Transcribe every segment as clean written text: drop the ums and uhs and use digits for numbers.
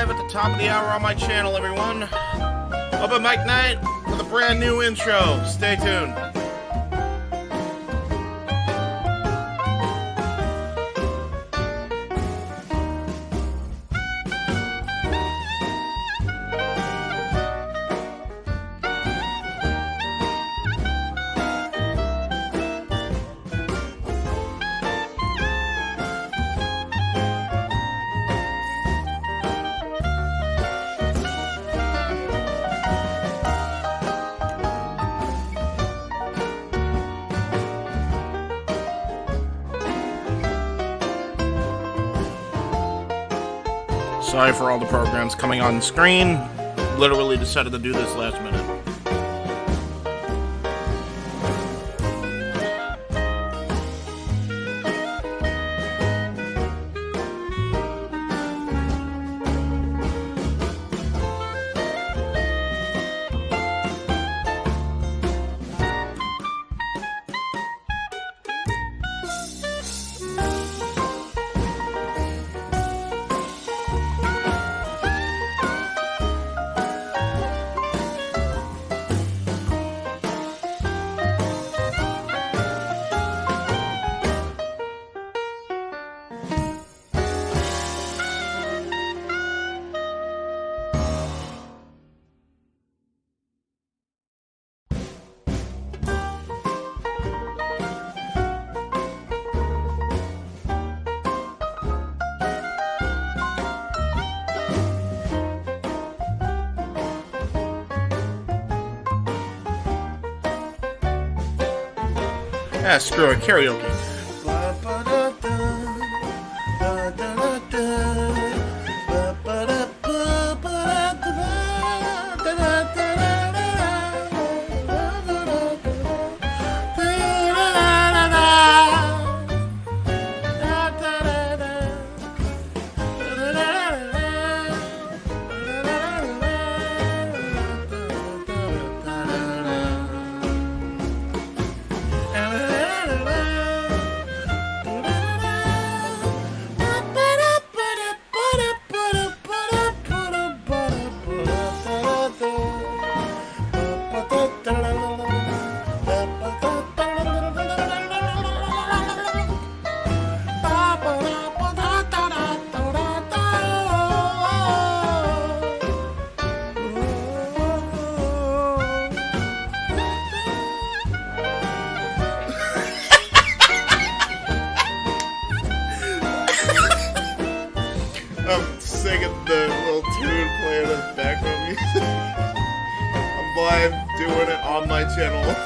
live at the top of the hour on my channel, everyone. Open mic night with a brand new intro. Stay tuned. Sorry for all the programs coming on screen. Literally decided to do this last minute. Ah, screw it, karaoke. I'm singing the little tune playing as background music. I'm live doing it on my channel.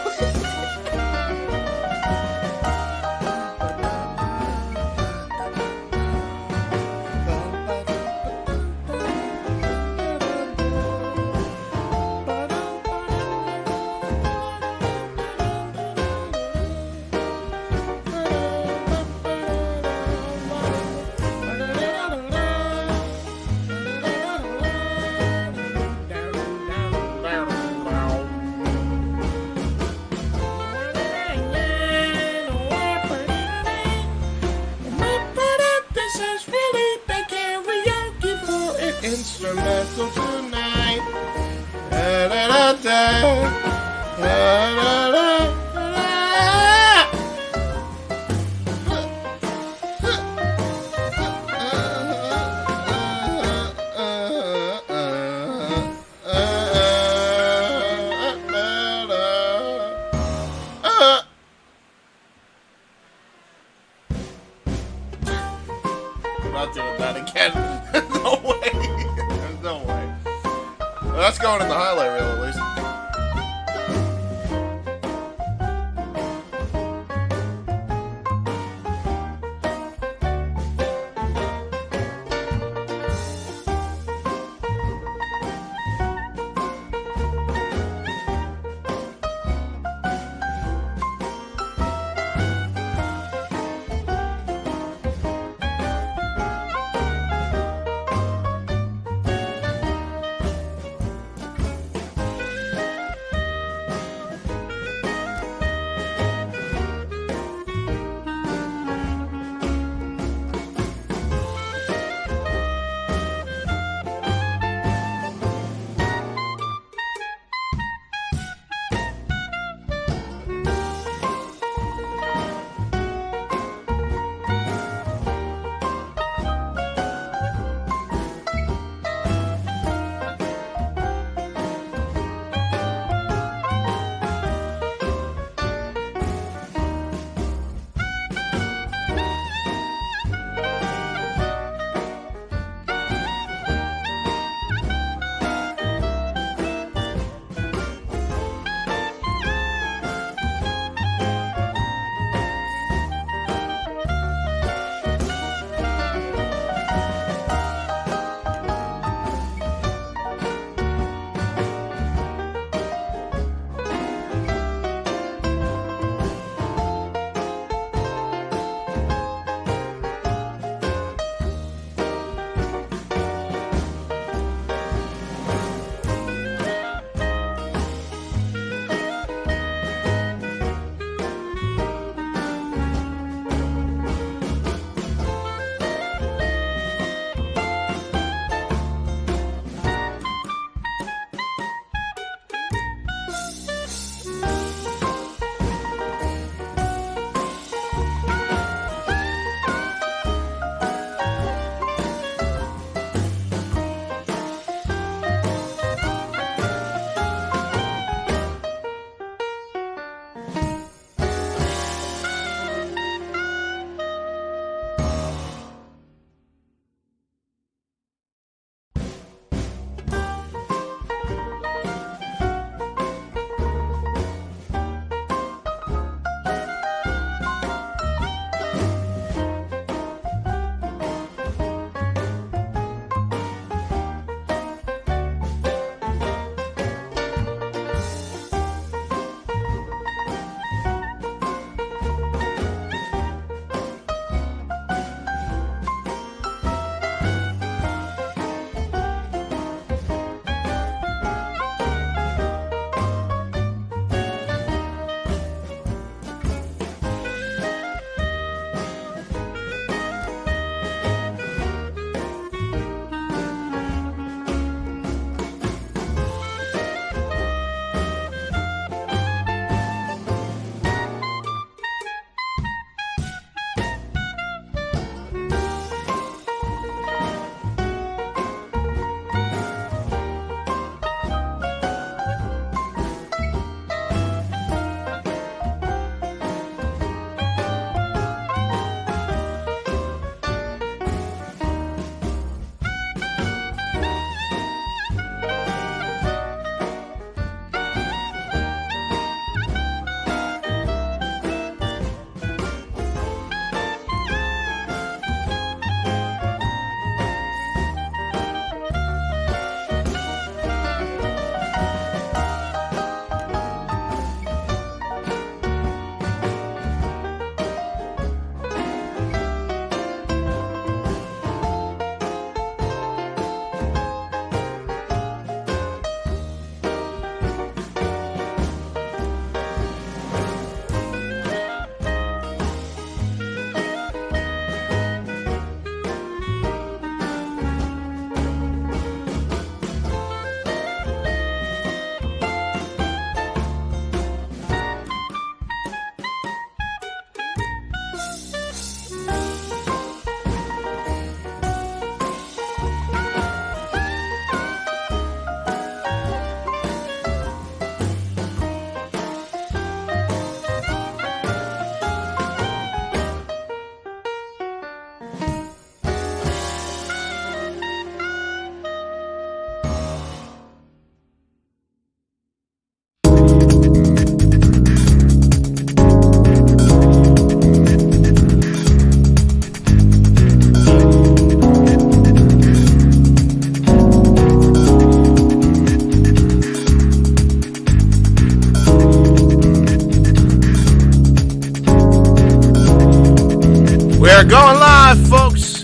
going live, folks.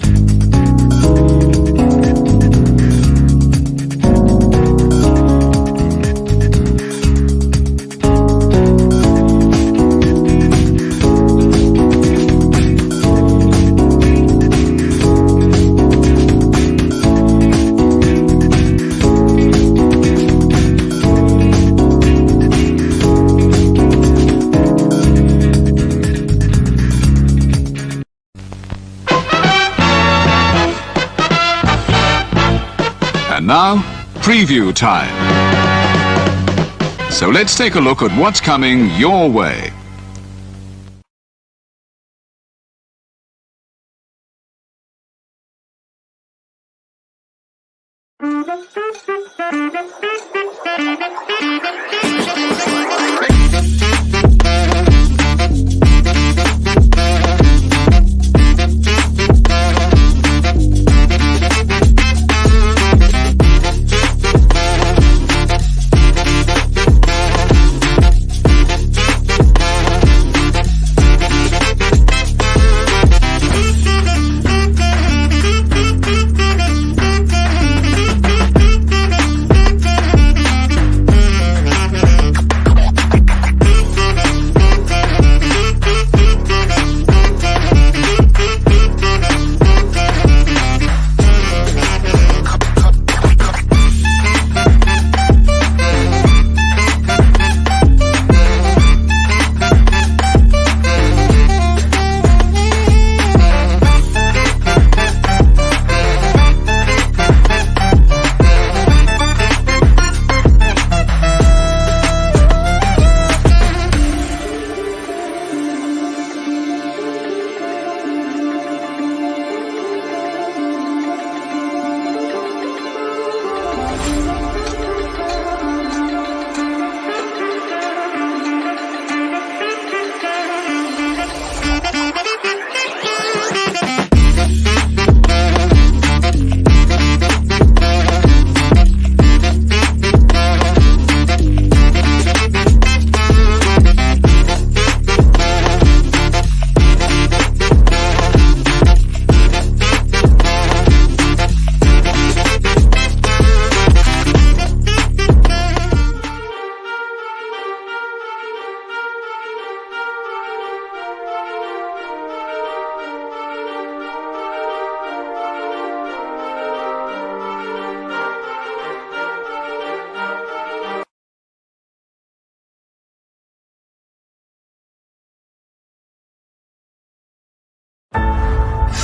And now, preview time. So let's take a look at what's coming your way.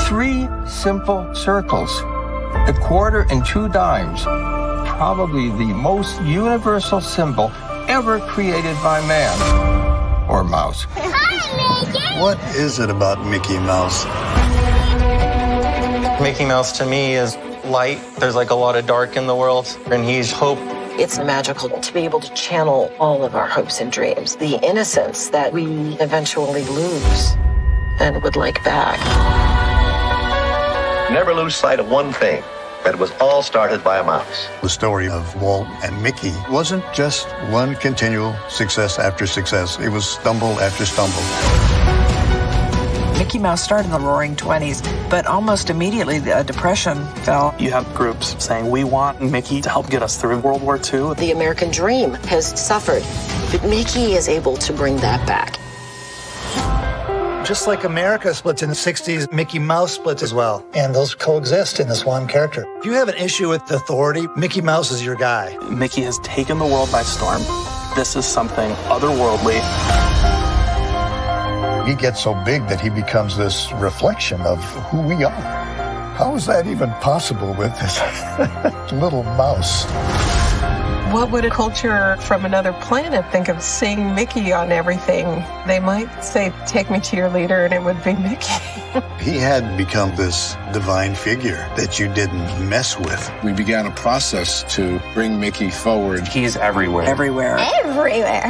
Three simple circles, a quarter and two dimes, probably the most universal symbol ever created by man or mouse. Hi, Mickey! What is it about Mickey Mouse? Mickey Mouse to me is light. There's like a lot of dark in the world, and he's hope. It's magical to be able to channel all of our hopes and dreams, the innocence that we eventually lose and would like back. Never lose sight of one thing, that it was all started by a mouse. The story of Walt and Mickey wasn't just one continual success after success. It was stumble after stumble. Mickey Mouse started in the Roaring 20s, but almost immediately the Depression fell. You have groups saying, we want Mickey to help get us through World War II. The American dream has suffered, but Mickey is able to bring that back. Just like America splits in the 60s, Mickey Mouse splits as well. And those coexist in this one character. If you have an issue with authority, Mickey Mouse is your guy. Mickey has taken the world by storm. This is something otherworldly. He gets so big that he becomes this reflection of who we are. How is that even possible with this little mouse? What would a culture from another planet think of seeing Mickey on everything? They might say, take me to your leader, and it would be Mickey. He had become this divine figure that you didn't mess with. We began a process to bring Mickey forward. He's everywhere. Everywhere. Everywhere.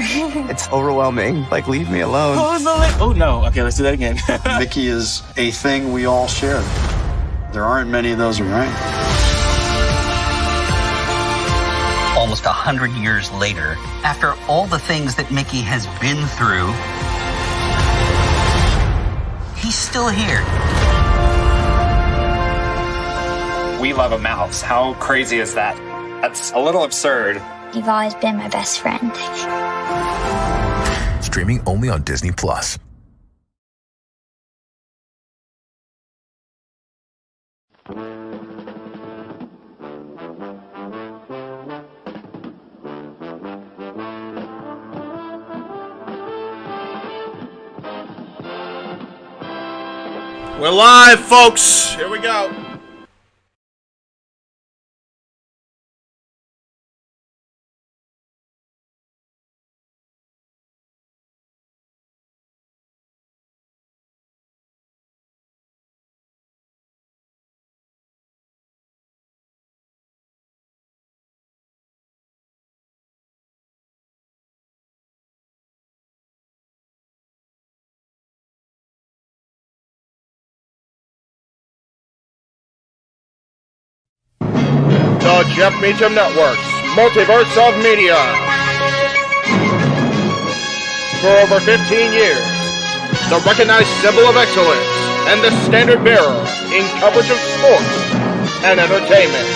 It's overwhelming. Like, leave me alone. Oh, no. Okay, let's do that again. Mickey is a thing we all share. There aren't many of those around. Almost 100 years later, after all the things that Mickey has been through, he's still here. We love a mouse. How crazy is that? That's a little absurd. You've always been my best friend. Streaming only on Disney+. We're live, folks. Here we go. The Jeff Meacham Network's Multiverse of Media. For over 15 years, the recognized symbol of excellence and the standard bearer in coverage of sports and entertainment.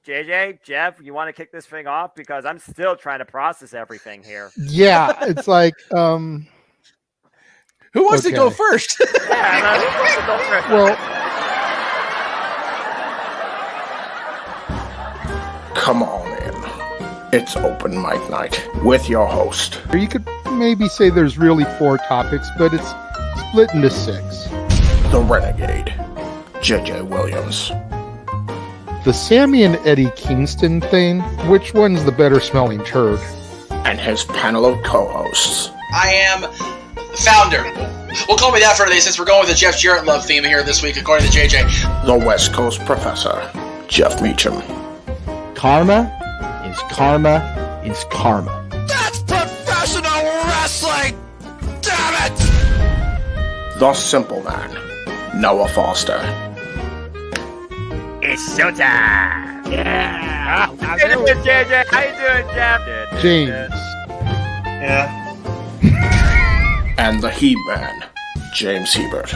JJ, Jeff, you want to kick this thing off? Because I'm still trying to process everything here. Yeah, it's like, who wants to go first? Well, Come on in. It's open mic night with your host. you could maybe say there's really 4 topics, but it's split into 6. The Renegade, J.J. Williams. The Sammy and Eddie Kingston thing, which one's the better smelling turd? And his panel of co-hosts. I am founder. We'll call me that for today since we're going with the Jeff Jarrett love theme here this week, according to JJ. The West Coast Professor, Jeff Meacham. Karma is karma. That's professional wrestling! Damn it! The Simple Man, Noah Foster. It's showtime! Yeah! How you doing, JJ? How you doing, Jeff? James. Yeah. And the He-Man, James Hebert.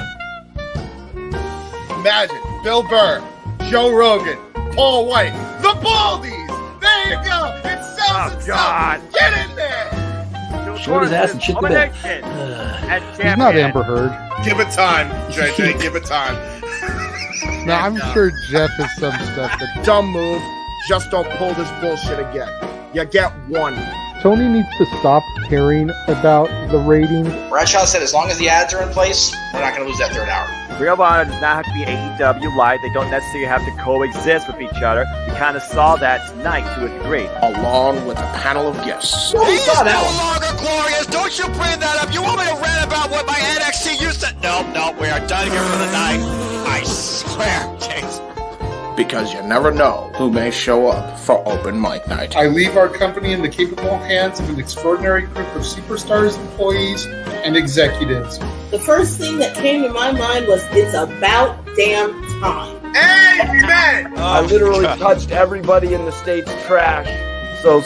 Imagine Bill Burr, Joe Rogan, Paul White, the Baldies. There you go. It sells itself. Get in there. Short his ass and shit the bed. He's not Amber Heard. Give it time, JJ. Give it time. Now, I'm sure Jeff has some stuff that Dumb move. Just don't pull this bullshit again. You get one. Tony needs to stop caring about the ratings. Bradshaw said as long as the ads are in place, we're not going to lose that third hour. Ring of Honor does not have to be AEW Live. They don't necessarily have to coexist with each other. We kind of saw that tonight to a degree. Along with a panel of guests. He is no longer glorious. Don't you bring that up. You want me to rant about what my NXT used to... No, we are done here for the night. I swear, James. Because you never know who may show up for open mic night. I leave our company in the capable hands of an extraordinary group of superstars, employees, and executives. The first thing that came to my mind was, it's about damn time. Amen! I literally touched everybody in the state's trash. So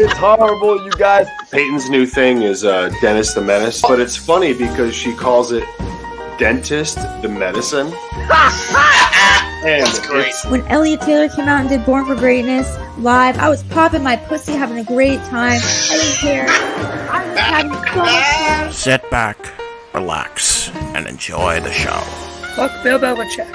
it's horrible, you guys. Peyton's new thing is Dennis the Menace, but it's funny because she calls it Dentist the Medicine. And that's great. When Elliot Taylor came out and did Born for Greatness live, I was popping my pussy, having a great time. I didn't care. I was having so much fun. Sit back, relax, and enjoy the show. Fuck Bill Belichick.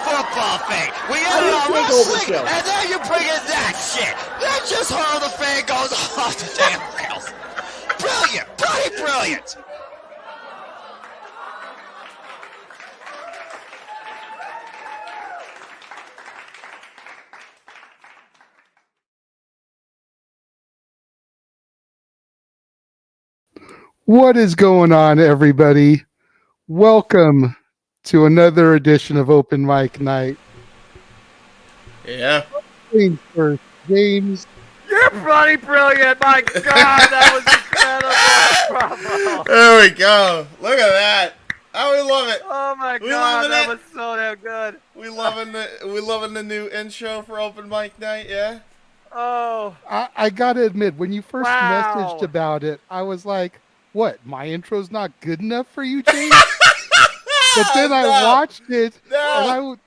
Football thing. We ended on wrestling, and then you bring in that shit. That's just how the fan goes off the damn rails. Brilliant, bloody brilliant. What is going on, everybody? Welcome to another edition of Open Mic Night. Yeah. First, James. You're bloody brilliant. My God, that was incredible. Bravo. There we go. Look at that. Oh, we love it. Oh my We god, loving that it. was so damn good. We loving the new intro for open mic night. Yeah. Oh. I gotta admit, when you first messaged Wow. about it, I was like, "What? My intro's not good enough for you, James?" But then I watched it, and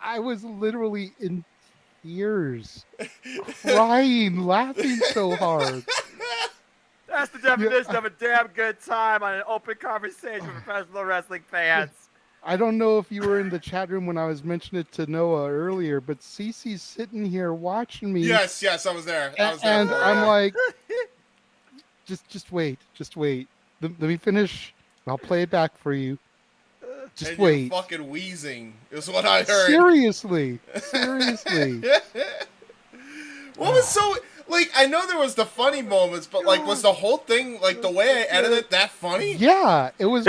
I was literally in tears, crying, laughing so hard. That's the definition of a damn good time on an open conversation with professional wrestling fans. I don't know if you were in the chat room when I was mentioning it to Noah earlier, but Cece's sitting here watching me. Yes, I was there. And I'm like, just wait. Let me finish. I'll play it back for you. Just and wait. You're fucking wheezing is what I heard. Seriously. What was so like? I know there was the funny moments, but like, was the whole thing like the way I edited it that funny? Yeah, it was.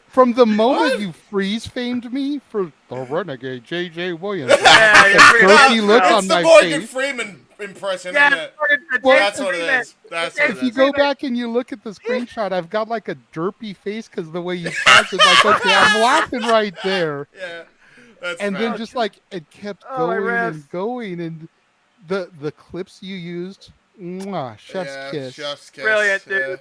From the moment you freeze famed me for the renegade J.J. Williams, It's look on the my Morgan face. Freeman impression. Yeah, Isn't it? Well, That's what it is. That's what it if you is. go back and you look at the screenshot, I've got like a derpy face because the way you paused it, like, okay, I'm laughing right there. Yeah, that's and fair. then just like it kept going, and the clips you used, chef's kiss. Chef's kiss. Brilliant, dude.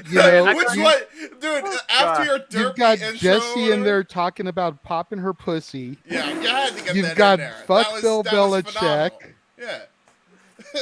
You know, Which one, dude? After your derpy you've got intro, Jessie in there talking about popping her pussy. Yeah, you had to get You've that got in there. fuck Bill Belichick. Phenomenal. Yeah.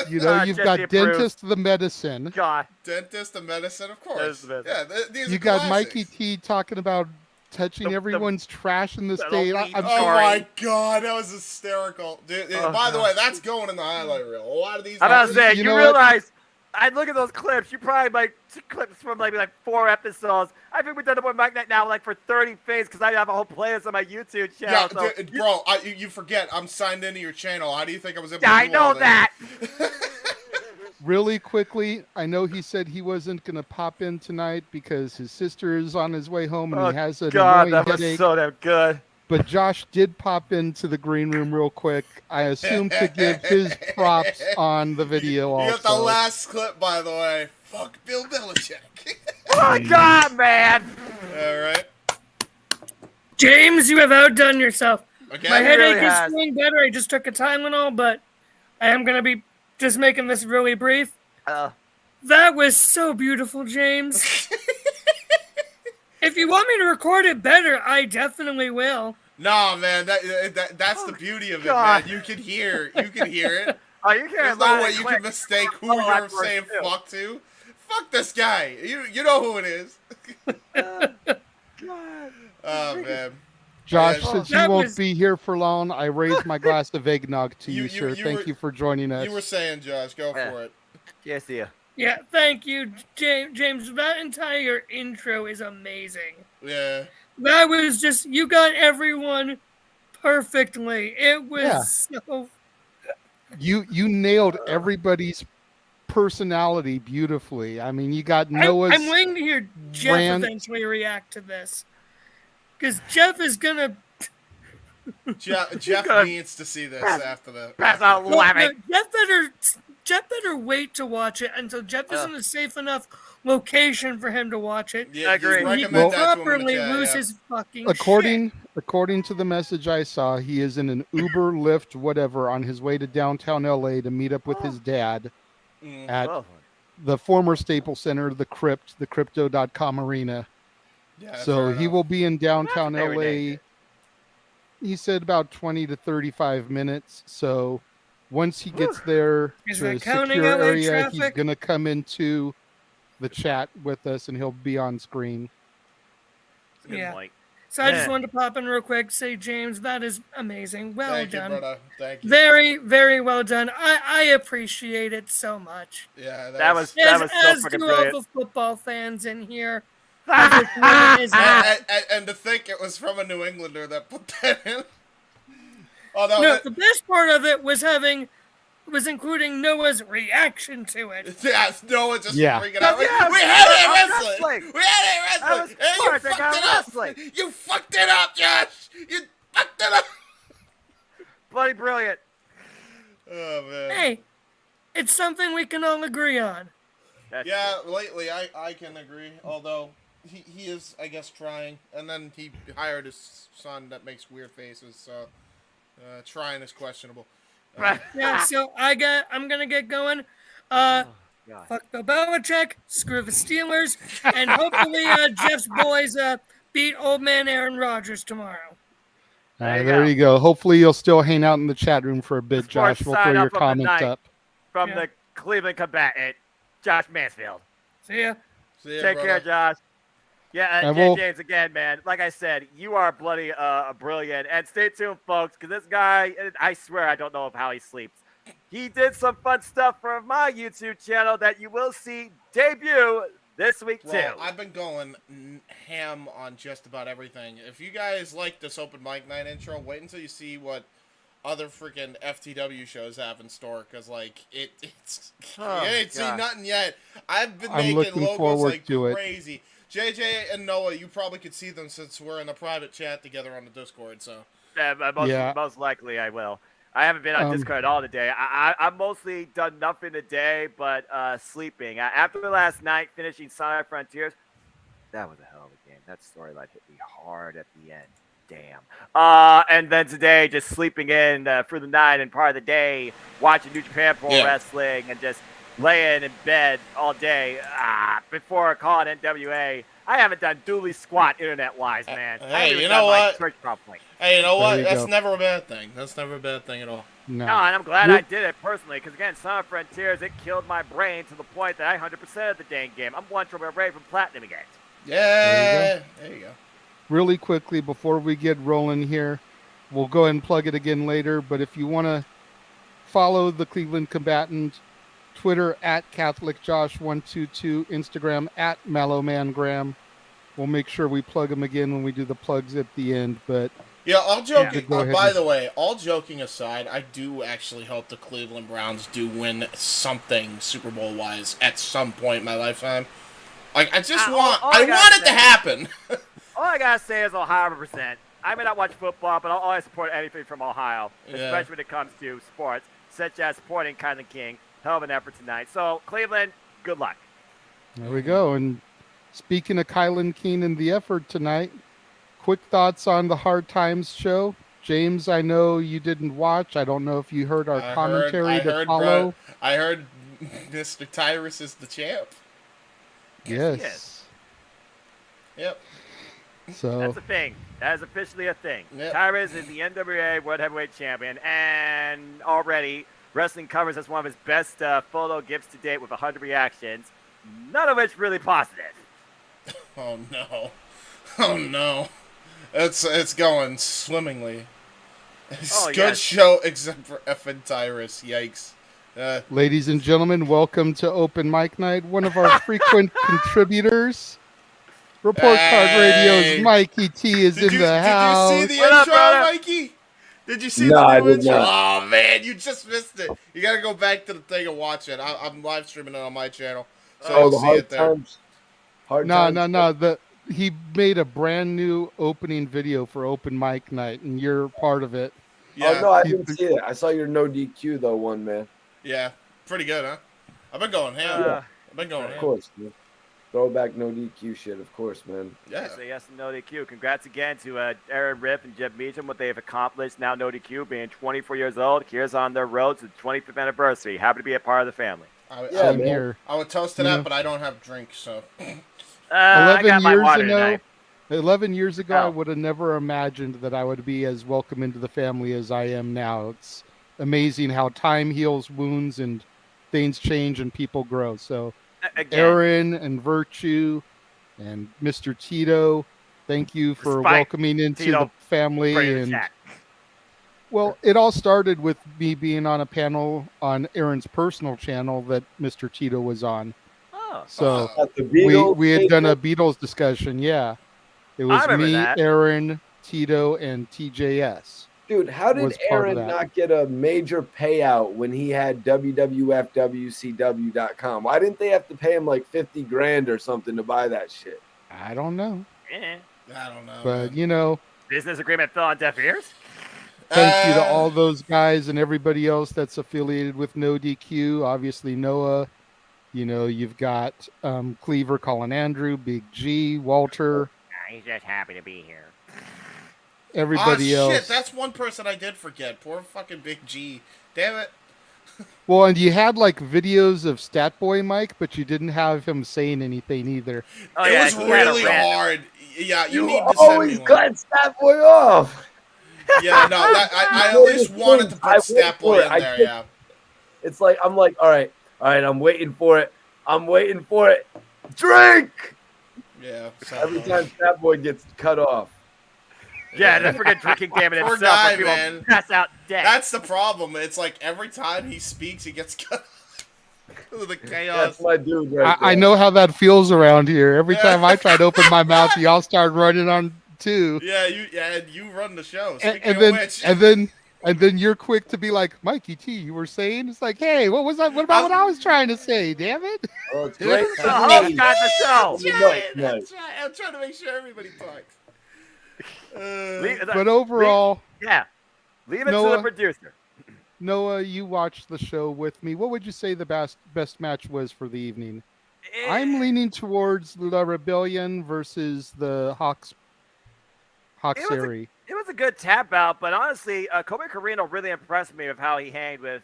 You know, you've Jesse got approved. Dentist the Medicine. God. Dentist the Medicine, of course. Yeah, these You are got classics. Mikey T talking about touching everyone's trash in the the state. elite I'm Oh sorry. my god, that was hysterical. Dude, by the way, that's going in the highlight reel. A lot of these. I'm about to say, You you know realize, I look at those clips, you probably like clips from maybe like 4 episodes. I think we've done it with Mike Night now like for 30 things because I have a whole playlist on my YouTube channel. Yeah, so bro, you forget I'm signed into your channel. How do you think I was able to I do all know this? that. Really quickly, I know he said he wasn't going to pop in tonight because his sister is on his way home and he has an God, annoying that was headache. so damn good. But Josh did pop into the green room real quick. I assume to give his props on the video You also. got the last clip, by the way. Fuck Bill Belichick. Oh my God, man! All right. James, you have outdone yourself. Okay. My He headache really is has. feeling better. I just took a Tylenol, but I am going to be just making this really brief. That was so beautiful, James. If you want me to record it better, I definitely will. No, man, that's the beauty of it, God. man. You can hear it. Oh, you can. There's no way you can mistake who you're saying fuck to. Fuck this guy. You know who it is. Oh man. Josh, Yeah, since you won't be here for long, I raise my glass of eggnog to you, sir. Thank you for joining us. You were saying, Josh, go for it. Yes, yeah. Yeah, thank you, James. That entire intro is amazing. Yeah. That was just, you got everyone perfectly. It was so... You nailed everybody's personality beautifully. I mean, you got Noah's. I'm waiting to hear Jeff eventually react to this. Because Jeff is going to... Jeff needs to see this after the. Pass out laughing. Jeff better wait to watch it until Jeff is in a safe enough location for him to watch it. Yeah, I agree. He can properly lose his fucking According to the message I saw, he is in an Uber, Lyft, whatever, on his way to downtown LA to meet up with his dad at the former Staples Center, the Crypt, the Crypto.com arena. Yeah, So he will be in downtown very LA. He said about 20 to 35 minutes. So once he gets there Is to a that counting secure LA area, he's traffic? going to come into the chat with us and he'll be on screen. Yeah. So I just wanted to pop in real quick, say, James, that is amazing. Well Thank done. you, brother. Thank you. Very, very well done. I appreciate it so much. Yeah, that was so As fucking do all brilliant. the football fans in here. and to think it was from a New Englander that put that in. Oh, that No, was the best part of it was including Noah's reaction to it. Yeah, Noah just Yeah. freaking out. Yeah, We had it I'm wrestling. We had it That wrestling. was Hey, you smart. They fucked got it up. wrestling. You fucked it up, Josh. You fucked it up. Bloody brilliant. Oh man. Hey, it's something we can all agree on. Yeah, lately I can agree. Although he is, I guess, trying. And then he hired his son that makes weird faces, so trying is questionable. Yeah, so I'm gonna get going. Fuck Bill Belichick, screw the Steelers, and hopefully Jeff's boys beat old man Aaron Rodgers tomorrow. There you go. Hopefully you'll still hang out in the chat room for a bit, Josh. We'll throw your comments up. From the Cleveland combatant, Josh Mansfield. See ya. Take care, Josh. Yeah, James, again, man, like I said, you are bloody brilliant. And stay tuned, folks, because this guy, I swear I don't know how he sleeps. He did some fun stuff for my YouTube channel that you will see debut this week, too. I've been going ham on just about everything. If you guys like this open mic night intro, wait until you see what other freaking FTW shows have in store, because, like, you ain't seen nothing yet. I've been making logos like crazy. JJ and Noah, you probably could see them since we're in a private chat together on the Discord, so. Most likely I will. I haven't been on Discord at all today. I've mostly done nothing today but sleeping. After last night, finishing Sonic Frontiers, that was a hell of a game. That storyline hit me hard at the end. Damn. And then today, just sleeping in through the night and part of the day, watching New Japan Pro Wrestling and just laying in bed all day before calling NWA. I haven't done dually squat internet-wise, man. Hey, you know what? Hey, you know what? There you That's go. never a bad thing. That's never a bad thing at all. No, and I'm glad I did it personally, because again, Sonic Frontiers, it killed my brain to the point that I 100%ed the dang game. I'm one trophy away from platinum again. Yeah, there you go. Really quickly, before we get rolling here, we'll go ahead and plug it again later, but if you want to follow the Cleveland Combatant, Twitter at CatholicJosh122, Instagram at MallowManGram. We'll make sure we plug them again when we do the plugs at the end, but... Yeah, all joking. By the way, all joking aside, I do actually hope the Cleveland Browns do win something Super Bowl wise at some point in my lifetime. Like, I just want it to happen. All I gotta say is Ohio represent. I may not watch football, but I'll always support anything from Ohio, especially when it comes to sports, such as supporting Kylan King. Hell of an effort tonight. So, Cleveland, good luck. There we go. And speaking of Kylan King and the effort tonight, quick thoughts on the Hard Times show. James, I know you didn't watch. I don't know if you heard our commentary to follow. I heard Mr. Tyrus is the champ. Yes. Yep. So that's a thing. That is officially a thing. Yep. Tyrus is the NWA World Heavyweight Champion, and already Wrestling Covers as one of his best photo gifts to date with 100 reactions, none of which really positive. Oh no. Oh no. It's going swimmingly. It's good show except for effing Tyrus. Yikes. Ladies and gentlemen, welcome to Open Mic Night. One of our frequent contributors, Report Card Radio's Mikey T is in the house. Did you see the intro, Mikey? Did you see the new intro? Oh man, you just missed it. You gotta go back to the thing and watch it. I'm live streaming it on my channel, so you'll see it there. No. He made a brand new opening video for Open Mic Night, and you're part of it. Yeah. Oh no, I didn't see it. I saw your no DQ though one, man. Yeah, pretty good, huh? I've been going ham. Of course, man. Throwback no DQ shit, of course, man. Yeah. Say yes and no DQ. Congrats again to Aaron Riff and Jeb Meacham, what they've accomplished. Now no DQ, being 24 years old. Here's on their road to the 25th anniversary. Happy to be a part of the family. I would toast to that, but I don't have drinks, so. 11 years ago, I would have never imagined that I would be as welcome into the family as I am now. It's amazing how time heals wounds and things change and people grow. So, Aaron and Virtue and Mr. Tito, thank you for welcoming into the family. And well, it all started with me being on a panel on Aaron's personal channel that Mr. Tito was on. So we had done a Beatles discussion. Yeah, it was me, Aaron, Tito, and TJS. Dude, how did Aaron not get a major payout when he had WWFWCW.com? Why didn't they have to pay him like $50,000 or something to buy that shit? I don't know. I don't know. But you know, business agreement fell on deaf ears. Thank you to all those guys and everybody else that's affiliated with No DQ. Obviously, Noah, You know, you've got Cleaver calling Andrew, Big G, Walter. He's just happy to be here. Everybody else. Shit, that's one person I did forget. Poor fucking Big G. Damn it. Well, and you had like videos of Statboy Mike, but you didn't have him saying anything either. Oh, it was really hard. Yeah, you need to send me one. cut Statboy off. Yeah, no, I at least wanted to put Statboy in there, yeah. It's like, I'm like, all right, I'm waiting for it. Drink! Yeah. Every time Statboy gets cut off. Yeah, the freaking drinking game in Poor itself. guy, where people man. pass out dead. That's the problem. It's like every time he speaks, he gets cut. The chaos. That's my dude right there. I know how that feels around here. Every time I try to open my mouth, y'all start running on too. Yeah, you run the show. And then you're quick to be like, Mikey T, you were saying? It's like, hey, what was that? What about what I was trying to say? Damn it! Oh, it's great. The host got the show. I'm trying to make sure everybody talks. But overall, leave it to the producer. Noah, you watched the show with me. What would you say the best match was for the evening? I'm leaning towards La Rebellion versus the Hawks Harry. It was a good tap out, but honestly, Kobe Carino really impressed me with how he hanged with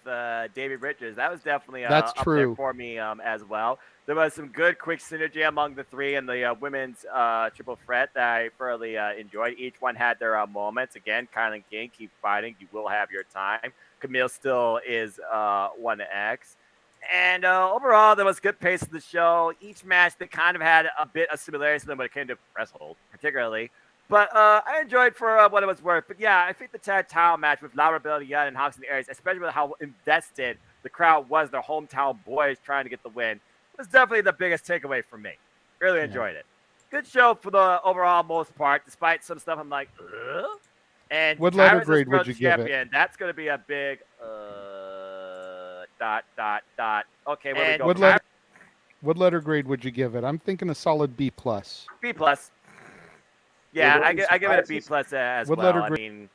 David Richards. That was definitely That's up true there for me as well. There was some good quick synergy among the three and the women's triple threat that I thoroughly enjoyed. Each one had their moments. Again, Kylan King, keep fighting. You will have your time. Camille still is 1X. And overall, there was good pace of the show. Each match, they kind of had a bit of similarities to them when it came to press hold, particularly. But I enjoyed for what it was worth. But yeah, I think the tag title match with La Rebellion and Hawks in the Aries, especially with how invested the crowd was, their hometown boys trying to get the win, was definitely the biggest takeaway for me. Really enjoyed it. Good show for the overall most part, despite some stuff I'm like, ugh? And what letter grade would you give it? That's going to be a big dot. Okay, where we go? What letter grade would you give it? I'm thinking a solid B+. B+. Yeah, I give it a B+ as what well. Letter I mean,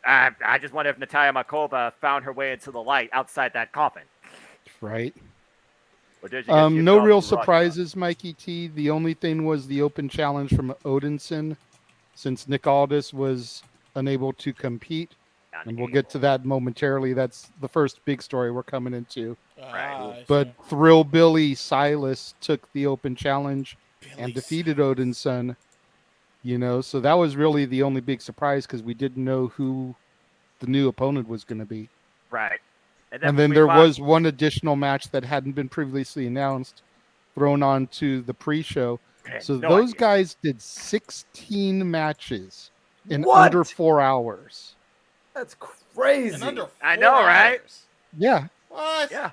I just wonder if Natalia Markova found her way into the light outside that coffin. Right. Or did she just no real surprises, Mikey T. The only thing was the open challenge from Odinson, since Nick Aldis was unable to compete. And we'll get to that momentarily. That's the first big story we're coming into. But Thrill Billy Silas took the open challenge and defeated Odinson. You know, so that was really the only big surprise because we didn't know who the new opponent was going to be. Right. And then there was one additional match that hadn't been previously announced thrown onto the pre-show. So those guys did 16 matches in under 4 hours. That's crazy. I know, right? Yeah. What? Yeah.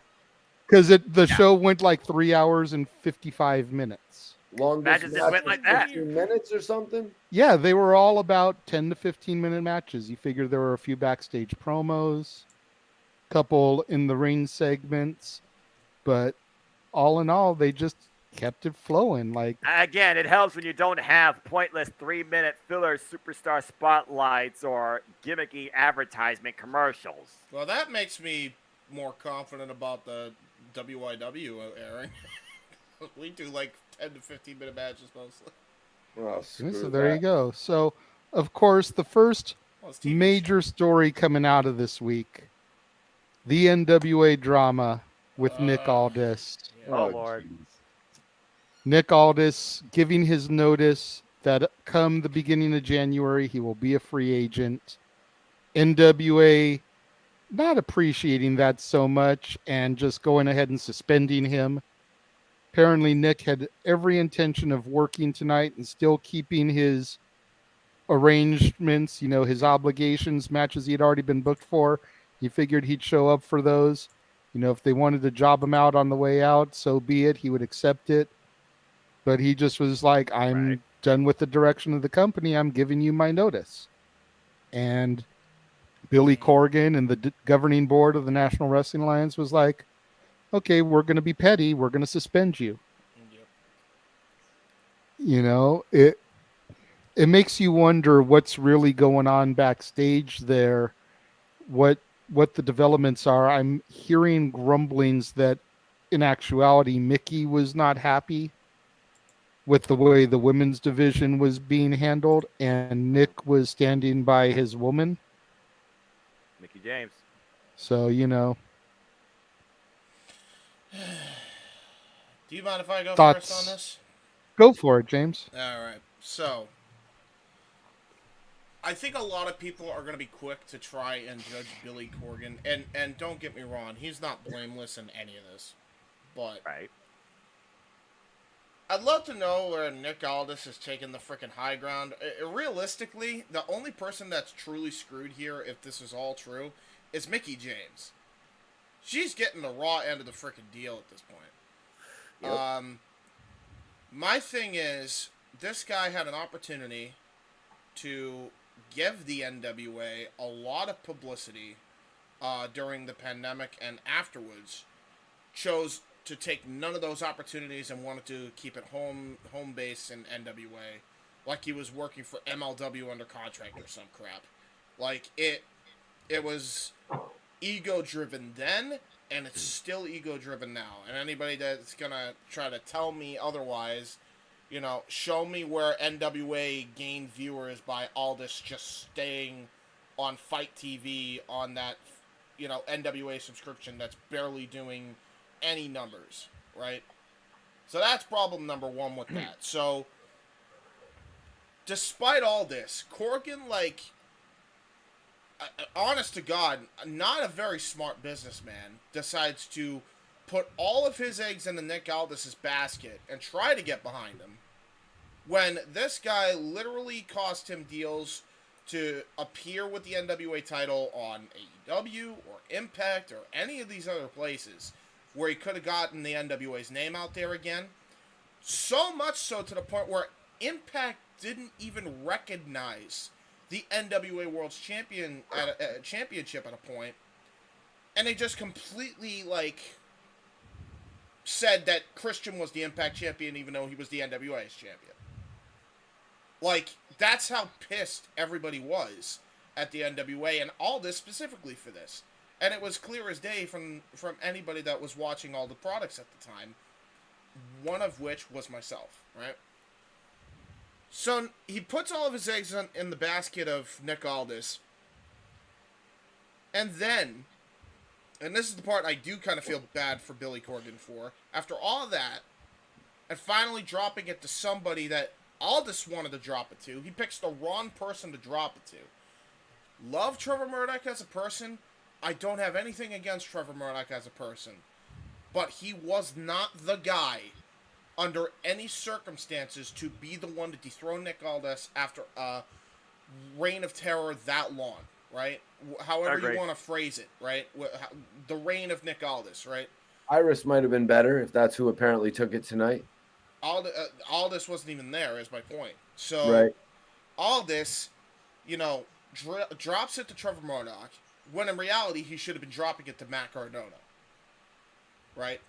Because the show went like 3 hours and 55 minutes. Longest just went like that. 15 minutes or something? Yeah, they were all about 10 to 15 minute matches. You figure there were a few backstage promos, couple in the ring segments, but all in all, they just kept it flowing. Like, again, it helps when you don't have pointless 3-minute filler superstar spotlights or gimmicky advertisement commercials. Well, that makes me more confident about the WYW airing. We do like 10 to 15 minute matches mostly. Oh, so there you go. So, of course, the first major story coming out of this week, the NWA drama with Nick Aldis. Oh, Lord. Nick Aldis giving his notice that come the beginning of January, he will be a free agent. NWA not appreciating that so much and just going ahead and suspending him. Apparently, Nick had every intention of working tonight and still keeping his arrangements, you know, his obligations, matches he had already been booked for. He figured he'd show up for those. You know, if they wanted to job him out on the way out, so be it. He would accept it. But he just was like, I'm done with the direction of the company. I'm giving you my notice. And Billy Corgan and the governing board of the National Wrestling Alliance was like, okay, we're going to be petty. We're going to suspend you. Yep. You know, it makes you wonder what's really going on backstage there, what the developments are. I'm hearing grumblings that in actuality, Mickey was not happy with the way the women's division was being handled, and Nick was standing by his woman. Mickey James. So, you know. Do you mind if I go Thoughts? first on this? Go for it, James. All right. So, I think a lot of people are going to be quick to try and judge Billy Corgan, and don't get me wrong, he's not blameless in any of this, but right. I'd love to know where Nick Aldis is taking the freaking high ground. Realistically, the only person that's truly screwed here, if this is all true, is Mickie James. She's getting the raw end of the freaking deal at this point. Yep. My thing is, this guy had an opportunity to give the NWA a lot of publicity during the pandemic and afterwards, chose to take none of those opportunities and wanted to keep it home base in NWA, like he was working for MLW under contract or some crap. Like, it was ego-driven then, and it's still ego-driven now. And anybody that's gonna try to tell me otherwise, you know, show me where NWA gained viewers by all this just staying on Fight TV on that, you know, NWA subscription that's barely doing any numbers, right? So that's problem number one with that. So, despite all this, Corgan, like, honest to God, not a very smart businessman, decides to put all of his eggs in the Nick Aldis' basket and try to get behind him, when this guy literally cost him deals to appear with the NWA title on AEW or Impact or any of these other places where he could have gotten the NWA's name out there again. So much so to the point where Impact didn't even recognize the NWA World's Championship at a point, and they just completely, like, said that Christian was the Impact champion even though he was the NWA's champion. Like, that's how pissed everybody was at the NWA, and all this specifically for this. And it was clear as day from anybody that was watching all the products at the time, one of which was myself, right? So he puts all of his eggs in the basket of Nick Aldis, and then, and this is the part I do kind of feel bad for Billy Corgan for, after all of that, and finally dropping it to somebody that Aldis wanted to drop it to, he picks the wrong person to drop it to. Love Trevor Murdoch as a person. I don't have anything against Trevor Murdoch as a person, but he was not the guy under any circumstances to be the one to dethrone Nick Aldis after a reign of terror that long, right? However you want to phrase it, right? The reign of Nick Aldis, right? Iris might have been better if that's who apparently took it tonight. Aldis wasn't even there, is my point. So, right. Aldis, you know, drops it to Trevor Murdoch, when in reality he should have been dropping it to Matt Cardona, right?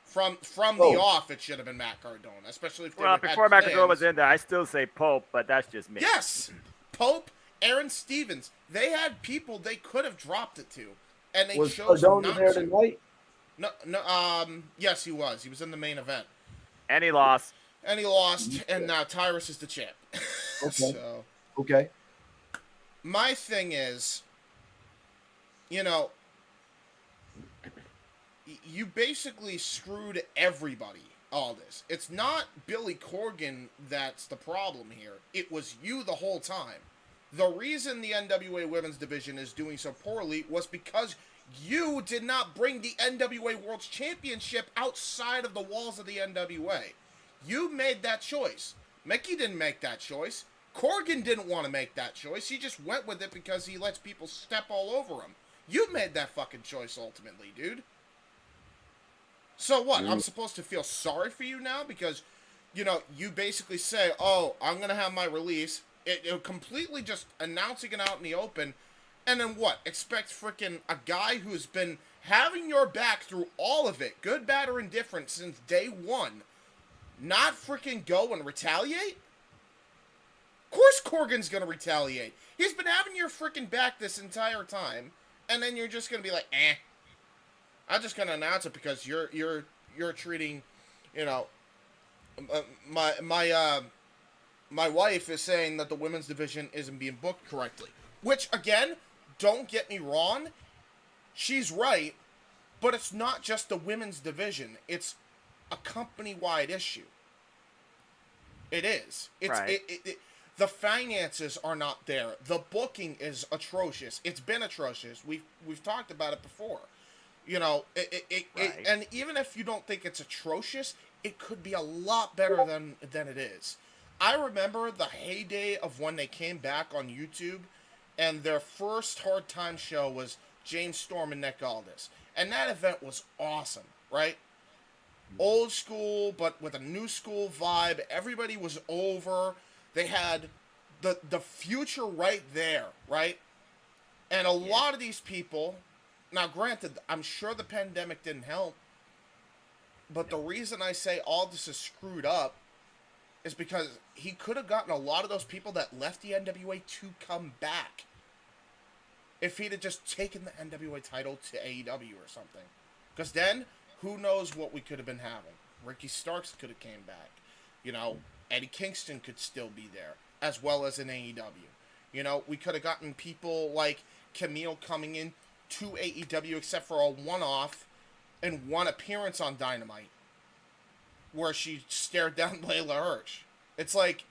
From the off, it should have been Matt Cardona, especially if they before Matt Cardona was in there, I still say Pope, but that's just me. Yes, Pope, Aaron Stevens, they had people they could have dropped it to, and they chose Cardona not there to. Tonight? No, yes, he was. He was in the main event. And he lost. And now Tyrus is the champ. Okay. So, okay. My thing is, you know, you basically screwed everybody, all this. It's not Billy Corgan that's the problem here. It was you the whole time. The reason the NWA Women's Division is doing so poorly was because you did not bring the NWA World Championship outside of the walls of the NWA. You made that choice. Mickey didn't make that choice. Corgan didn't want to make that choice. He just went with it because he lets people step all over him. You made that fucking choice ultimately, dude. So what? I'm supposed to feel sorry for you now because, you know, you basically say, oh, I'm going to have my release. It completely just announcing it out in the open. And then what? Expect freaking a guy who's been having your back through all of it, good, bad, or indifferent, since day one, not freaking go and retaliate? Of course Corgan's going to retaliate. He's been having your freaking back this entire time, and then you're just going to be like, eh. I'm just gonna announce it because you're treating, you know, my wife is saying that the women's division isn't being booked correctly. Which again, don't get me wrong, she's right, but it's not just the women's division. It's a company-wide issue. It is. It's Right. The finances are not there. The booking is atrocious. It's been atrocious. We've talked about it before. You know, and even if you don't think it's atrocious, it could be a lot better than it is. I remember the heyday of when they came back on YouTube, and their first Hard Time show was James Storm and Nick Aldis. And that event was awesome, right? Old school, but with a new school vibe. Everybody was over. They had the future right there, right? And a lot of these people, now granted, I'm sure the pandemic didn't help, but the reason I say all this is screwed up is because he could have gotten a lot of those people that left the NWA to come back if he'd have just taken the NWA title to AEW or something. Because then, who knows what we could have been having. Ricky Starks could have came back. You know, Eddie Kingston could still be there, as well as in AEW. You know, we could have gotten people like Camille coming in to AEW, except for a one-off and one appearance on Dynamite, where she stared down Layla Hirsch. It's like...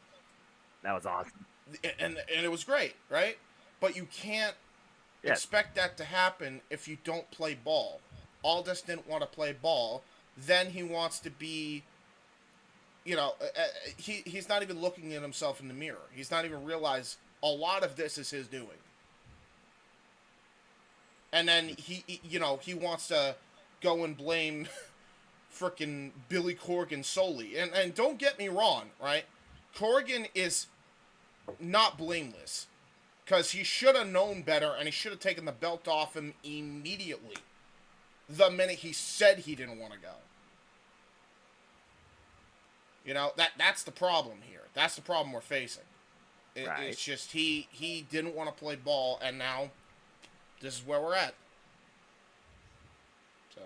That was awesome. And it was great, right? But you can't expect that to happen if you don't play ball. Aldis didn't want to play ball. Then he wants to be... You know, he's not even looking at himself in the mirror. He's not even realized a lot of this is his doing. And then he wants to go and blame frickin' Billy Corgan solely. And don't get me wrong, right? Corgan is not blameless. Because he should have known better, and he should have taken the belt off him immediately. The minute he said he didn't want to go. You know, that's the problem here. That's the problem we're facing. It's just he didn't want to play ball, and now this is where we're at. So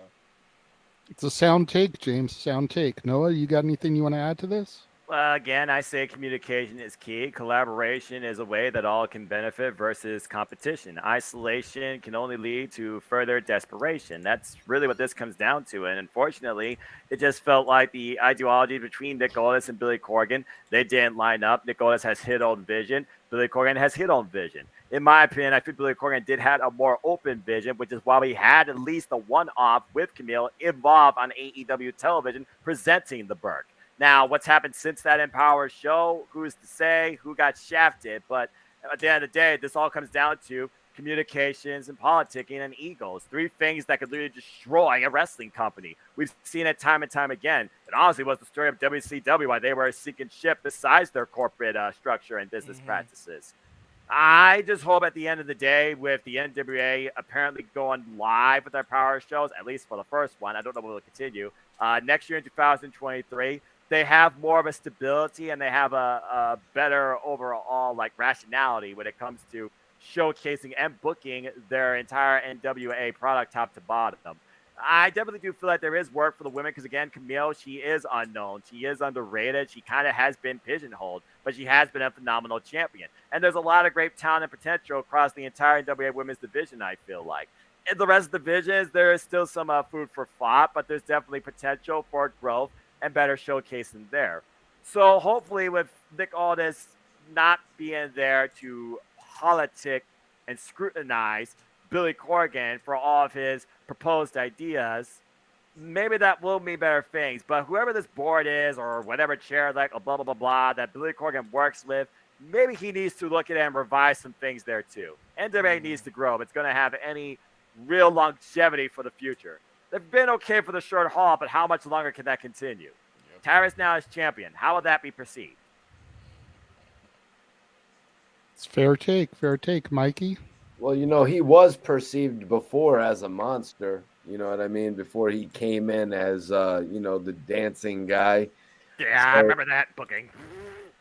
It's a sound take, James. Sound take. Noah, you got anything you want to add to this? Well, again, I say communication is key. Collaboration is a way that all can benefit versus competition. Isolation can only lead to further desperation. That's really what this comes down to. And unfortunately, it just felt like the ideology between Nick Aldis and Billy Corgan, they didn't line up. Nick Aldis has his own vision. Billy Corgan has his own vision. In my opinion, I think Billy Corgan did have a more open vision, which is why we had at least the one-off with Camille involved on AEW television presenting the Burke. Now, what's happened since that Empower show, who's to say who got shafted? But at the end of the day, this all comes down to communications and politicking and egos. Three things that could literally destroy a wrestling company. We've seen it time and time again. It honestly was the story of WCW, why they were a sinking ship besides their corporate structure and business practices. I just hope at the end of the day, with the NWA apparently going live with their power shows, at least for the first one, I don't know if we'll continue, next year in 2023, they have more of a stability and they have a better overall like rationality when it comes to showcasing and booking their entire NWA product top to bottom. I definitely do feel like there is work for the women because, again, Camille, she is unknown. She is underrated. She kind of has been pigeonholed, but she has been a phenomenal champion. And there's a lot of great talent and potential across the entire NWA women's division, I feel like. In the rest of the divisions, there is still some food for thought, but there's definitely potential for growth and better showcasing there. So hopefully with Nick Aldis not being there to politic and scrutinize Billy Corgan for all of his proposed ideas, maybe that will mean better things. But whoever this board is or whatever chair, like a blah, blah, blah, blah, that Billy Corgan works with, maybe he needs to look at it and revise some things there too. NWA needs to grow if it's going to have any real longevity for the future. They've been okay for the short haul, but how much longer can that continue? Tyrus now is champion. How will that be perceived? It's fair take, Mikey. Well, you know, he was perceived before as a monster. You know what I mean? Before he came in as, you know, the dancing guy. Yeah, so I remember that booking.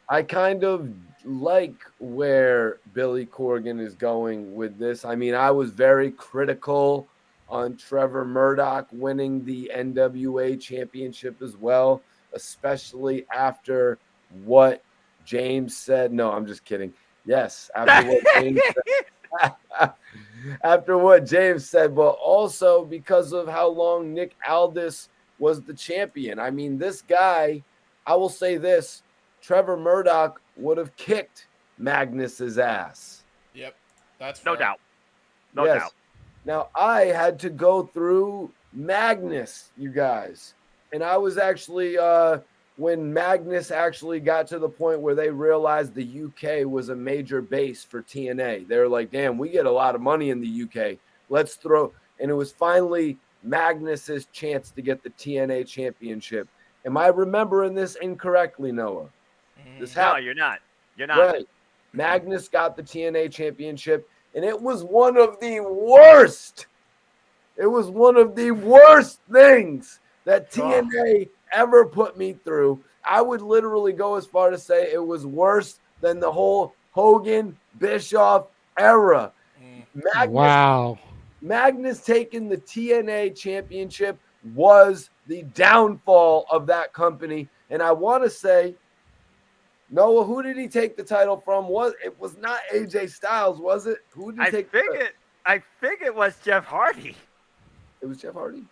I kind of like where Billy Corgan is going with this. I mean, I was very critical on Trevor Murdoch winning the NWA championship as well, especially after what James said. No, I'm just kidding. Yes, after what James said. After what James said, but also because of how long Nick Aldis was the champion. I mean, this guy, I will say this, Trevor Murdoch would have kicked Magnus's ass. Yep, that's no doubt. No doubt. Now, I had to go through Magnus, you guys. And I was actually, when Magnus actually got to the point where they realized the UK was a major base for TNA, they were like, damn, we get a lot of money in the UK. Let's throw. And it was finally Magnus's chance to get the TNA championship. Am I remembering this incorrectly, Noah? No, you're not. You're not. Right. Magnus got the TNA championship, and it was one of the worst. It was one of the worst things that TNA ever put me through. I would literally go as far to say it was worse than the whole Hogan Bischoff era. Magnus taking the TNA championship was the downfall of that company. And I want to say, Noah, who did he take the title from? It was not AJ Styles, was it? Who did he take? I think it was Jeff Hardy. It was Jeff Hardy.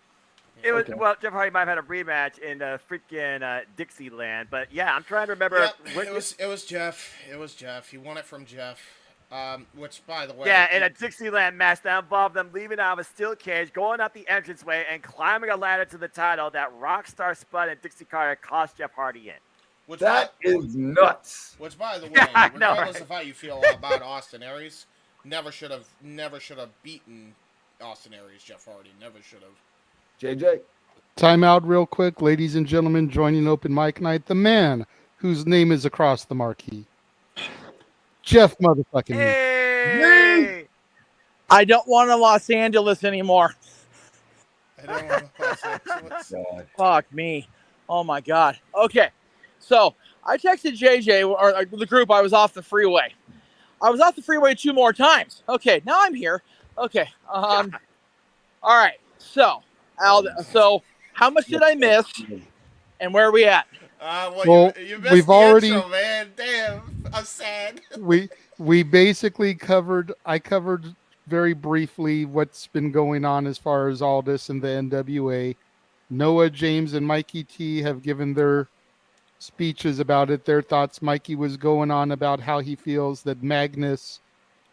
It was well. Jeff Hardy might have had a rematch in freaking Dixieland, but yeah, I'm trying to remember. It was Jeff. It was Jeff. He won it from Jeff. Which, by the way, in a Dixieland match that involved them leaving out of a steel cage, going up the entranceway, and climbing a ladder to the title that Rockstar Spud and Dixie Carter cost Jeff Hardy in. That is nuts. Which, by the way, regardless of how you feel about Austin Aries, never should have beaten Austin Aries. Jeff Hardy never should have. JJ. Time out real quick, ladies and gentlemen, joining Open Mic Night, the man whose name is across the marquee. Jeff motherfucking Hey! I don't want to Los Angeles anymore. I don't want to Los Angeles. Fuck me. Oh my God. Okay. So I texted JJ or the group. I was off the freeway. I was off the freeway 2 more times. Okay. Now I'm here. Okay. All right. So how much did I miss? And where are we at? You missed we've the already, intro, man. Damn, I'm sad. we basically I covered very briefly what's been going on as far as Aldis and the NWA. Noah, James, and Mikey T have given their speeches about it, their thoughts. Mikey was going on about how he feels that Magnus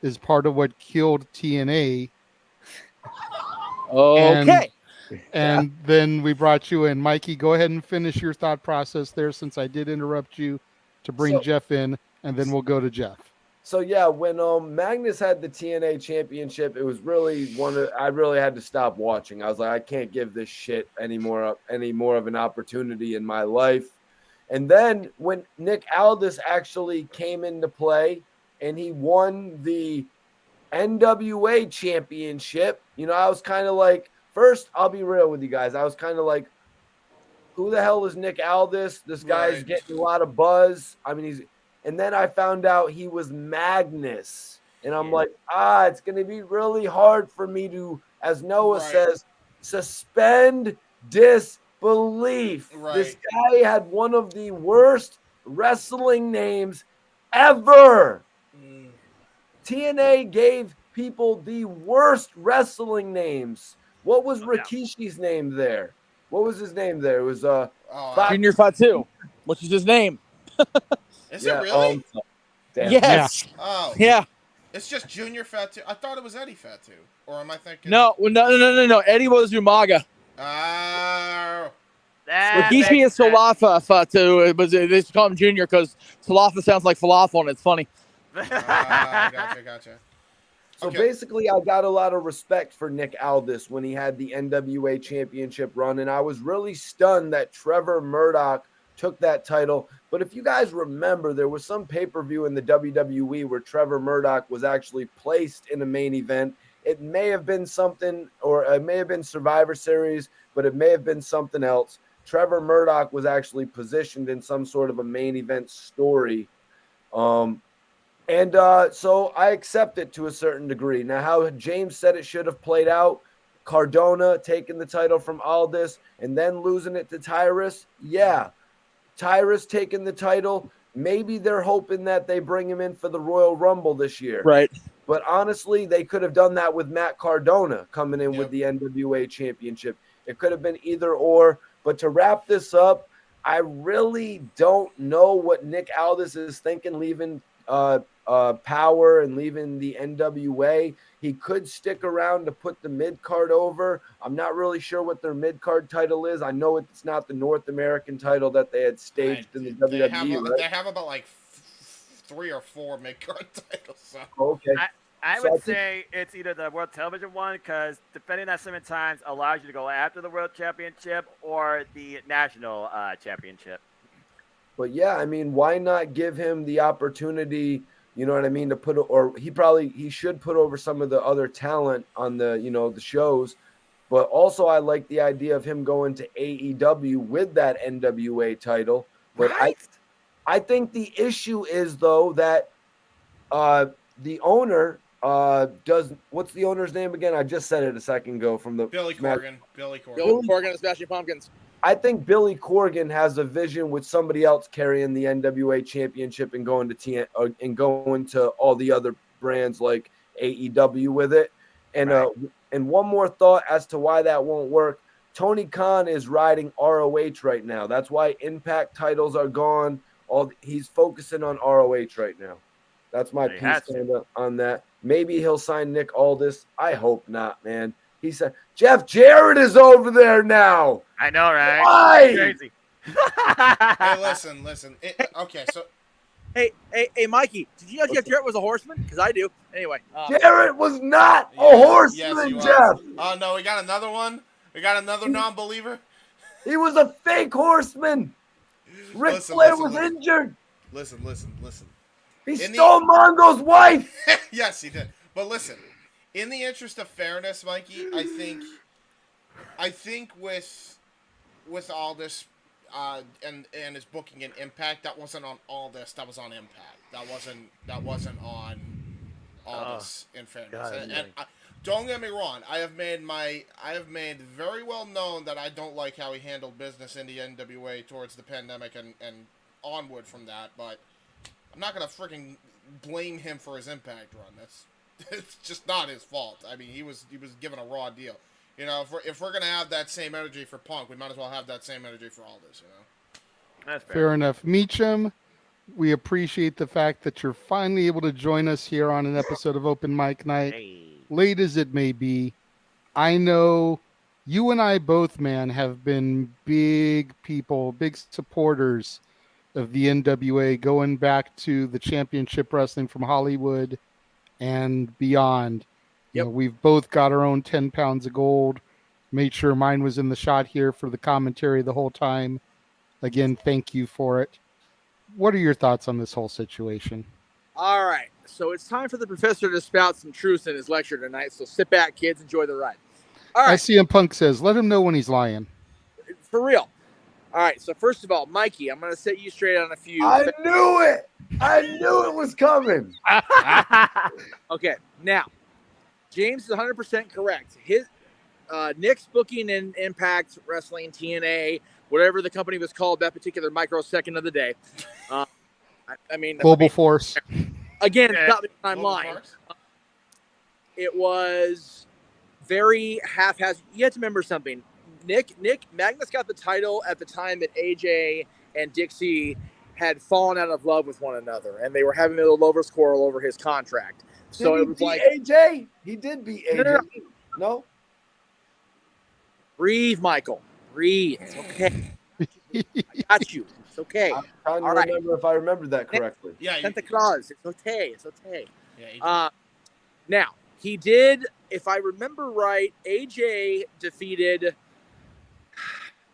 is part of what killed TNA. Okay. And then we brought you in. Mikey, go ahead and finish your thought process there, since I did interrupt you to bring Jeff in, and then we'll go to Jeff. So yeah, when Magnus had the TNA championship, it was really I really had to stop watching. I was like, I can't give this shit any more of an opportunity in my life. And then when Nick Aldis actually came into play and he won the NWA championship, I was kind of like, first, I'll be real with you guys. I was kind of like, who the hell is Nick Aldis? This guy's getting a lot of buzz. I mean, and then I found out he was Magnus. And I'm like, it's going to be really hard for me to, as Noah says, suspend disbelief. This guy had one of the worst wrestling names ever. TNA gave people the worst wrestling names. What was Rikishi's name there? What was his name there? It was Junior Fatu, which is his name. Is it really? Yes. Yeah. Oh. Yeah. It's just Junior Fatu. I thought it was Eddie Fatu. Or am I thinking? No. Eddie was Umaga. Oh. Rikishi is Salafa Fatu, but they just call him Junior because Salafa sounds like falafel and it's funny. Gotcha. So basically, I got a lot of respect for Nick Aldis when he had the NWA championship run, and I was really stunned that Trevor Murdoch took that title. But if you guys remember, there was some pay-per-view in the WWE where Trevor Murdoch was actually placed in a main event. It may have been something, or it may have been Survivor Series, but it may have been something else. Trevor Murdoch was actually positioned in some sort of a main event story. So I accept it to a certain degree. Now, how James said it should have played out, Cardona taking the title from Aldis and then losing it to Tyrus. Yeah. Tyrus taking the title. Maybe they're hoping that they bring him in for the Royal Rumble this year. Right. But honestly, they could have done that with Matt Cardona coming in with the NWA Championship. It could have been either or. But to wrap this up, I really don't know what Nick Aldis is thinking leaving Power and leaving the NWA. He could stick around to put the mid-card over. I'm not really sure what their mid-card title is. I know it's not the North American title that they had staged in the WWE, right? They have about like 3 or 4 mid-card titles. So. Okay. I would say it's either the World Television one, because defending that 7 times allows you to go after the World Championship, or the National Championship. But yeah, I mean, why not give him the opportunity, you know what I mean, to put, or he should put over some of the other talent on the, the shows. But also I like the idea of him going to AEW with that NWA title. But I think the issue is, though, that the owner what's the owner's name again? I just said it a second ago from the Billy Corgan. Billy Corgan and Smashing Pumpkins. I think Billy Corgan has a vision with somebody else carrying the NWA Championship and going to all the other brands like AEW with it. And and one more thought as to why that won't work. Tony Khan is riding ROH right now. That's why Impact titles are gone. He's focusing on ROH right now. That's my piece on that. Maybe he'll sign Nick Aldis. I hope not, man. He said Jeff Jarrett is over there now. I know, right? Why? Crazy. Hey, listen. Okay, so. Hey, Mikey, did you know Jeff Jarrett was a horseman? Because I do. Anyway. Jarrett was not a horseman, Jeff. Oh, no, we got another one? We got another non-believer? He was a fake horseman. Ric Flair was injured. Listen. He stole Mongo's wife. Yes, he did. But listen, in the interest of fairness, Mikey, I think with Aldis and his booking in Impact, that wasn't on Aldis, that was on Impact. That wasn't on Aldis. In fairness, and don't get me wrong, I have made very well known that I don't like how he handled business in the NWA towards the pandemic and onward from that, but I'm not gonna freaking blame him for his Impact run. It's just not his fault. I mean, he was given a raw deal. You know, if we're gonna have that same energy for Punk, we might as well have that same energy for Aldis. You know. That's fair enough. Meacham, we appreciate the fact that you're finally able to join us here on an episode of Open Mic Night. Late as it may be, I know you and I both, man, have been big supporters of the NWA, going back to the championship wrestling from Hollywood and beyond. You know, we've both got our own 10 pounds of gold. Made sure mine was in the shot here for the commentary the whole time. Again, thank you for it. What are your thoughts on this whole situation? All right. So it's time for the professor to spout some truth in his lecture tonight. So sit back, kids. Enjoy the ride. All right. ICM Punk says, let him know when he's lying. For real. All right. So first of all, Mikey, I'm going to set you straight on a few. I knew it. I knew it was coming. Okay. Now, James is 100% correct. His Nick's booking in Impact Wrestling, TNA, whatever the company was called that particular microsecond of the day. I mean, Global Force. Again, stop me if I'm lying. It was very haphazard. You have to remember something. Magnus got the title at the time that AJ and Dixie had fallen out of love with one another, and they were having a little lovers quarrel over his contract. So it was like AJ. He did beat AJ. No. Breathe, Michael. Breathe. It's okay. I got you. It's okay. I'm trying to remember if I remembered that correctly. Yeah. Santa Claus. It's okay. It's okay. Yeah. Now, he did, if I remember right, AJ defeated,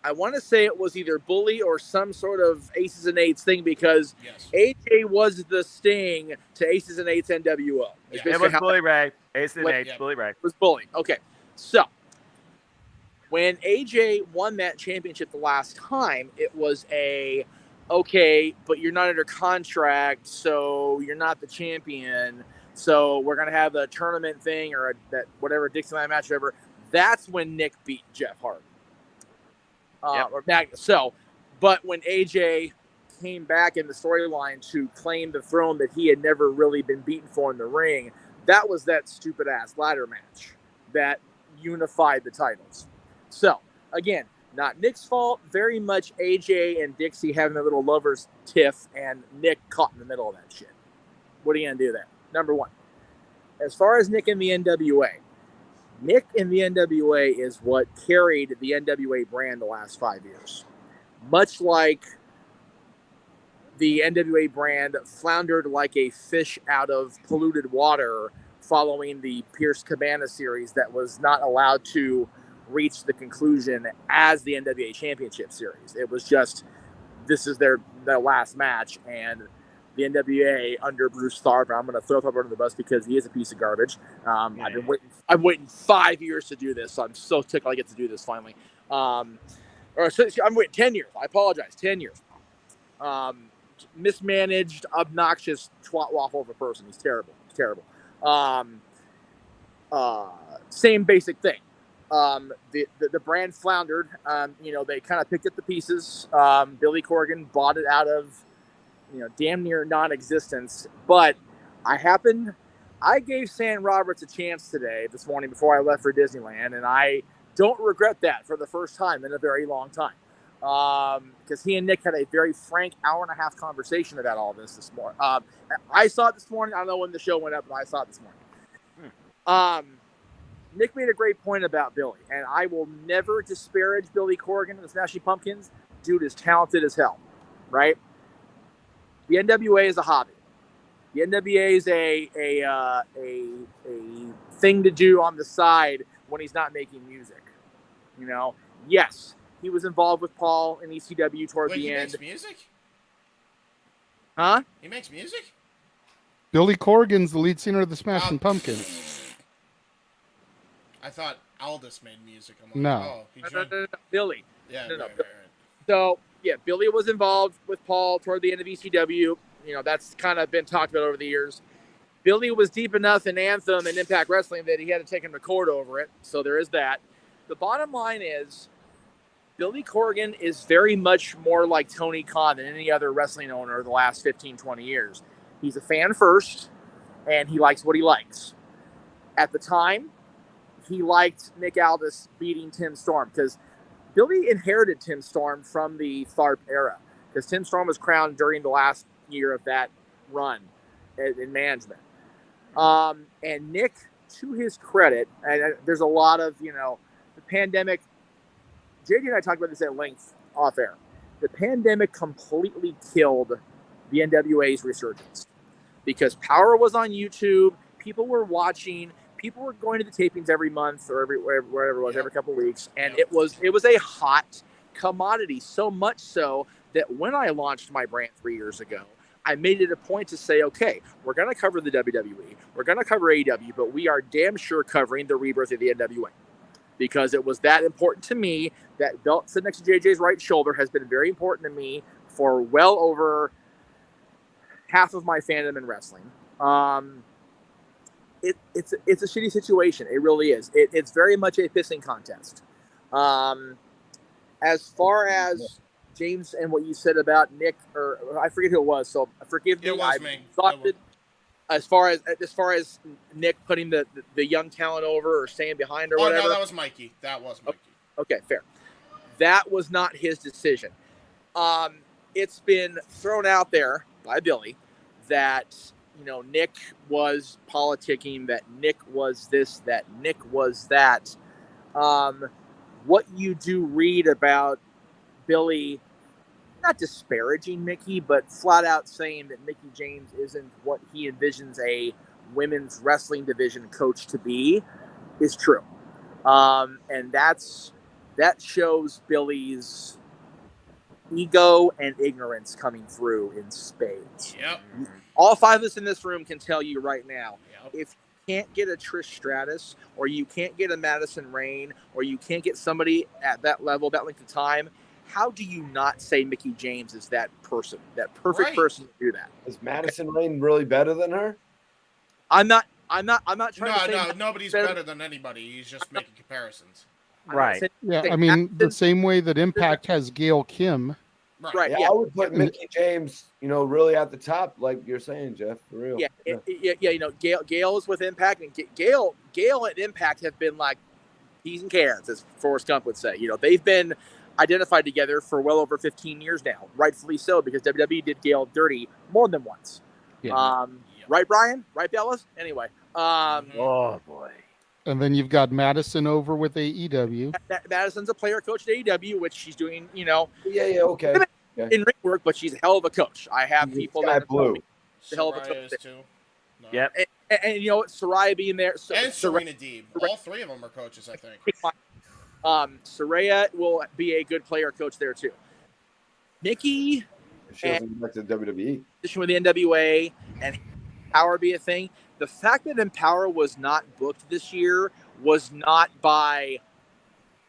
I want to say it was either Bully or some sort of Aces and Eights thing, because AJ was the Sting to Aces and Eights NWO. Yeah. It was Bully Ray. Aces and Eights, Bully Ray. It was Bully. Okay. So, when AJ won that championship the last time, it was okay, but you're not under contract, so you're not the champion. So we're going to have a tournament thing or that whatever Dixieland match, whatever. That's when Nick beat Jeff Hardy. Or Magnus. So, but when AJ came back in the storyline to claim the throne that he had never really been beaten for in the ring, that was that stupid ass ladder match that unified the titles. So, again, not Nick's fault. Very much AJ and Dixie having a little lovers tiff, and Nick caught in the middle of that shit. What are you going to do there? Number one. As far as Nick and the NWA, Nick in the NWA is what carried the NWA brand the last 5 years. Much like the NWA brand floundered like a fish out of polluted water following the Pierce Cabana series that was not allowed to reach the conclusion as the NWA Championship Series. It was just, this is their last match, and the NWA under Bruce Tharp, I'm going to throw Tharp under the bus because he is a piece of garbage. I'm waiting 5 years to do this, so I'm so tickled I get to do this finally. I'm waiting 10 years. I apologize, 10 years. Mismanaged, obnoxious twat waffle of a person. He's terrible. Same basic thing. The brand floundered. They kind of picked up the pieces. Billy Corgan bought it out of damn near non-existence. But I gave Sam Roberts a chance this morning before I left for Disneyland, and I don't regret that for the first time in a very long time. Because he and Nick had a very frank hour-and-a-half conversation about all this morning. I saw it this morning. I don't know when the show went up, but I saw it this morning. Nick made a great point about Billy, and I will never disparage Billy Corgan and the Smashing Pumpkins. Dude is talented as hell, right? The NWA is a hobby. The NWA is a thing to do on the side when he's not making music. Yes, he was involved with Paul in ECW toward the end. He makes music? Huh? He makes music? Billy Corgan's the lead singer of the Smashing Pumpkins. I thought Aldous made music. I'm like, no. No, Billy. Yeah, no. Right. So, yeah, Billy was involved with Paul toward the end of ECW. That's kind of been talked about over the years. Billy was deep enough in Anthem and Impact Wrestling that he had to take him to court over it. So there is that. The bottom line is Billy Corgan is very much more like Tony Khan than any other wrestling owner the last 15, 20 years. He's a fan first, and he likes what he likes. At the time, he liked Nick Aldis beating Tim Storm because Billy inherited Tim Storm from the Tharp era because Tim Storm was crowned during the last year of that run in management. And Nick, to his credit, and there's a lot of, the pandemic, JD and I talked about this at length off air. The pandemic completely killed the NWA's resurgence because Power was on YouTube. People were watching. People were going to the tapings every month or wherever it was, every couple of weeks. And it was a hot commodity, so much so that when I launched my brand 3 years ago, I made it a point to say, okay, we're going to cover the WWE. We're going to cover AEW, but we are damn sure covering the rebirth of the NWA because it was that important to me. That belt sitting next to JJ's right shoulder has been very important to me for well over half of my fandom in wrestling. It's a shitty situation. It really is. It's very much a pissing contest. As far as James and what you said about Nick, or I forget who it was, so forgive me. It was me. Thought that as far as Nick putting the young talent over or staying behind or whatever. No, that was Mikey. Okay, fair. That was not his decision. It's been thrown out there by Billy that Nick was politicking, that Nick was this, that Nick was that. What you do read about Billy, not disparaging Mickey, but flat out saying that Mickie James isn't what he envisions a women's wrestling division coach to be, is true. And that shows Billy's ego and ignorance coming through in spades. Yep. All five of us in this room can tell you right now, if you can't get a Trish Stratus, or you can't get a Madison Rayne, or you can't get somebody at that level, that length of time, how do you not say Mickie James is that person, that perfect person to do that? Is Madison Rayne really better than her? I'm not. I'm not trying to say No, nobody's better than anybody. He's just making comparisons. Right. Yeah, I mean, the same way that Impact has Gail Kim. Right. Yeah, I would put Mickey James, really at the top, like you're saying, Jeff, for real. Yeah. Gail is with Impact, and Gail and Impact have been like peas and carrots, as Forrest Gump would say. They've been identified together for well over 15 years now, rightfully so, because WWE did Gail dirty more than once. Yeah. Right, Brian? Right, Dallas? Anyway. Oh boy. And then you've got Madison over with AEW. Madison's a player coach at AEW, which she's doing, okay. in ring work, but she's a hell of a coach. I have people that have told me she's a hell of a coach. Too. No. Yep. And Saraya being there. And Serena Deeb. All three of them are coaches, I think. Saraya will be a good player coach there, too. Nikki. She doesn't go back to WWE. With the NWA and Power be a thing. The fact that Empower was not booked this year was not by,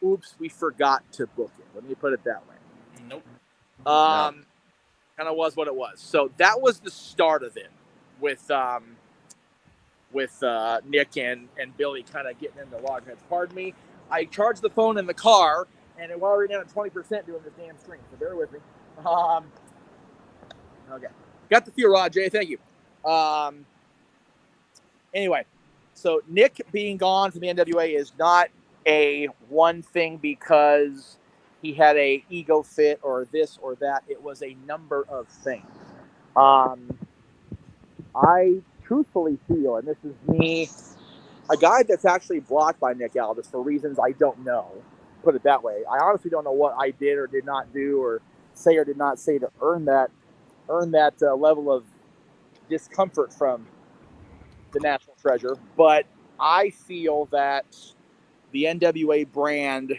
oops, we forgot to book it. Let me put it that way. Nope. Kind of was what it was. So that was the start of it with Nick and Billy kind of getting into logheads. Pardon me. I charged the phone in the car, and it was already down at 20% doing this damn screen. So bear with me. Okay. Got the feel, Rod J. Thank you. Anyway, so Nick being gone from the NWA is not a one thing because he had a ego fit or this or that. It was a number of things. I truthfully feel, and this is me, a guy that's actually blocked by Nick Aldis for reasons I don't know. Put it that way. I honestly don't know what I did or did not do or say or did not say to earn that level of discomfort from the National Treasure. But I feel that the NWA brand,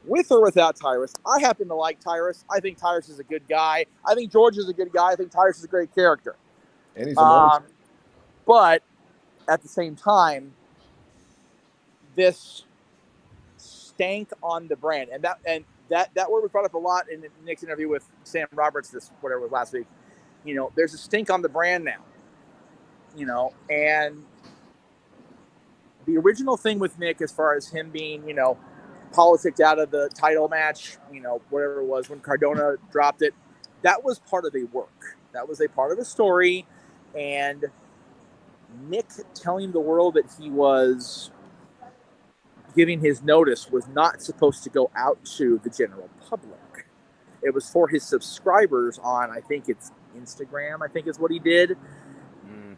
with or without Tyrus, I happen to like Tyrus. I think Tyrus is a good guy. I think George is a good guy. I think Tyrus is a great character. And he's a but at the same time, this stank on the brand, and that word was brought up a lot in Nick's interview with Sam Roberts whatever it was last week. There's a stink on the brand now. And the original thing with Nick, as far as him being, politicked out of the title match, whatever it was when Cardona dropped it, that was part of the work. That was a part of the story. And Nick telling the world that he was giving his notice was not supposed to go out to the general public. It was for his subscribers on, I think it's Instagram, I think is what he did.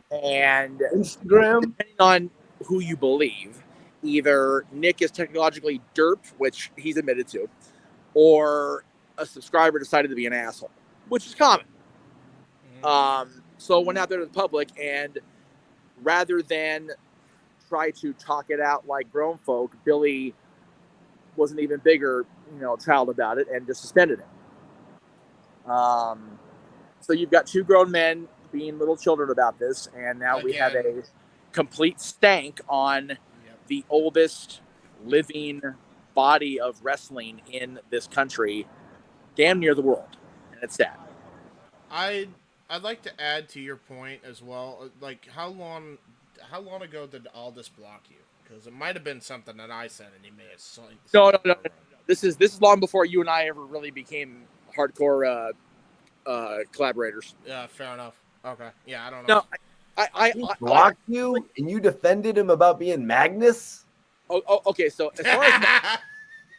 And Instagram, depending on who you believe, either Nick is technologically derped, which he's admitted to, or a subscriber decided to be an asshole, which is common. So went out there to the public, and rather than try to talk it out like grown folk, Billy was an even bigger, child about it and just suspended him. So you've got two grown men being little children about this, and now we have a complete stank on the oldest living body of wrestling in this country, damn near the world, and it's sad. I'd like to add to your point as well. Like, how long ago did Aldis block you? Because it might have been something that I said, and he may have said. No. This is long before you and I ever really became hardcore collaborators. Yeah, fair enough. Okay. Yeah, I don't know. No, I blocked you, and you defended him about being Magnus. Oh, okay. So as far as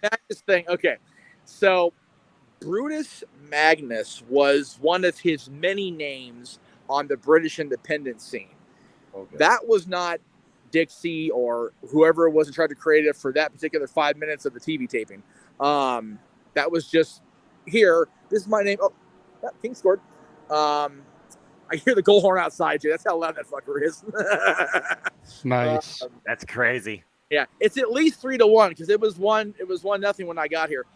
Magnus thing, okay. So Brutus Magnus was one of his many names on the British independent scene. Okay. That was not Dixie or whoever was in charge of creative for that particular 5 minutes of the TV taping. That was just here. This is my name. Oh, yeah, King scored. I hear the goal horn outside, Jay. That's how loud that fucker is. Nice. That's crazy. Yeah, it's at least 3-1 because it was 1-0 when I got here.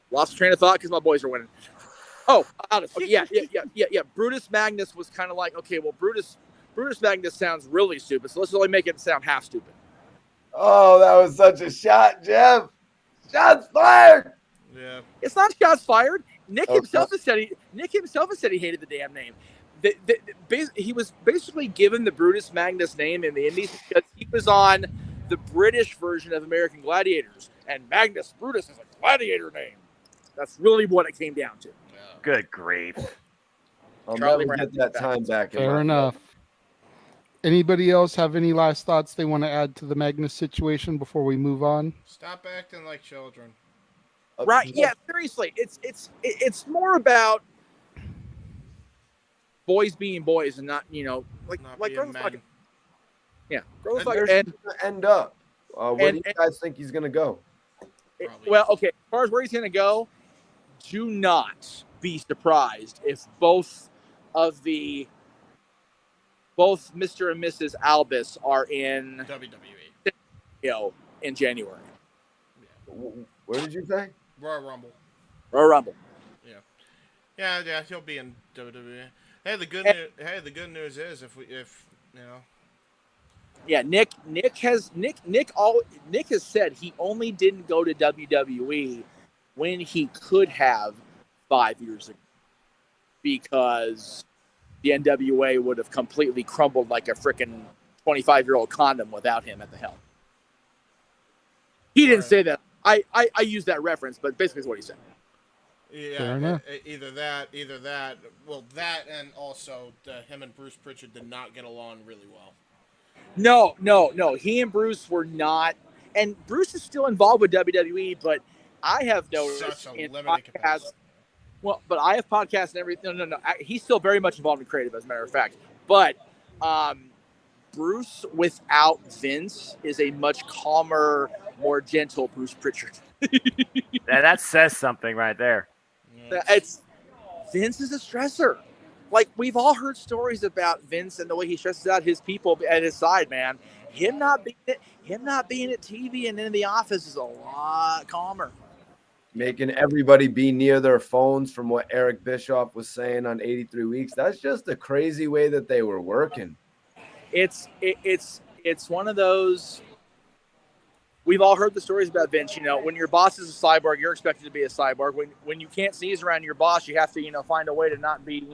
Lost train of thought because my boys are winning. Oh, yeah. Brutus Magnus was kind of like, okay, well, Brutus Magnus sounds really stupid, so let's only make it sound half stupid. Oh, that was such a shot, Jeff. Shots fired. Yeah. It's not shots fired. Nick himself has said he hated the damn name. he was basically given the Brutus Magnus name in the Indies because he was on the British version of American Gladiators, and Magnus Brutus is a gladiator name. That's really what it came down to. Good grief. I'll Charlie never get that time back. Fair enough. Anybody else have any last thoughts they want to add to the Magnus situation before we move on? Stop acting like children. Right? Yeah. Seriously, it's more about boys being boys and not like girls fucking. Yeah, girls fucking. Where's he gonna end up? Where do you guys think he's gonna go? Well, okay. As far as where he's gonna go, do not be surprised if both Mr. and Mrs. Albus are in WWE. In January. Where did you say? Royal Rumble. Royal Rumble. Yeah, he'll be in WWE. Hey, the good news is if Yeah, Nick has said he only didn't go to WWE when he could have 5 years ago because the NWA would have completely crumbled like a freaking 25-year-old condom without him at the helm. He didn't say that. I use that reference, but basically is what he said. Yeah, either that. Well, that and also him and Bruce Pritchard did not get along really well. No. He and Bruce were not, and Bruce is still involved with WWE, but I have noticed in podcasts. Well, but I have podcasts and everything. No. He's still very much involved in creative, as a matter of fact. But Bruce without Vince is a much calmer, more gentle Bruce Pritchard. That says something right there. Vince is a stressor. Like, we've all heard stories about Vince and the way he stresses out his people at his side, man. Him not being at TV and in the office is a lot calmer. Making everybody be near their phones, from what Eric Bischoff was saying on 83 Weeks. That's just the crazy way that they were working. It's one of those. We've all heard the stories about Vince. When your boss is a cyborg, you're expected to be a cyborg. When you can't sneeze around your boss, you have to find a way to not be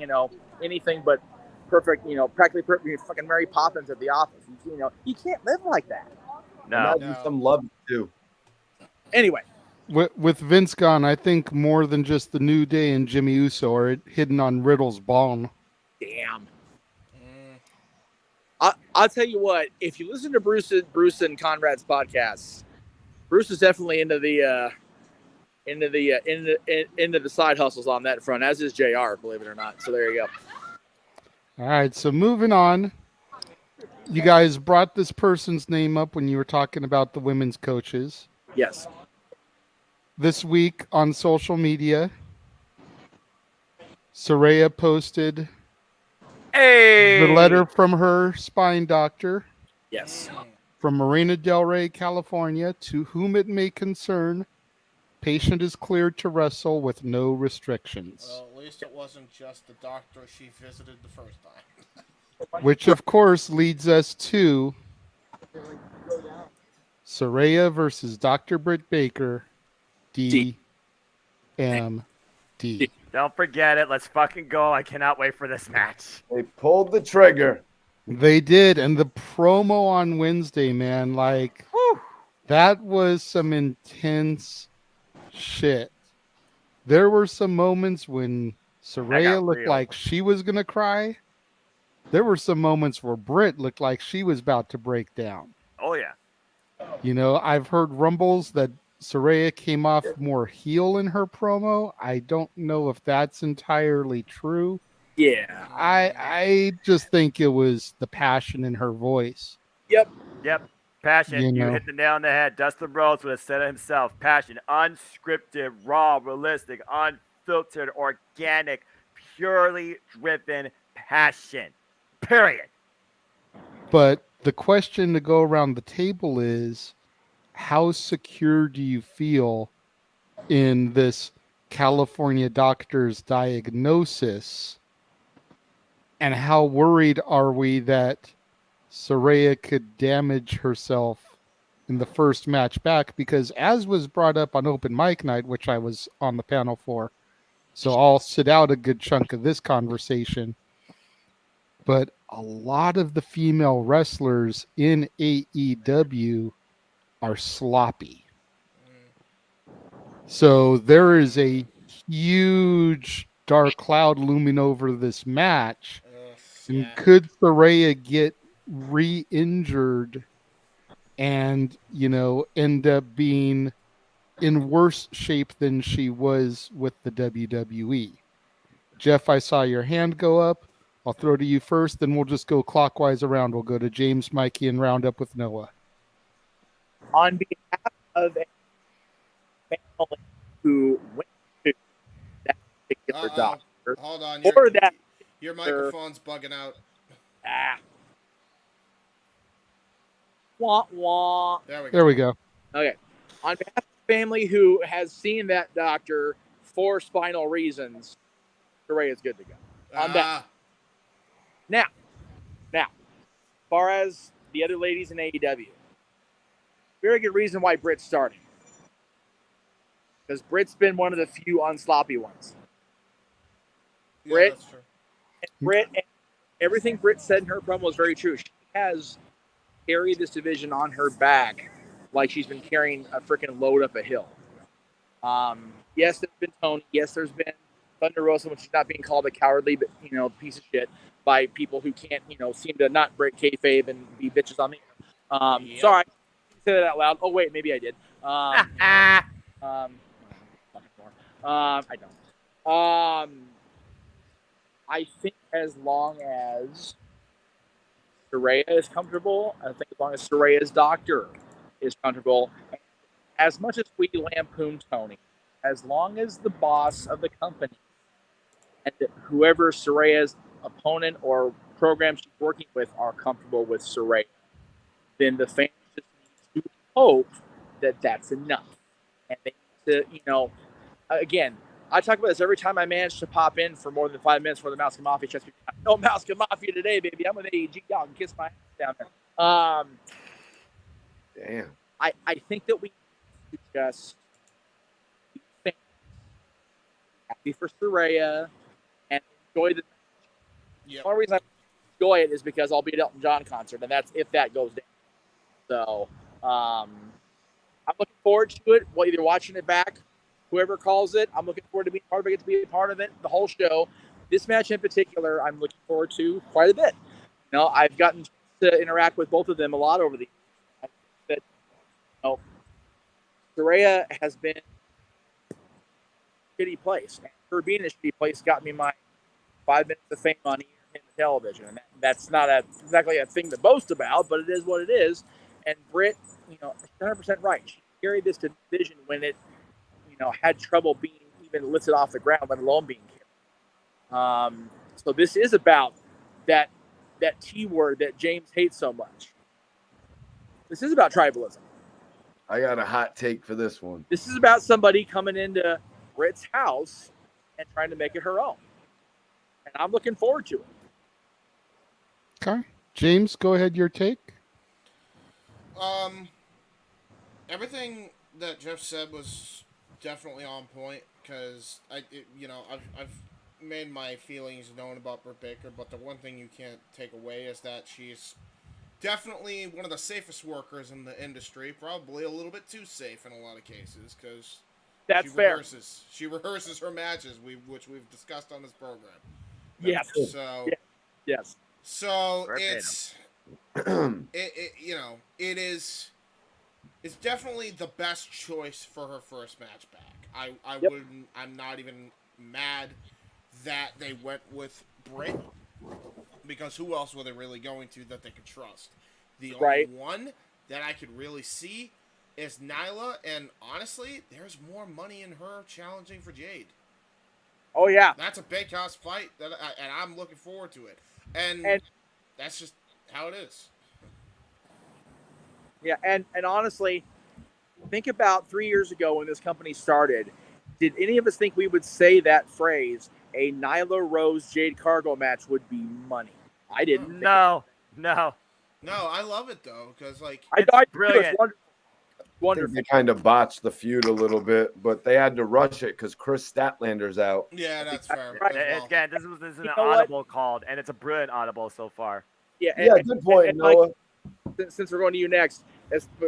anything but perfect. Practically perfect. Fucking Mary Poppins at the office. You can't live like that. No. Some love too. Anyway. With Vince gone, I think more than just the New Day and Jimmy Uso are hidden on Riddle's bone. Damn. I'll tell you what. If you listen to Bruce and Conrad's podcasts, Bruce is definitely into the side hustles on that front, as is JR, believe it or not. So there you go. All right, so moving on. You guys brought this person's name up when you were talking about the women's coaches. Yes. This week on social media, Saraya posted the letter from her spine doctor. Yes. From Marina Del Rey, California, to whom it may concern, patient is cleared to wrestle with no restrictions. Well, at least it wasn't just the doctor she visited the first time. Which, of course, leads us to Saraya versus Dr. Britt Baker, DMD. Don't forget it. Let's fucking go. I cannot wait for this match. They pulled the trigger. They did. And the promo on Wednesday, man, that was some intense shit. There were some moments when Saraya looked like she was going to cry. There were some moments where Britt looked like she was about to break down. Oh, yeah. I've heard rumbles that Saraya came off more heel in her promo. I don't know if that's entirely true. Yeah. I just think it was the passion in her voice. Yep. Passion. You hit the nail on the head. Dustin Rhodes would have said it himself. Passion. Unscripted, raw, realistic, unfiltered, organic, purely driven passion. Period. But the question to go around the table is, how secure do you feel in this California doctor's diagnosis? And how worried are we that Saraya could damage herself in the first match back? Because as was brought up on Open Mic Night, which I was on the panel for, so I'll sit out a good chunk of this conversation. but a lot of the female wrestlers in AEW are sloppy. So there is a huge dark cloud looming over this match. And could Saraya get re-injured and, end up being in worse shape than she was with the WWE? Jeff, I saw your hand go up. I'll throw to you first, then we'll just go clockwise around. We'll go to James, Mikey, and round up with Noah. On behalf of a family who went to that particular doctor, Hold on, or that your microphone's bugging out. Wah, wah. There we go. Okay. On behalf of the family who has seen that doctor for spinal reasons, Saraya is good to go. On that. Now, as far as the other ladies in AEW, very good reason why Britt's starting. Because Britt's been one of the few unsloppy ones. That's true. Britt, and everything Britt said in her promo was very true. She has carried this division on her back like she's been carrying a freaking load up a hill. Yes, there's been Tony. Yes, there's been Thunder Rosa, when she's not being called a cowardly, piece of shit by people who can't, seem to not break kayfabe and be bitches on the air. Sorry, I didn't say that out loud. Oh wait, maybe I did. I don't. I think as long as Saraya is comfortable, I think as long as Saraya's doctor is comfortable, as much as we lampoon Tony, as long as the boss of the company and whoever Saraya's opponent or program she's working with are comfortable with Saraya, then the fans just need to hope that that's enough. And they need to, again, I talk about this every time I manage to pop in for more than 5 minutes for the Mouse Mafia. Just no Mouse Mafia today, baby. I'm with AEG. Y'all can kiss my ass down there. Damn. I think that we need to just be happy for Saraya and enjoy the match. The only reason I enjoy it is because I'll be at Elton John concert, and that's if that goes down. So I'm looking forward to it. Well, either watching it back, whoever calls it, I'm looking forward to being part of it, get to be a part of it, the whole show. This match in particular, I'm looking forward to quite a bit. I've gotten to interact with both of them a lot over the years. I think that, Saraya has been a shitty place. And her being a shitty place got me my 5 minutes of fame on in the television. And that's not exactly a thing to boast about, but it is what it is. And Britt, 100% right. She carried this division when it, had trouble being even lifted off the ground, let alone being carried. So this is about that T word that James hates so much. This is about tribalism. I got a hot take for this one. This is about somebody coming into Britt's house and trying to make it her own. And I'm looking forward to it. Okay. James, go ahead, your take. Everything that Jeff said was definitely on point, because I've made my feelings known about Britt Baker, but the one thing you can't take away is that she's definitely one of the safest workers in the industry, probably a little bit too safe in a lot of cases, because she rehearses her matches, which we've discussed on this program. Yes. So yes. So it's definitely the best choice for her first match back. I'm not even mad that they went with Britt, because who else were they really going to that they could trust? The only one that I could really see is Nyla, and honestly, there's more money in her challenging for Jade. Oh yeah, that's a big house fight, and I'm looking forward to it. And that's just how it is. Yeah, and honestly, think about 3 years ago when this company started. Did any of us think we would say that phrase, a Nyla Rose Jade Cargo match would be money? I didn't. No. I love it though, because I brilliant. They kind of botched the feud a little bit, but they had to rush it because Chris Statlander's out. Yeah, that's fair. Right. Again, this is an audible called, and it's a brilliant audible so far. Yeah, good point, and Noah. Since we're going to you next,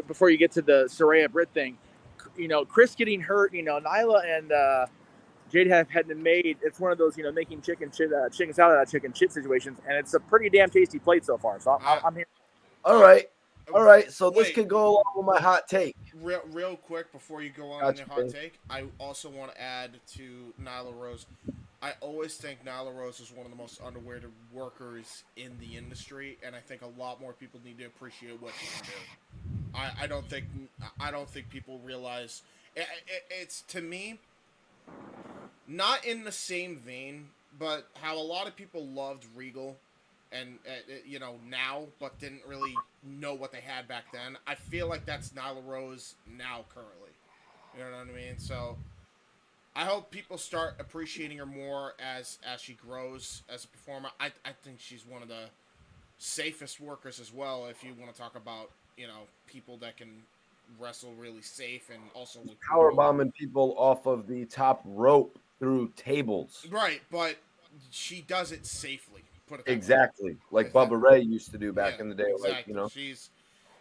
before you get to the Saraya Britt thing, Chris getting hurt, Nyla and Jade have been made. It's one of those, making chicken salad out of chicken shit situations, and it's a pretty damn tasty plate so far. So I'm here. All right. So this could go along with my hot take. Real quick before you go on Gotcha, your hot man. take, I also want to add to Nyla Rose. I always think Nyla Rose is one of the most underrated workers in the industry, and I think a lot more people need to appreciate what she can do. I don't think people realize it's, to me, not in the same vein, but how a lot of people loved Regal and now, but didn't really know what they had back then. I feel like that's Nyla Rose now currently. You know what I mean? So I hope people start appreciating her more as she grows as a performer. I think she's one of the safest workers as well, if you want to talk about, people that can wrestle really safe and also with Power bombing people off of the top rope through tables. Right, but she does it safely. Put it that Exactly, way. like Bubba Ray used to do back in the day. Exactly. Like,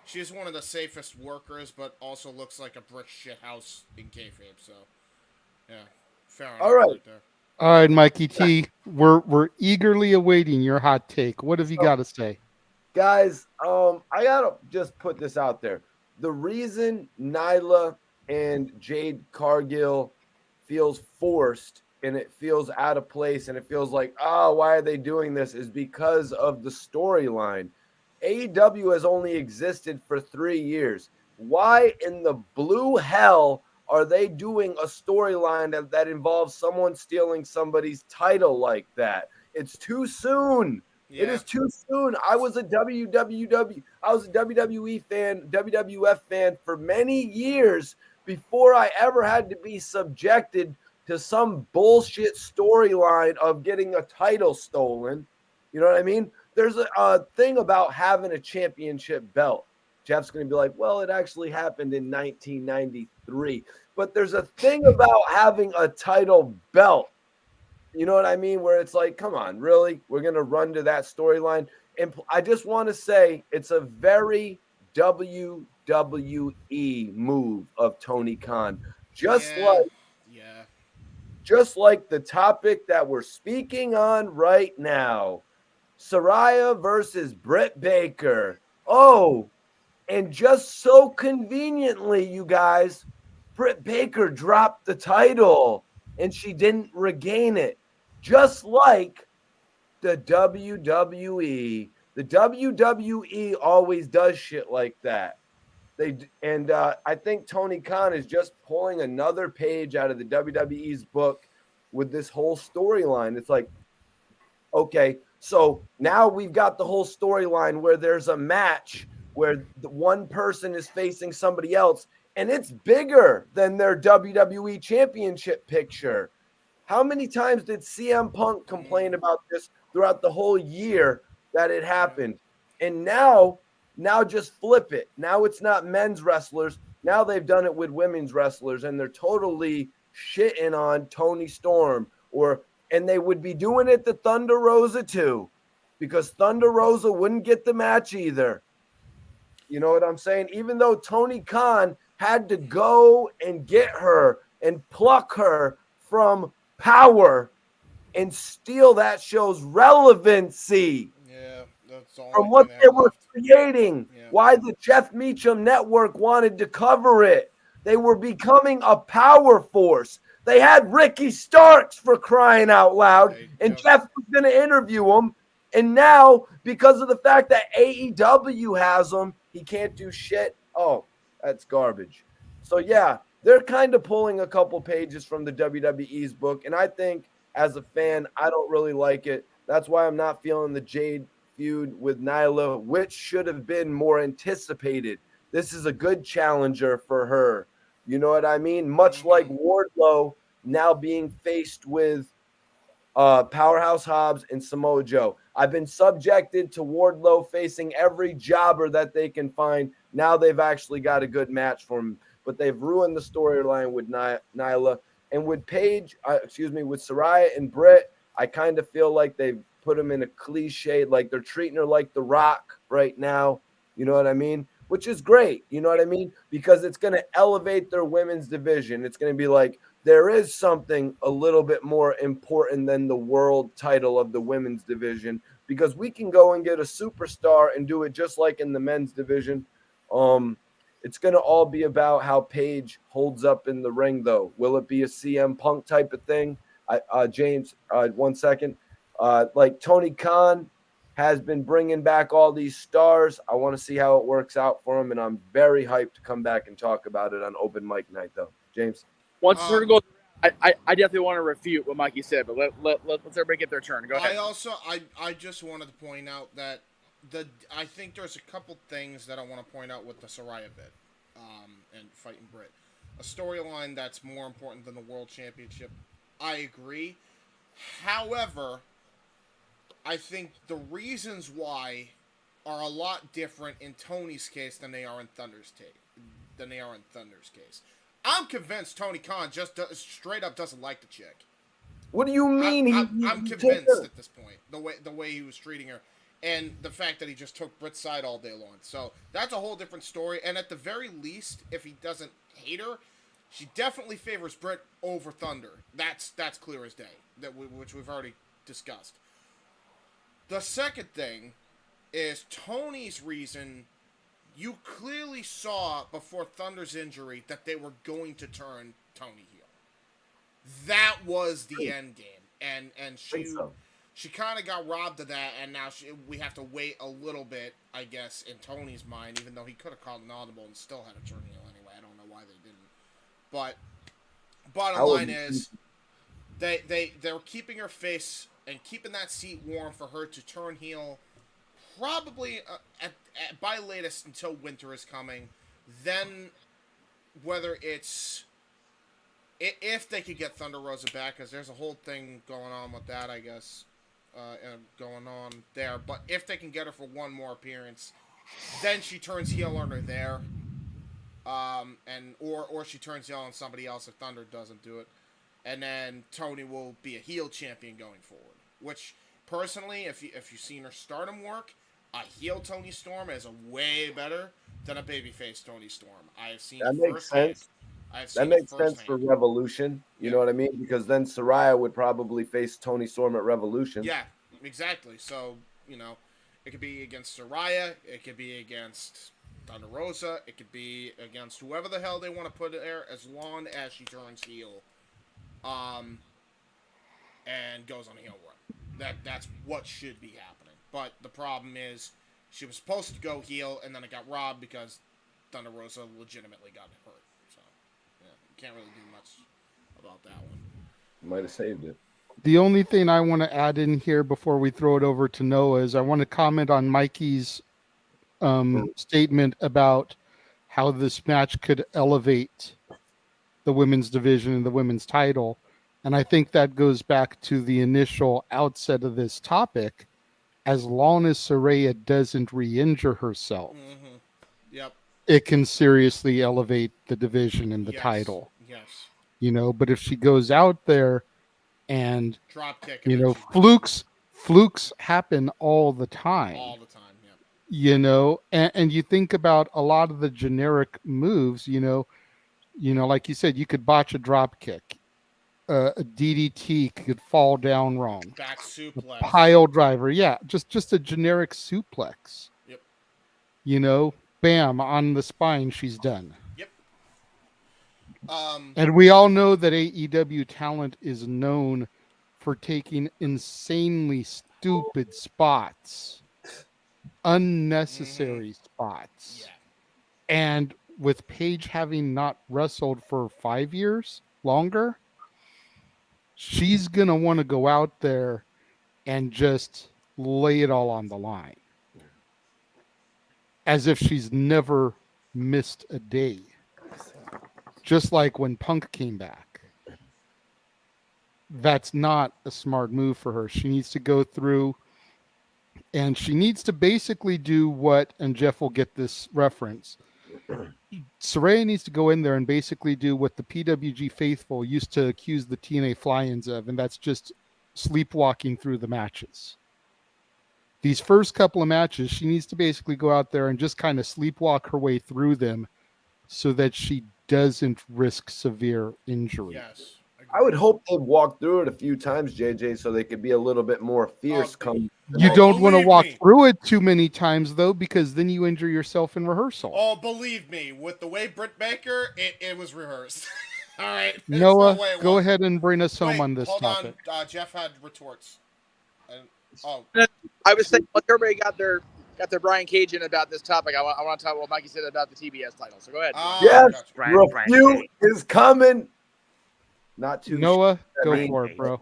She's one of the safest workers, but also looks like a brick shit house in kayfabe. So, yeah, fair enough. All right. There. All right, Mikey T, we're eagerly awaiting your hot take. What have you got to say? Guys, I gotta just put this out there. The reason Nyla and Jade Cargill feels forced and it feels out of place and it feels like, why are they doing this, is because of the storyline. AEW has only existed for 3 years. Why in the blue hell are they doing a storyline that involves someone stealing somebody's title like that? It's too soon. Yeah. It is too soon. I was a WWE fan, WWF fan for many years before I ever had to be subjected to some bullshit storyline of getting a title stolen. You know what I mean? There's a thing about having a championship belt. Jeff's going to be like, well, it actually happened in 1993. But there's a thing about having a title belt. You know what I mean? Where it's like, come on, really? We're going to run to that storyline. And I just want to say it's a very WWE move of Tony Khan. Just like the topic that we're speaking on right now. Saraya versus Britt Baker. Oh, and just so conveniently, you guys, Britt Baker dropped the title and she didn't regain it. Just like the WWE. The WWE always does shit like that. I think Tony Khan is just pulling another page out of the WWE's book with this whole storyline. It's like, okay, so now we've got the whole storyline where there's a match where the one person is facing somebody else, and it's bigger than their WWE championship picture. How many times did CM Punk complain about this throughout the whole year that it happened? And now just flip it. Now it's not men's wrestlers. Now they've done it with women's wrestlers, and they're totally shitting on Toni Storm. And they would be doing it to Thunder Rosa too, because Thunder Rosa wouldn't get the match either. You know what I'm saying? Even though Tony Khan had to go and get her and pluck her from Power and steal that show's relevancy from what they were creating. Why the Jeff Meacham Network wanted to cover it. They were becoming a power force. They had Ricky Starks, for crying out loud, and Jeff was going to interview him. And now, because of the fact that AEW has him, he can't do shit. Oh, that's garbage. So, yeah, they're kind of pulling a couple pages from the WWE's book. And I think, as a fan, I don't really like it. That's why I'm not feeling the Jade feud with Nyla, which should have been more anticipated. This is a good challenger for her. You know what I mean? Much like Wardlow now being faced with Powerhouse Hobbs and Samoa Joe. I've been subjected to Wardlow facing every jobber that they can find. Now they've actually got a good match for him, but they've ruined the storyline with Nyla. And with Paige, with Saraya and Britt, I kind of feel like they've put them in a cliche, like they're treating her like The Rock right now. You know what I mean? Which is great. You know what I mean? Because it's going to elevate their women's division. It's going to be like, there is something a little bit more important than the world title of the women's division, because we can go and get a superstar and do it just like in the men's division. It's going to all be about how Paige holds up in the ring, though. Will it be a CM Punk type of thing? James, 1 second. Like Tony Khan has been bringing back all these stars. I want to see how it works out for him, and I'm very hyped to come back and talk about it on open mic night, though. James? Once Turner goes, I definitely want to refute what Mikey said, but let's everybody get their turn. Go ahead. I just wanted to point out that I think there's a couple things that I want to point out with the Saraya bit, and fighting Britt. A storyline that's more important than the World Championship. I agree. However, I think the reasons why are a lot different in Tony's case than they are in Thunder's case. I'm convinced Tony Khan just straight up doesn't like the chick. What do you mean? I'm convinced at this point, the way he was treating her, and the fact that he just took Britt's side all day long. So that's a whole different story. And at the very least, if he doesn't hate her, she definitely favors Britt over Thunder. That's clear as day. Which we've already discussed. The second thing is Tony's reason. You clearly saw before Thunder's injury that they were going to turn Tony heel. That was the end game, and she kind of got robbed of that, and now we have to wait a little bit, I guess, in Tony's mind, even though he could have called an audible and still had a turn heel anyway. I don't know why they didn't. But bottom line is, they're keeping her face and keeping that seat warm for her to turn heel. Probably by latest until winter is coming. Then, whether it's if they could get Thunder Rosa back, because there's a whole thing going on with that, I guess, going on there. But if they can get her for one more appearance, then she turns heel on her there, or she turns heel on somebody else if Thunder doesn't do it, and then Tony will be a heel champion going forward. Which personally, if you've seen her Stardom work, a heel Tony Storm is way better than a babyface Tony Storm. I have seen that makes sense. That makes sense for Revolution. You know what I mean? Because then Saraya would probably face Tony Storm at Revolution. Yeah, exactly. So, it could be against Saraya. It could be against Thunder Rosa. It could be against whoever the hell they want to put there, as long as she turns heel, and goes on a heel run. That's what should be happening. But the problem is, she was supposed to go heel, and then it got robbed because Thunder Rosa legitimately got hurt. So, yeah, you can't really do much about that one. Might have saved it. The only thing I want to add in here before we throw it over to Noah is I want to comment on Mikey's statement about how this match could elevate the women's division and the women's title. And I think that goes back to the initial outset of this topic. As long as Saraya doesn't re-injure herself, it can seriously elevate the division and the title. Yes. But if she goes out there and drop kick, flukes happen all the time. All the time, and you think about a lot of the generic moves, like you said, you could botch a drop kick. A DDT could fall down wrong. Back suplex. A pile driver, yeah, just a generic suplex. Yep. Bam, on the spine, she's done. Yep. And we all know that AEW talent is known for taking insanely stupid spots, unnecessary spots. Yeah. And with Paige having not wrestled for 5 years longer, she's going to want to go out there and just lay it all on the line. As if she's never missed a day. Just like when Punk came back. That's not a smart move for her. She needs to go through And she needs to basically do what, and Jeff will get this reference, Saraya needs to go in there and basically do what the PWG faithful used to accuse the TNA Fly-Ins of, and that's just sleepwalking through the matches. These first couple of matches, she needs to basically go out there and just kind of sleepwalk her way through them so that she doesn't risk severe injury. Yes. I would hope they'd walk through it a few times, JJ, so they could be a little bit more fierce. You don't want to walk through it too many times, though, because then you injure yourself in rehearsal. Oh, believe me, with the way Britt Baker, it was rehearsed. All right. Noah, go ahead and bring us home on this topic. Hold on. Jeff had retorts. I was saying, look, everybody got their Brian Cage in about this topic. I want to talk about what Mikey said about the TBS title. So go ahead. Yes, refute is coming. Not too. Noah, go for it, bro.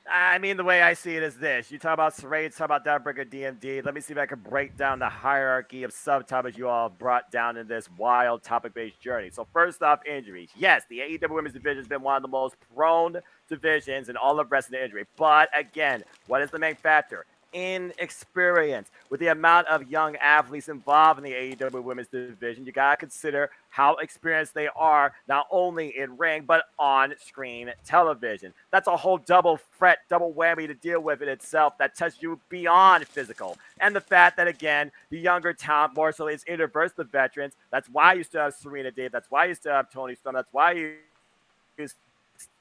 I mean, the way I see it is this. You talk about Saraya, talk about Dawnbreaker DMD. Let me see if I can break down the hierarchy of subtopics you all brought down in this wild topic-based journey. So first off, injuries. Yes, the AEW Women's Division has been one of the most prone divisions in all of wrestling injury. But again, what is the main factor? Inexperience. With the amount of young athletes involved in the AEW Women's Division, you got to consider how experienced they are, not only in ring, but on screen television. That's a whole double threat, double whammy to deal with in itself that tests you beyond physical. And the fact that, again, the younger talent more so is interverse the veterans. That's why you still have Serena Deeb. That's why you still have Toni Storm. That's why you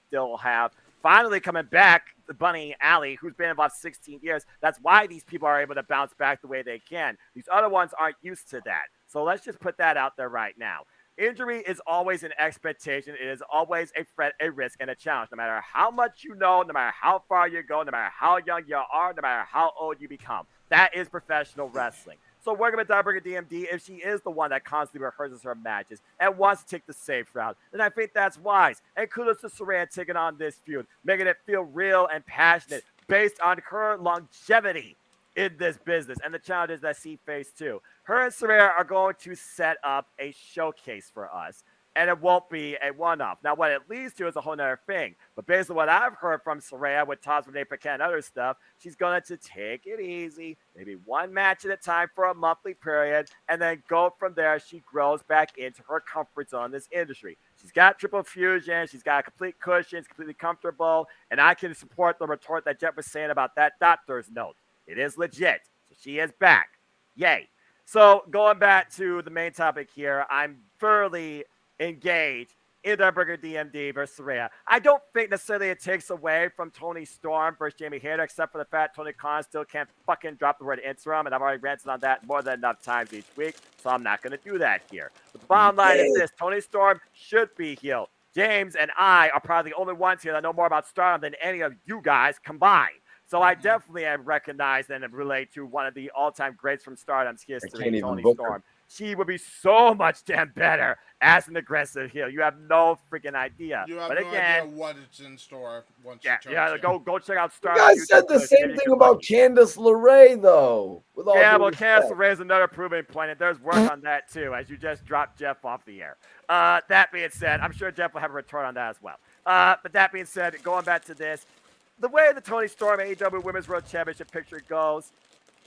still have finally coming back, the Bunny Alley, who's been involved 16 years. That's why these people are able to bounce back the way they can. These other ones aren't used to that. So let's just put that out there right now. Injury is always an expectation. It is always a threat, a risk, and a challenge. No matter how much you know, no matter how far you go, no matter how young you are, no matter how old you become. That is professional wrestling. So working with Dawnbreaker DMD, if she is the one that constantly rehearses her matches and wants to take the safe route, then I think that's wise. And kudos to Saraya taking on this feud, making it feel real and passionate based on her longevity in this business and the challenges that she faced too. Her and Saraya are going to set up a showcase for us, and it won't be a one-off. Now, what it leads to is a whole other thing. But based on what I've heard from Saraya with Toss Renee Paquette and other stuff, she's going to take it easy, maybe one match at a time for a monthly period, and then go from there. She grows back into her comfort zone in this industry. She's got triple fusion. She's got a complete cushion. It's completely comfortable. And I can support the retort that Jeff was saying about that doctor's note. It is legit. So she is back. Yay. So going back to the main topic here, I'm thoroughly engaged in Dawnbreaker DMD versus Saraya. I don't think necessarily it takes away from Toni Storm versus J-Hebert, except for the fact Tony Khan still can't fucking drop the word interim, and I've already ranted on that more than enough times each week, so I'm not going to do that here. The bottom line is this: Toni Storm should be healed. James and I are probably the only ones here that know more about Stardom than any of you guys combined. So I definitely have recognized and relate to one of the all-time greats from Stardom's history, Toni Storm. She would be so much damn better as an aggressive heel. You have no freaking idea. You have but no again, idea what is in store once yeah, you yeah. Go check out You Stardom. guys said the same thing about Candice LeRae, though. With all yeah, due well, Candice respect. LeRae is another proving point, and there's work on that too, as you just dropped Jeff off the air. That being said, I'm sure Jeff will have a retort on that as well. But that being said, going back to this, the way the Toni Storm AEW Women's World Championship picture goes,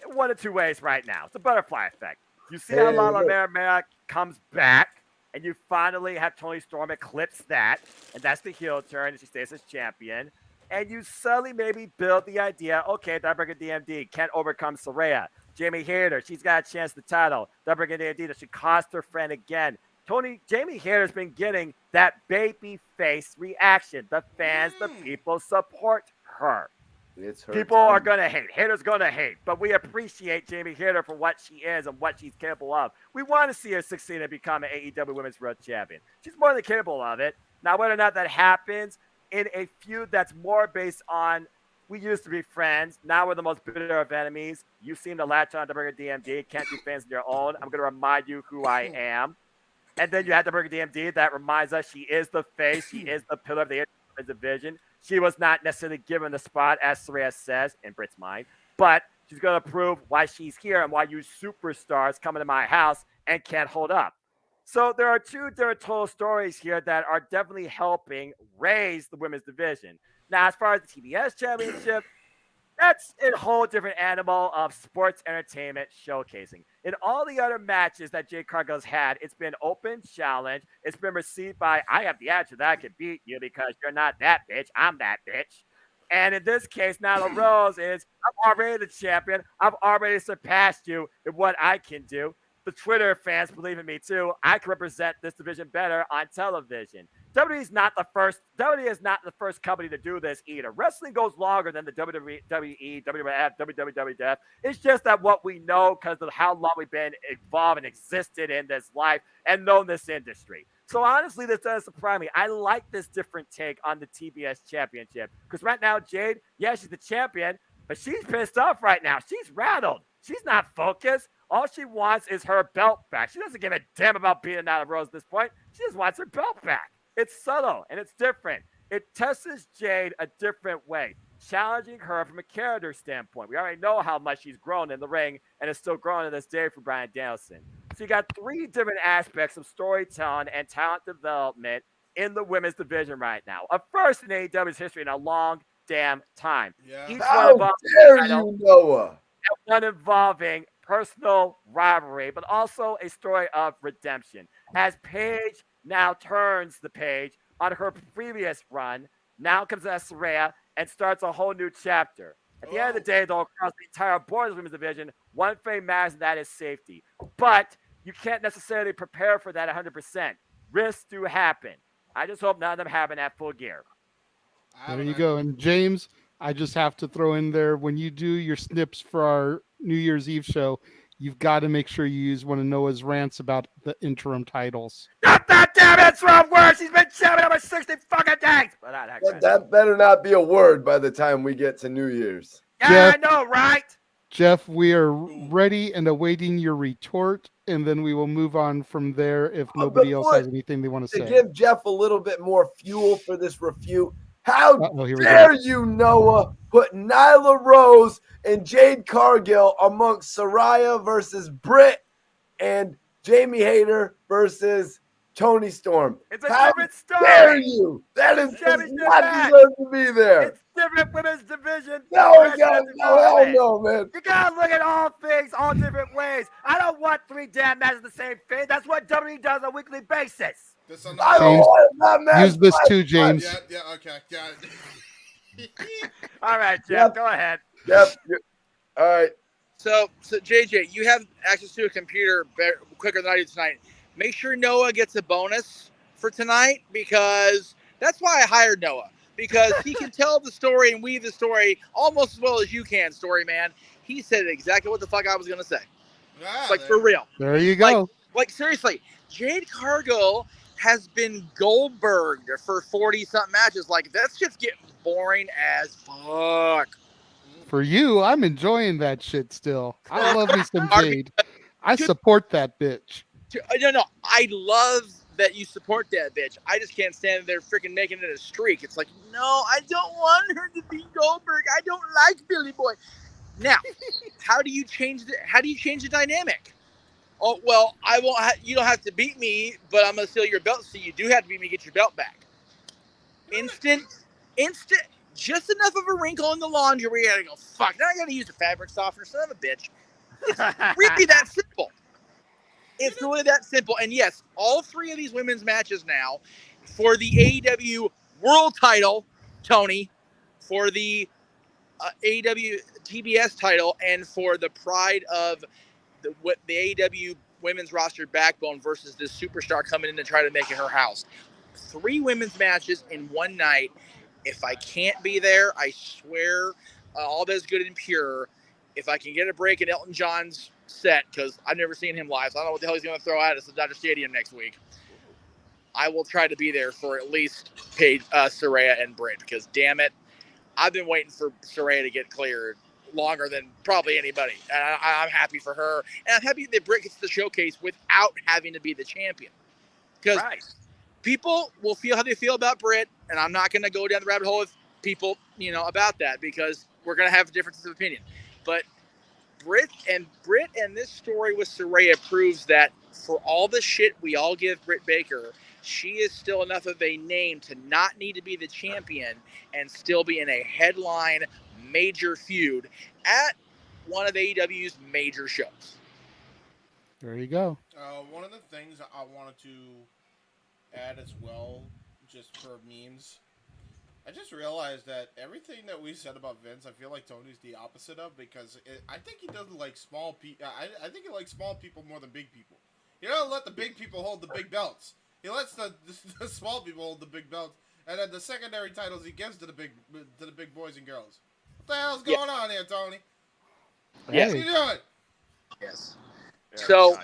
one of two ways right now. It's a butterfly effect. You see how Lala Merrimack comes back, and you finally have Toni Storm eclipse that, and that's the heel turn, and she stays as champion. And you suddenly maybe build the idea, okay, Dawnbreaker DMD can't overcome Saraya. J-Hebert, she's got a chance at the title. Dawnbreaker DMD, that she cost her friend again. J-Hebert has been getting that baby face reaction. The fans, the people support her. It's her people are going to hate. Haters going to hate. But we appreciate J-Hebert for what she is and what she's capable of. We want to see her succeed and become an AEW Women's World Champion. She's more than capable of it. Now, whether or not that happens in a feud that's more based on we used to be friends, now we're the most bitter of enemies. You seem to latch on to Dawnbreaker DMD. Can't be fans of your own. I'm going to remind you who I am. And then you have Dawnbreaker DMD that reminds us she is the face. She is the pillar of the division. She was not necessarily given the spot, as Saraya says, in Britt's mind. But she's going to prove why she's here and why you superstars come into my house and can't hold up. So there are two different total stories here that are definitely helping raise the women's division. Now, as far as the TBS championship, That's a whole different animal of sports entertainment showcasing. In all the other matches that Jade Cargill's had, it's been open challenge. It's been received by, I have the answer that I can beat you because you're not that bitch. I'm that bitch. And in this case, Nyla Rose is, I'm already the champion. I've already surpassed you in what I can do. The Twitter fans believe in me too. I can represent this division better on television. WWE is not the first company to do this either. Wrestling goes longer than the WWE, WWF, WWF. It's just that what we know because of how long we've been involved and existed in this life and known this industry. So honestly, this doesn't surprise me. I like this different take on the TBS Championship because right now, Jade, yeah, she's the champion, but she's pissed off right now. She's rattled. She's not focused. All she wants is her belt back. She doesn't give a damn about beating out of Rose at this point. She just wants her belt back. It's subtle and it's different. It tests Jade a different way, challenging her from a character standpoint. We already know how much she's grown in the ring and is still growing to this day for Bryan Danielson. So you got three different aspects of storytelling and talent development in the women's division right now. A first in AEW's history in a long damn time. Yeah. Each How one dare you, Noah? And one involving personal rivalry, but also a story of redemption. As Paige now turns the page on her previous run, now comes as Saraya and starts a whole new chapter. At the end of the day, though, across the entire boys women's division, one thing matters, and that is safety. But you can't necessarily prepare for that 100%. Risks do happen. I just hope none of them happen at Full Gear. There you go. And James, I just have to throw in there, when you do your snips for our New Year's Eve show, you've got to make sure you use one of Noah's rants about the interim titles. Not that damn it's wrong word. She's been champion over 60 fucking days. But that better not be a word by the time we get to New Year's. Yeah, Jeff, I know, right? Jeff, we are ready and awaiting your retort, and then we will move on from there if nobody else has anything they want to say. To give Jeff a little bit more fuel for this refute, how dare you, Noah, put Nyla Rose and Jade Cargill amongst Saraya versus Britt and Jamie Hayter versus Toni Storm? It's a different story. How dare you? That is not deserve to be there. It's different women's division. No, hell no, man. You gotta look at all things all different ways. I don't want three damn matches the same thing. That's what WWE does on a weekly basis. James, use this too, James. Yeah, okay. Got it. All right, Jeff, go ahead. Yep. All right. So JJ, you have access to a computer quicker than I do tonight. Make sure Noah gets a bonus for tonight because that's why I hired Noah. Because he can tell the story and weave the story almost as well as you can, story man. He said exactly what the fuck I was going to say. For real. There you go. Like seriously, Jade Cargill has been Goldberg for 40-something matches. Like, that shit's getting boring as fuck. For you, I'm enjoying that shit still. I love me some Jade. I support that bitch. No, I love that you support that bitch. I just can't stand there freaking making it a streak. It's like, no, I don't want her to be Goldberg. I don't like Billy Boy. Now, how do you change the dynamic? Oh, well, I won't. You don't have to beat me, but I'm gonna steal your belt. So you do have to beat me to get your belt back. Instant. Just enough of a wrinkle in the laundry where you gotta go, fuck. Now I gotta use a fabric softener. Son of a bitch. It's really that simple. It's really that simple. And yes, all three of these women's matches now for the AEW World Title, Tony, for the AEW TBS title, and for the pride of the AEW women's roster backbone versus this superstar coming in to try to make it her house. 3 women's matches in one night. If I can't be there, I swear, all that's good and pure. If I can get a break in Elton John's set, because I've never seen him live, so I don't know what the hell he's going to throw at us at Dodger Stadium next week, I will try to be there for at least Paige, Saraya and Britt, because damn it, I've been waiting for Saraya to get cleared longer than probably anybody. And I'm happy for her. And I'm happy that Britt gets the showcase without having to be the champion. Because people will feel how they feel about Britt, and I'm not going to go down the rabbit hole with people, about that, because we're going to have differences of opinion. But Britt and this story with Saraya proves that for all the shit we all give Britt Baker, she is still enough of a name to not need to be the champion and still be in a headline major feud at one of AEW's major shows. There you go. One of the things I wanted to add as well, just for memes, I just realized that everything that we said about Vince, I feel like Tony's the opposite of, because I think he doesn't like small people. I think he likes small people more than big people. He doesn't let the big people hold the big belts. He lets the small people hold the big belts, and then the secondary titles he gives to the big boys and girls. What the hell's going on here, Tony? Yes. What are you doing? Yes. So,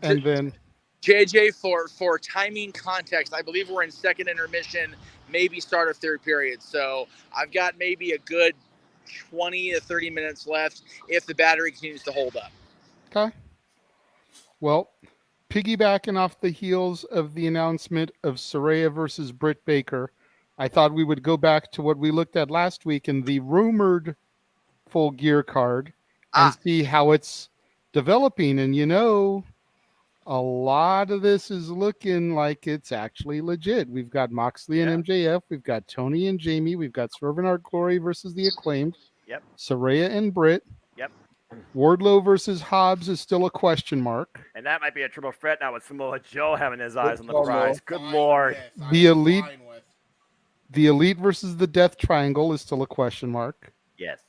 and then JJ, for timing context, I believe we're in second intermission, maybe start of third period. So I've got maybe a good 20 to 30 minutes left if the battery continues to hold up. Okay. Well, piggybacking off the heels of the announcement of Saraya versus Britt Baker, I thought we would go back to what we looked at last week in the rumored Full Gear card and see how it's developing. And a lot of this is looking like it's actually legit. We've got Moxley and MJF. We've got Tony and Jamie. We've got Swerve and Art Glory versus the Acclaimed. Yep. Saraya and Britt. Yep. Wardlow versus Hobbs is still a question mark. And that might be a triple threat now with Samoa Joe having his eyes on the prize. Good Lord. The Elite versus the Death Triangle is still a question mark. Yes.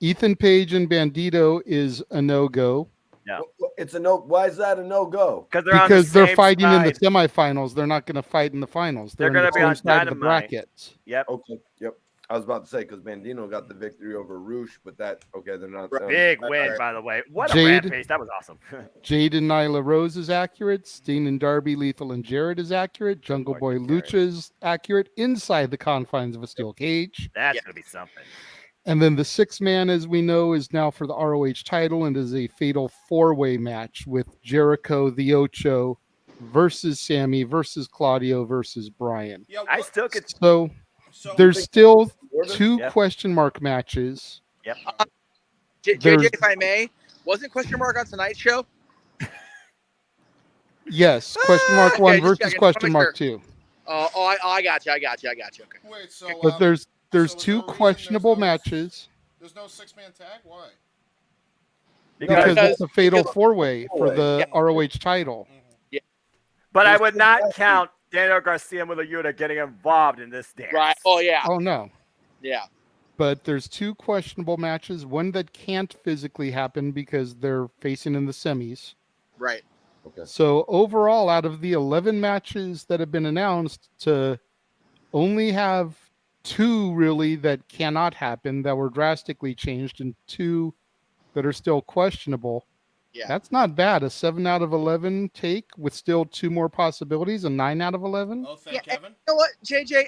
Ethan Page and Bandito is a no-go. No. It's a no. Why is that a no-go? Because they're fighting in the semifinals. They're not going to fight in the finals. They're going to be on side of the Dynamite. bracket. Yep. Okay. Yep. I was about to say because Bandino got the victory over Roosh, but they're not. Big win, by the way. What a Jade. rampage. That was awesome. Jade and Nyla Rose is accurate. Steen and Darby, Lethal and Jarrett is accurate. Jungle Boy Lucha is accurate inside the confines of a steel cage. That's going to be something. And then the sixth man, as we know, is now for the ROH title and is a fatal four-way match with Jericho, the Ocho, versus Sammy, versus Claudio, versus Brian. Yeah, I still could. So there's still two Yep. question mark matches. Yep. JJ, if I may, wasn't question mark on tonight's show? Yes, question mark one just versus checking. question Wanna mark two. I got you. Okay. Wait, so But there's two questionable matches there's no six-man tag? Why? because it's a fatal four-way for the ROH title. Yeah. But I would not count Daniel Garcia and Wheeler Yuta getting involved in this dance. Right. Oh, yeah. Oh no. Yeah. But there's two questionable matches, one that can't physically happen because they're facing in the semis. Right. Okay. So overall, out of the 11 matches that have been announced, to only have two really that cannot happen, that were drastically changed, and two that are still questionable. Yeah. That's not bad. A 7 out of 11 take with still two more possibilities, a 9 out of 11. Oh, thank Kevin. You know what, JJ?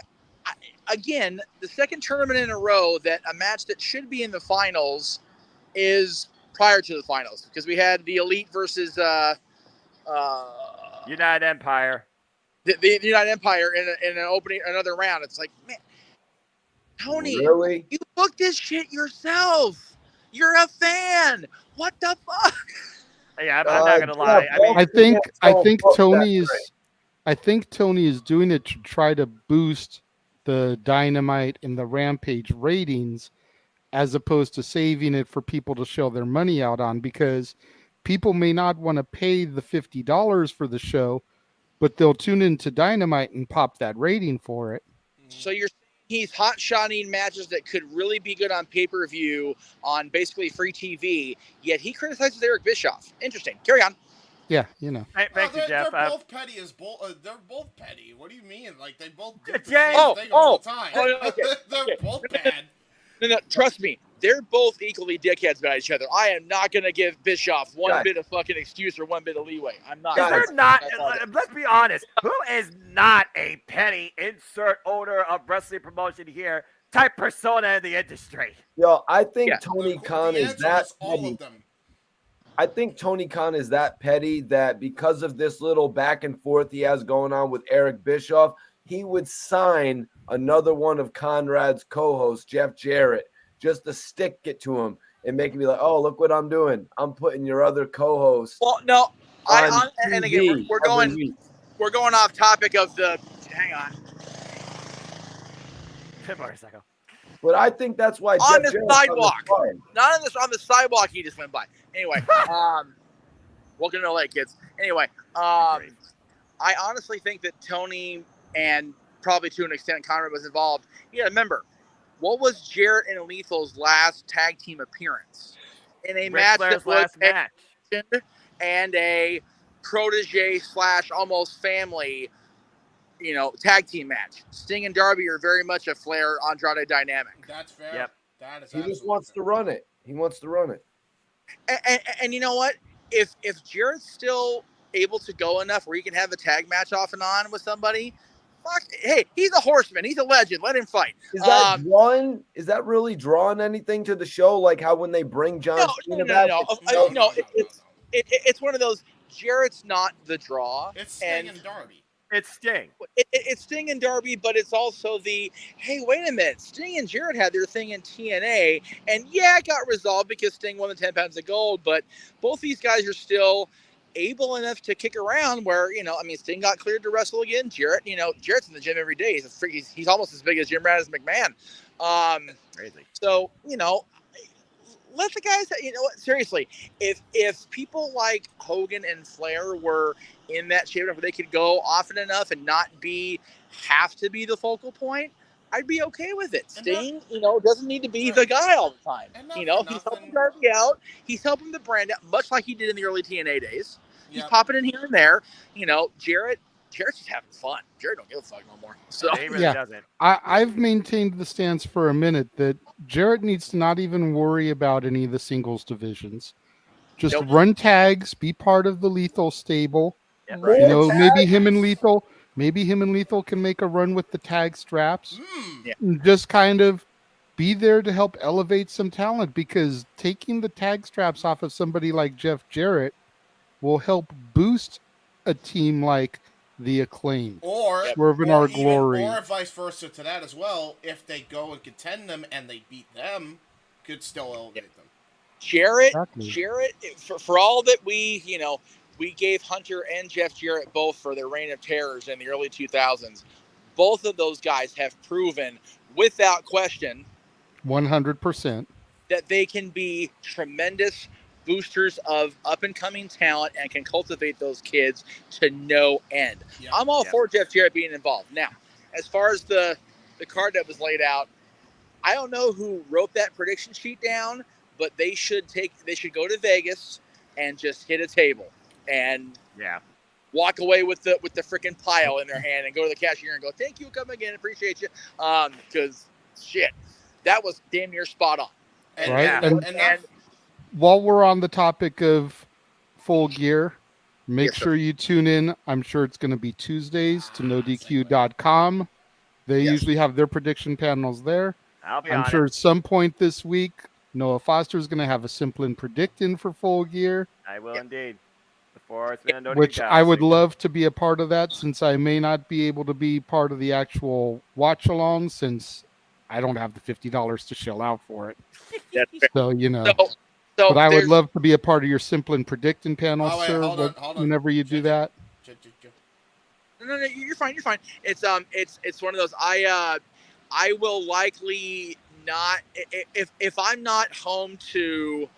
Again, the second tournament in a row that a match that should be in the finals is prior to the finals, because we had the Elite versus United Empire. The United Empire in an opening, another round. It's like, man, Tony, Really? you booked this shit yourself. You're a fan. What the fuck? Yeah, I'm not gonna lie. I mean, I think Tony is doing it to try to boost the Dynamite and the Rampage ratings, as opposed to saving it for people to shell their money out on, because people may not want to pay the $50 for the show, but they'll tune into Dynamite and pop that rating for it. So you're saying he's hot-shotting matches that could really be good on pay-per-view on basically free TV, yet he criticizes Eric Bischoff. Interesting. Carry on. Yeah, you know. Thank you, Jeff. They're both petty as they're both petty. What do you mean? Like, they both do the James. same thing all the time. Okay. They're both bad. No, trust me. They're both equally dickheads about each other. I am not going to give Bischoff one bit of fucking excuse or one bit of leeway. I'm not. They're not. Let's be honest. Who is not a petty insert owner of wrestling promotion here type persona in the industry? Yo, I think Tony Khan is that all petty. of them. I think Tony Khan is that petty that because of this little back and forth he has going on with Eric Bischoff, he would sign another one of Conrad's co-hosts, Jeff Jarrett, just to stick it to him and make him be like, oh, look what I'm doing. I'm putting your other co-host. Well, no. And again, we're going off topic of the. Hang on. But I think that's why on Jeff the Jarrett's sidewalk, on not on the sidewalk. He just went by. Anyway, welcome to LA, kids. Anyway, I honestly think that Tony and probably to an extent Conrad was involved. You got to remember, what was Jarrett and Lethal's last tag team appearance? In a match that was last match. And a protege / almost family, tag team match. Sting and Darby are very much a Flair Andrade dynamic. That's fair. Yep. That is He just wants to run it. He wants to run it. And you know what? If Jarrett's still able to go enough where he can have a tag match off and on with somebody, hey, he's a horseman. He's a legend. Let him fight. Is that drawn? Is that really drawing anything to the show? Like how when they bring John Cena back? No. It's one of those. Jarrett's not the draw. It's Sting and Darby. It's Sting. It's Sting and Darby, but it's also the, hey, wait a minute. Sting and Jarrett had their thing in TNA, and yeah, it got resolved because Sting won the 10 pounds of gold, but both these guys are still able enough to kick around where, Sting got cleared to wrestle again. Jarrett, Jarrett's in the gym every day. He's almost as big as Jim Radis McMahon. Crazy. So, let the guys, seriously, if people like Hogan and Flair were in that shape where they could go often enough and not have to be the focal point, I'd be okay with it. Sting, doesn't need to be the guy all the time. He's helping Darby out. He's helping the brand out, much like he did in the early TNA days. He's popping in here and there. Jarrett's just having fun. Jarrett don't give a fuck no more. So he really doesn't. I've maintained the stance for a minute that Jarrett needs to not even worry about any of the singles divisions. Just run tags, be part of the Lethal stable. Yeah, right. Maybe him and Lethal can make a run with the tag straps. And just kind of be there to help elevate some talent, because taking the tag straps off of somebody like Jeff Jarrett will help boost a team like the Acclaim, Swerving Our Glory, or vice versa to that as well. If they go and contend them and they beat them, could still elevate them. Jarrett, for all that we gave Hunter and Jeff Jarrett both for their reign of terrors in the early 2000s. Both of those guys have proven, without question, 100%, that they can be tremendous boosters of up-and-coming talent and can cultivate those kids to no end. I'm all for Jeff Jarrett being involved. Now, as far as the card that was laid out, I don't know who wrote that prediction sheet down, but they should go to Vegas and just hit a table and walk away with the freaking pile in their hand and go to the cashier and go, "Thank you, come again, appreciate you." Because shit, that was damn near spot on. And while we're on the topic of Full Gear, make sure you tune in. I'm sure it's going to be Tuesdays to NoDQ.com. They usually have their prediction panels there. I'm sure at some point this week, Noah Foster is going to have a simple and predicting for Full Gear. I will indeed. Which I would love to be a part of that, since I may not be able to be part of the actual watch along, since I don't have the $50 to shell out for it. So but I would love to be a part of your simple and predicting panel, sir. Hold on. Whenever you do that. No, you're fine. You're fine. It's one of those. I will likely not if I'm not home to.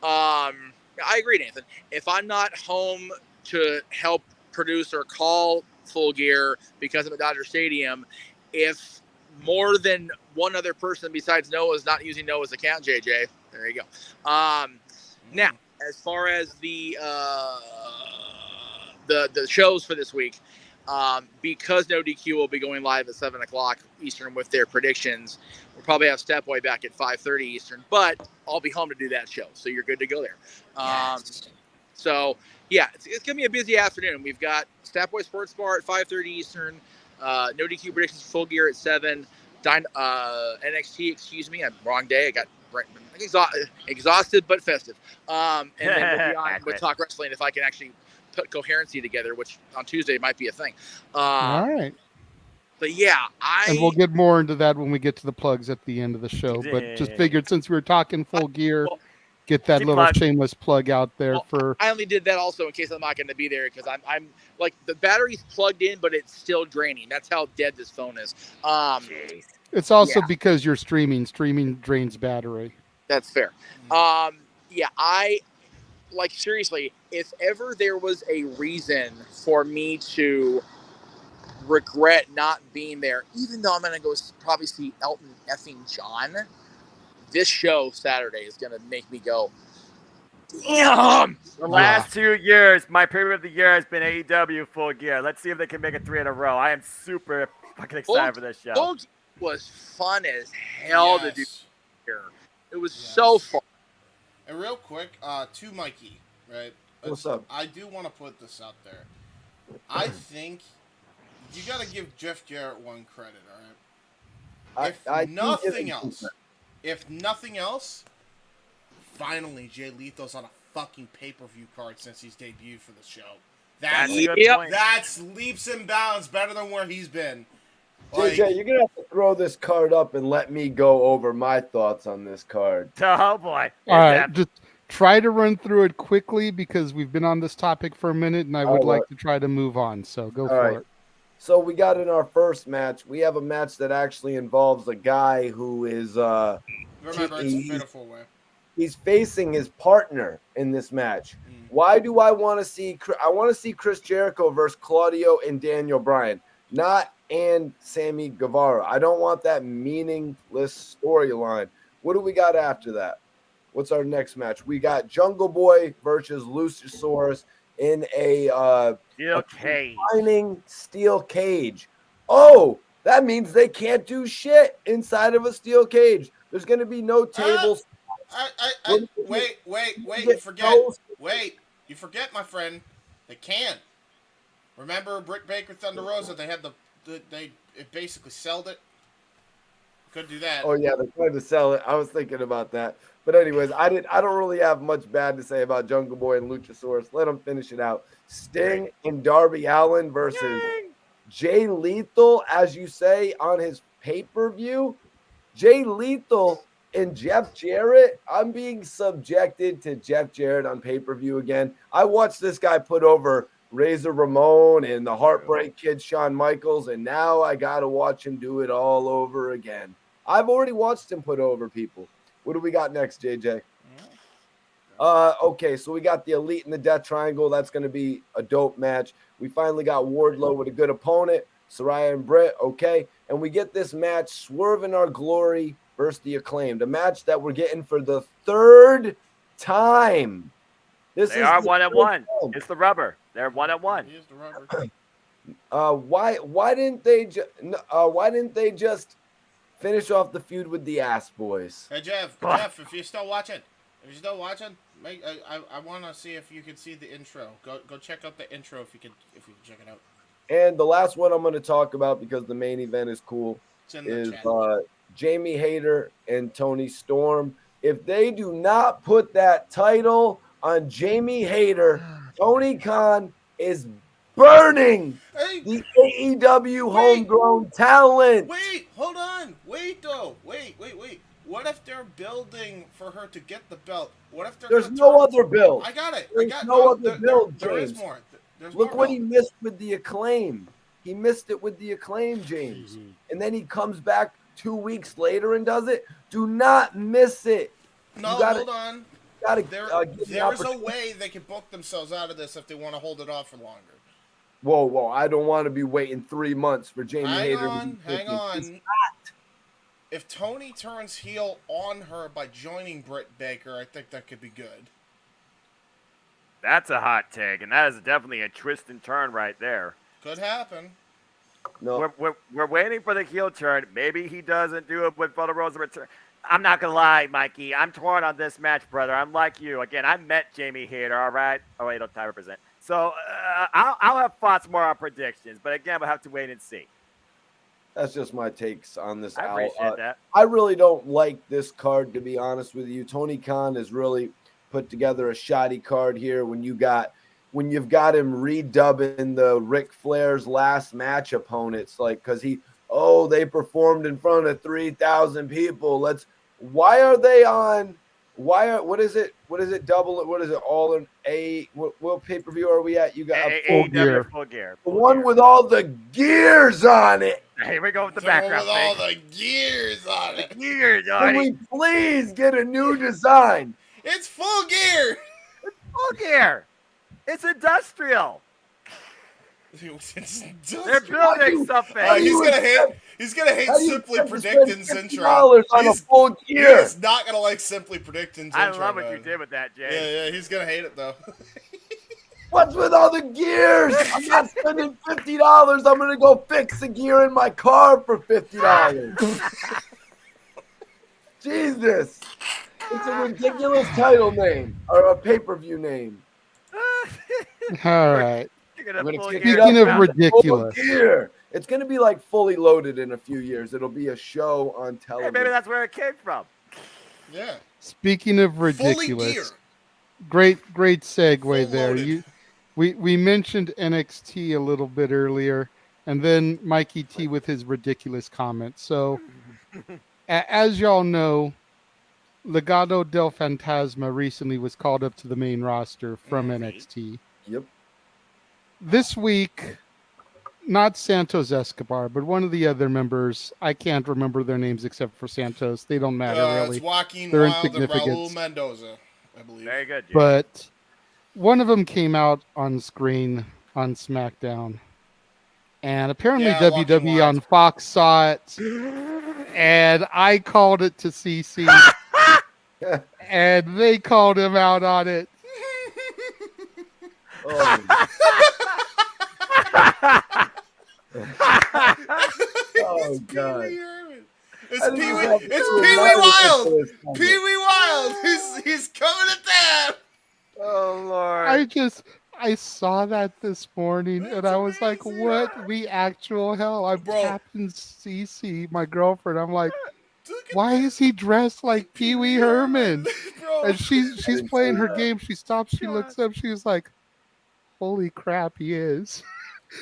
I agree, Nathan. If I'm not home to help produce or call Full Gear because I'm at Dodger Stadium, if more than one other person besides Noah is not using Noah's account, JJ, there you go. Now, as far as the shows for this week, because No DQ will be going live at 7:00 Eastern with their predictions, we'll probably have Stepboy back at 5:30 Eastern, but I'll be home to do that show, so you're good to go there. So yeah, it's gonna be a busy afternoon. We've got Stepboy Sports Bar at 5:30 Eastern, No DQ predictions Full Gear at 7, NXT. Excuse me, I'm wrong day. I got exhausted but festive. And then we'll be on with Talk Wrestling if I can actually put coherency together, which on Tuesday might be a thing. All right. But yeah, and we'll get more into that when we get to the plugs at the end of the show. But just figured, since we were talking Full Gear, get that little shameless plug out there for. I only did that also in case I'm not going to be there because I'm like the battery's plugged in, but it's still draining. That's how dead this phone is. It's also because you're streaming. Streaming drains battery. That's fair. Yeah, I like seriously. If ever there was a reason for me to regret not being there, even though I'm going to go probably see Elton effing John, this show Saturday is going to make me go, damn! The last 2 years, my favorite of the year has been AEW Full Gear. Let's see if they can make it 3 in a row. I am super fucking excited for this show. Full Gear was fun as hell to do here. It was so fun. And real quick, to Mikey, right? What's up? I do want to put this out there. I think you got to give Jeff Jarrett one credit, all right? If nothing else, finally Jay Lethal's on a fucking pay-per-view card since he's debuted for the show. That's leaps and bounds better than where he's been. JJ, you're gonna have to throw this card up and let me go over my thoughts on this card. Oh boy! All right, just try to run through it quickly because we've been on this topic for a minute, and I would like to try to move on. So go for it. So we got in our first match. We have a match that actually involves a guy who is remember, it's a pitiful way. He's facing his partner in this match. Why do I want to see? I want to see Chris Jericho versus Claudio and Daniel Bryan, not and Sammy Guevara. I don't want that meaningless storyline. What do we got after that? What's our next match? We got Jungle Boy versus Luchasaurus in a steel cage. Oh, that means they can't do shit inside of a steel cage. There's going to be no tables. Wait, you forget. You forget, my friend. They can. Remember Britt Baker, Thunder Rosa? They had it basically sold it. Could do that. Oh yeah, they're trying to sell it. I was thinking about that. But anyways, I don't really have much bad to say about Jungle Boy and Luchasaurus. Let them finish it out. Sting and Darby Allin versus Jay Lethal, as you say, on his pay-per-view. Jay Lethal and Jeff Jarrett. I'm being subjected to Jeff Jarrett on pay-per-view again. I watched this guy put over Razor Ramon and the Heartbreak Kid Shawn Michaels, and now I got to watch him do it all over again. I've already watched him put over people. What do we got next, JJ? Okay, so we got the Elite and the Death Triangle. That's going to be a dope match. We finally got Wardlow with a good opponent, Saraya and Britt, okay? And we get this match, Swerve in Our Glory versus the Acclaimed, a match that we're getting for the third time. They are 1-1. It's the rubber. They're 1-1. Here's the rubber. Why didn't they just finish off the feud with the Ass Boys? Hey Jeff, if you're still watching, I want to see if you can see the intro. Go check out the intro if you can check it out. And the last one I'm going to talk about because the main event is cool is Jamie Hayter and Tony Storm. If they do not put that title on Jamie Hayter, Tony Khan is burning the AEW homegrown talent. Wait, hold on. Wait. What if they're building for her to get the belt? What if there's no other build? I got it. There's no other build, James. There is more. Look what he missed with the Acclaim. He missed it with the Acclaim, James. And then he comes back 2 weeks later and does it. Do not miss it. No, hold on. There's a way they can book themselves out of this if they want to hold it off for longer. Whoa. I don't want to be waiting 3 months for Jamie Hayter. Hang on. If Tony turns heel on her by joining Britt Baker, I think that could be good. That's a hot take, and that is definitely a twist and turn right there. Could happen. No, we're waiting for the heel turn. Maybe he doesn't do it with Thunder Rosa return. I'm not gonna lie, Mikey. I'm torn on this match, brother. I'm like you. Again, I met Jamie Hayter. All right. Oh wait, don't time represent. So I'll have thoughts more on predictions, but again, we'll have to wait and see. That's just my takes on this. I appreciate that. I really don't like this card, to be honest with you. Tony Khan has really put together a shoddy card here when you've got him redubbing the Ric Flair's last match opponents, like because they performed in front of 3,000 people. Why are they on What is it? What is it? Double it? What is it? All in a what pay-per-view are we at? You got Full gear. Full gear. The one with all the gears on it. Here we go with the The one background with all thing. the gears on it. Gears on Can it. we please get a new design? It's full gear. Full gear. It's industrial. They're building something. He's gonna hate how do you Simply have to Predicting's spend intro. $50 on a full gear? He's not gonna like Simply Predicting's I intro. love what man. you did with that, Jay. Yeah, he's gonna hate it though. What's with all the gears? I'm not spending $50. I'm gonna go fix a gear in my car for $50. Jesus. It's a ridiculous title name or a pay-per-view name. All right. Speaking of ridiculous. Gear. It's going to be like Fully Loaded in a few years. It'll be a show on Hey, television. maybe that's where it came from. Yeah. Speaking of Fully gear. ridiculous, great segue Full there. loaded. We mentioned NXT a little bit earlier, and then Mikey T with his ridiculous comment. So, as y'all know, Legado del Fantasma recently was called up to the main roster from NXT. Yep. This week, not Santos Escobar, but one of the other members. I can't remember their names except for Santos. They don't matter really. It's Joaquin They're Wilde and insignificant. Raul Mendoza, I believe. Very good, Jay. But one of them came out on screen on SmackDown. And apparently Yeah, Joaquin WWE Wilde. on Fox saw it. And I called it to CC. And they called him out on it. Oh, God. It's Pee Wee Wild. Pee Wee Wild. He's coming to town. Oh Lord. I saw that this morning and I was like, what the actual hell? I'm tapping CC, my girlfriend. I'm like, why is he dressed like Pee Wee Herman? And she's playing her game. She stops, she looks up, she's like, holy crap, he is.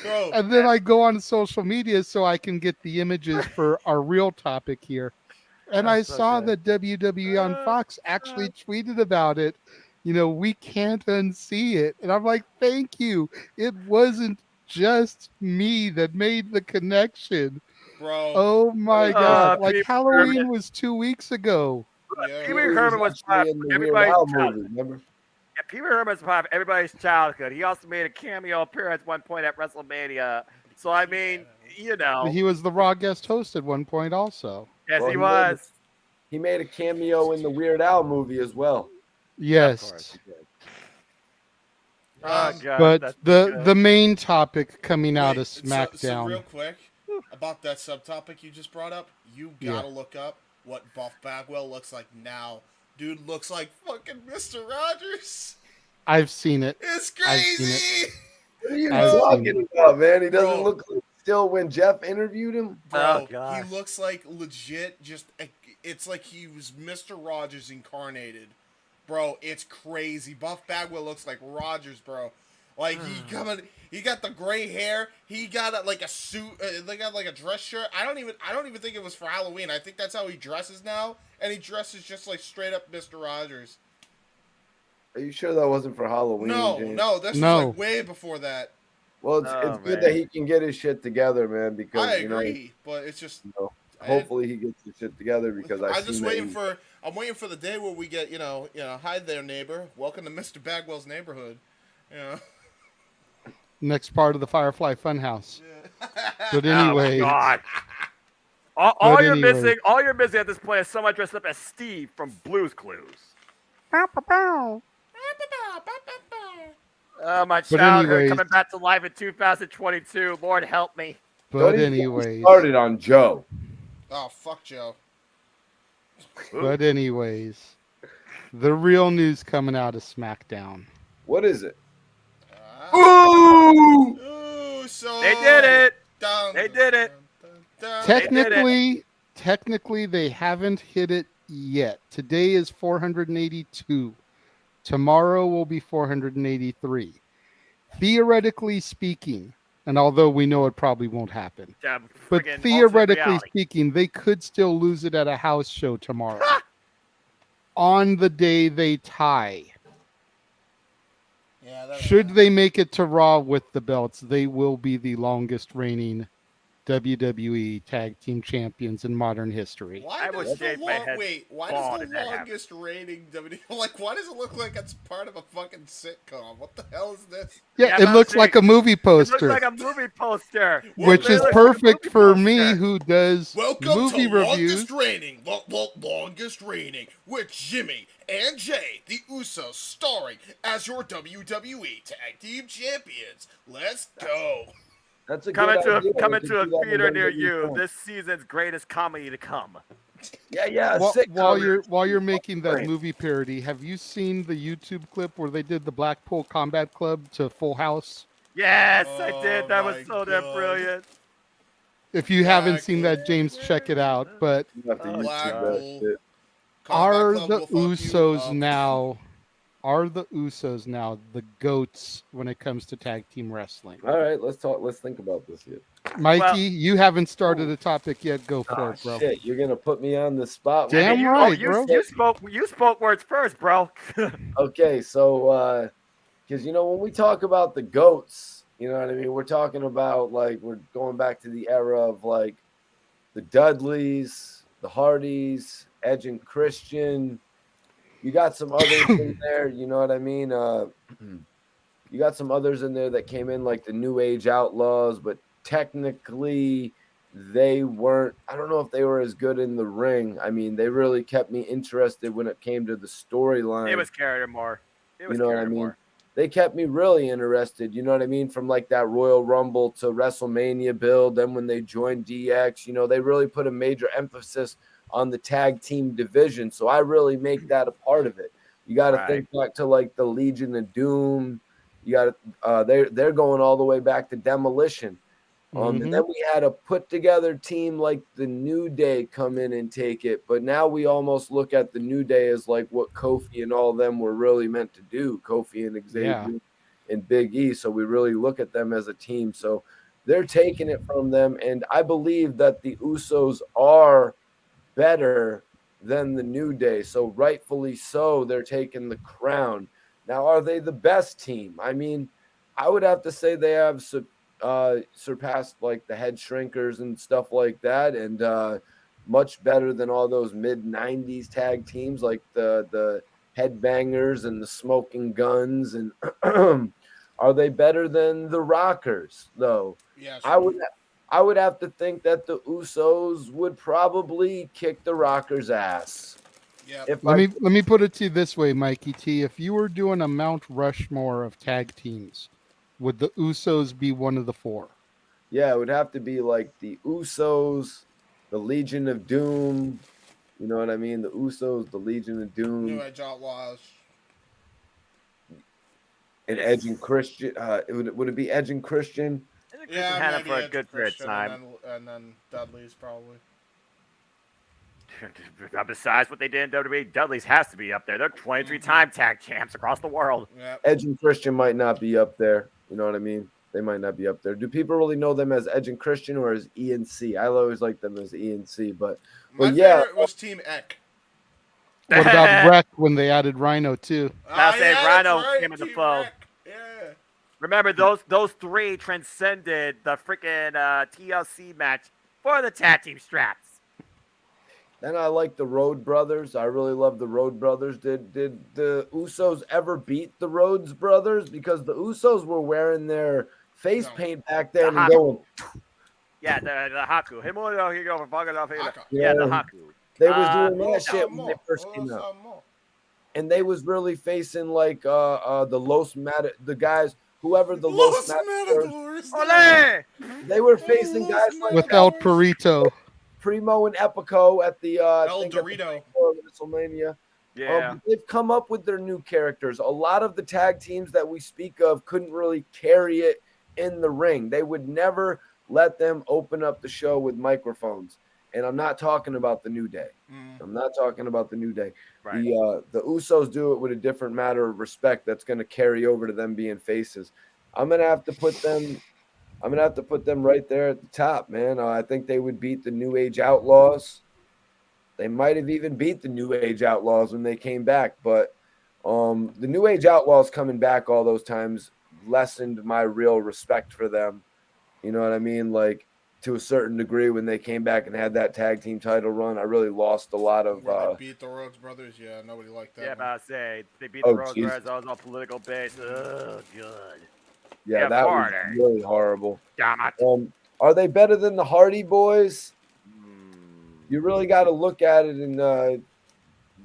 Bro. And then I go on social media so I can get the images for our real topic here. And I saw that WWE on Fox actually tweeted about it. You know, we can't unsee it. And I'm like, thank you. It wasn't just me that made the connection. Bro. Oh my God. Like Pee Wee Halloween Herman. was 2 weeks ago. Pee Wee Herman was part of in the Weird everybody's Al childhood. movie, remember? Yeah, Pee Wee Herman's part of everybody's childhood. He also made a cameo appearance at one point at WrestleMania. So I mean, you know. He was the Raw guest host at one point also. Yes, Well, he was. He made a cameo in the Weird Al movie as well. Yes. Oh, God, But that's the main topic coming out of So SmackDown. real quick, about that subtopic you just brought up, you gotta look up what Buff Bagwell looks like now. Dude looks like fucking Mr. Rogers. I've seen it. It's I've seen crazy. it. What are you I've seen talking about, man? He doesn't look like still when Jeff interviewed him. Bro, he looks like legit it's like he was Mr. Rogers incarnated. Bro, it's crazy. Buff Bagwell looks like Rogers, bro. Like he got the gray hair. He got like a suit. They got like a dress shirt. I don't even think it was for Halloween. I think that's how he dresses now, and he dresses just like straight up Mr. Rogers. Are you sure that wasn't for Halloween? James? No, this was like way before that. Well, it's good that he can get his shit together, man. Because I agree, but it's just hopefully he gets his shit together because I'm waiting for the day where we get hi there neighbor, welcome to Mr. Bagwell's neighborhood. Next part of the Firefly Funhouse. But anyway, oh, God. All you're missing at this point is someone dressed up as Steve from Blue's Clues. Oh, my childhood coming back to life in 2022. Lord help me. But anyways, started on Joe. Oh, fuck Joe. But anyways, the real news coming out of SmackDown. What is it? Ooh, so they did it. They did it. Technically, they haven't hit it yet. Today is 482. Tomorrow will be 483. Theoretically speaking, and although we know it probably won't happen, but theoretically speaking, they could still lose it at a house show tomorrow. on the day they tie. Yeah, Should they make it to Raw with the belts, they will be the longest reigning WWE Tag Team Champions in modern history. Why does the longest rating WWE, like, why does it look like it's part of a fucking sitcom? What the hell is this? Yeah, it looks like a movie poster. It looks like a movie poster. Which is perfect for me, who does Welcome movie to reviews. longest reigning with Jimmy and Jay, the Usos, starring as your WWE Tag Team Champions. Let's go. That's a coming good idea. coming We to a can do that theater in near WWE you. film. This season's greatest comedy to come. Yeah. While you're making that movie parody, have you seen the YouTube clip where they did the Blackpool Combat Club to Full House? Yes, I did. That was so damn brilliant. If you haven't seen that, James, check it out. But are the Usos now? Are the Usos now the GOATs when it comes to tag team wrestling? All right, let's talk. Let's think about this yet. Mikey, you haven't started a topic yet. Go for it, bro. Shit, you're gonna put me on the spot. Damn right, bro. You spoke words first, bro. Okay, so because when we talk about the GOATs, you know what I mean. We're talking about we're going back to the era of the Dudleys, the Hardys, Edge and Christian. You got some others in there, you know what I mean? You got some others in there that came in like the New Age Outlaws, but technically they weren't. I don't know if they were as good in the ring. I mean, they really kept me interested when it came to the storyline. It was carried more. You know what I mean? They kept me really interested, you know what I mean? From that Royal Rumble to WrestleMania build. Then when they joined DX, they really put a major emphasis on the tag team division. So I really make that a part of it. You got to think back to the Legion of Doom. You got to, they're going all the way back to Demolition. And then we had a put together team like the New Day come in and take it. But now we almost look at the New Day as what Kofi and all of them were really meant to do. Kofi and Xavier and Big E. So we really look at them as a team. So they're taking it from them. And I believe that the Usos are better than the New Day. So rightfully so, they're taking the crown. Now, are they the best team? I mean, I would have to say they have surpassed the Head Shrinkers and stuff like that, and much better than all those mid-90s tag teams like the Headbangers and the Smoking Guns. And are they better than the Rockers, though? Yes. I would have to think that the Usos would probably kick the Rockers' ass. Yep. Let me put it to you this way, Mikey T. If you were doing a Mount Rushmore of tag teams, would the Usos be one of the four? Yeah, it would have to be the Usos, the Legion of Doom. You know what I mean? The Usos, the Legion of Doom. New Age Outlaws. And Edge and Christian. Would it be Edge and Christian? Yeah, had it maybe for a Edge good period of Christian, time. and then Dudley's probably. Besides what they did in WWE, Dudley's has to be up there. They're 23-time tag champs across the world. Yep. Edge and Christian might not be up there. You know what I mean? They might not be up there. Do people really know them as Edge and Christian or as ENC? I always like them as ENC, but My yeah. favorite was Team Eck. What about Wreck when they added Rhino too? I'll say yeah, Rhino that's right, came in the Team flow. Wreck. Yeah. Remember, those three transcended the freaking TLC match for the tag team straps. Then I like the Road Brothers. I really love the Road Brothers. Did the Usos ever beat the Rhodes Brothers? Because the Usos were wearing their face paint back then and going. Yeah, the Haku. Yeah, the Haku. They was doing that shit when they first came out. And they was really facing the Los the guys, whoever the Los Matadors. They were facing guys with El Perito. Primo and Epico at the El Dorito WrestleMania. Yeah, they've come up with their new characters. A lot of the tag teams that we speak of couldn't really carry it in the ring. They would never let them open up the show with microphones. And I'm not talking about the New Day. I'm not talking about the New Day. Right. The Usos do it with a different matter of respect that's going to carry over to them being faces. I'm gonna have to put them right there at the top, man. I think they would beat the New Age Outlaws. They might have even beat the New Age Outlaws when they came back, but the New Age Outlaws coming back all those times lessened my real respect for them. You know what I mean? Like, to a certain degree, when they came back and had that tag team title run, I really lost a lot of. Where they beat the Rhodes Brothers, yeah, nobody liked that. Yeah, one. about to say they beat the Rhodes Brothers. That was all political based. Oh, good. Yeah, that was Porter. really horrible. Damn it. Are they better than the Hardy Boys? You really got to look at it and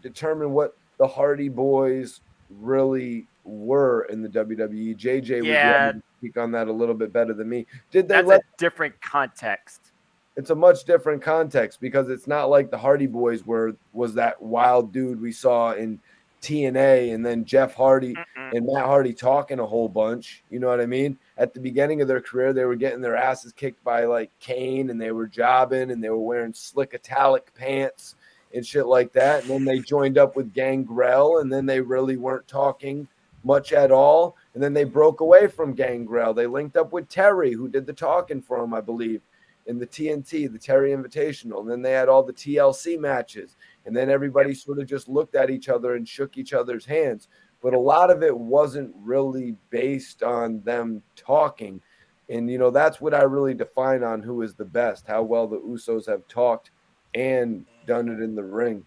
determine what the Hardy Boys really were in the WWE. JJ would be able to speak on that a little bit better than me. Did they That's a different context. It's a much different context because it's not like the Hardy Boys was that wild dude we saw in TNA and then Jeff Hardy and Matt Hardy talking a whole bunch. You know what I mean? At the beginning of their career, they were getting their asses kicked by like Kane and they were jobbing and they were wearing slick italic pants and shit like that. And then they joined up with Gangrel and then they really weren't talking much at all. And then they broke away from Gangrel. They linked up with Terry, who did the talking for him, I believe, in the TNT, the Terry Invitational. And then they had all the TLC matches. And then everybody sort of just looked at each other and shook each other's hands. But a lot of it wasn't really based on them talking. And, you know, that's what I really define on who is the best, how well the Usos have talked and done it in the ring.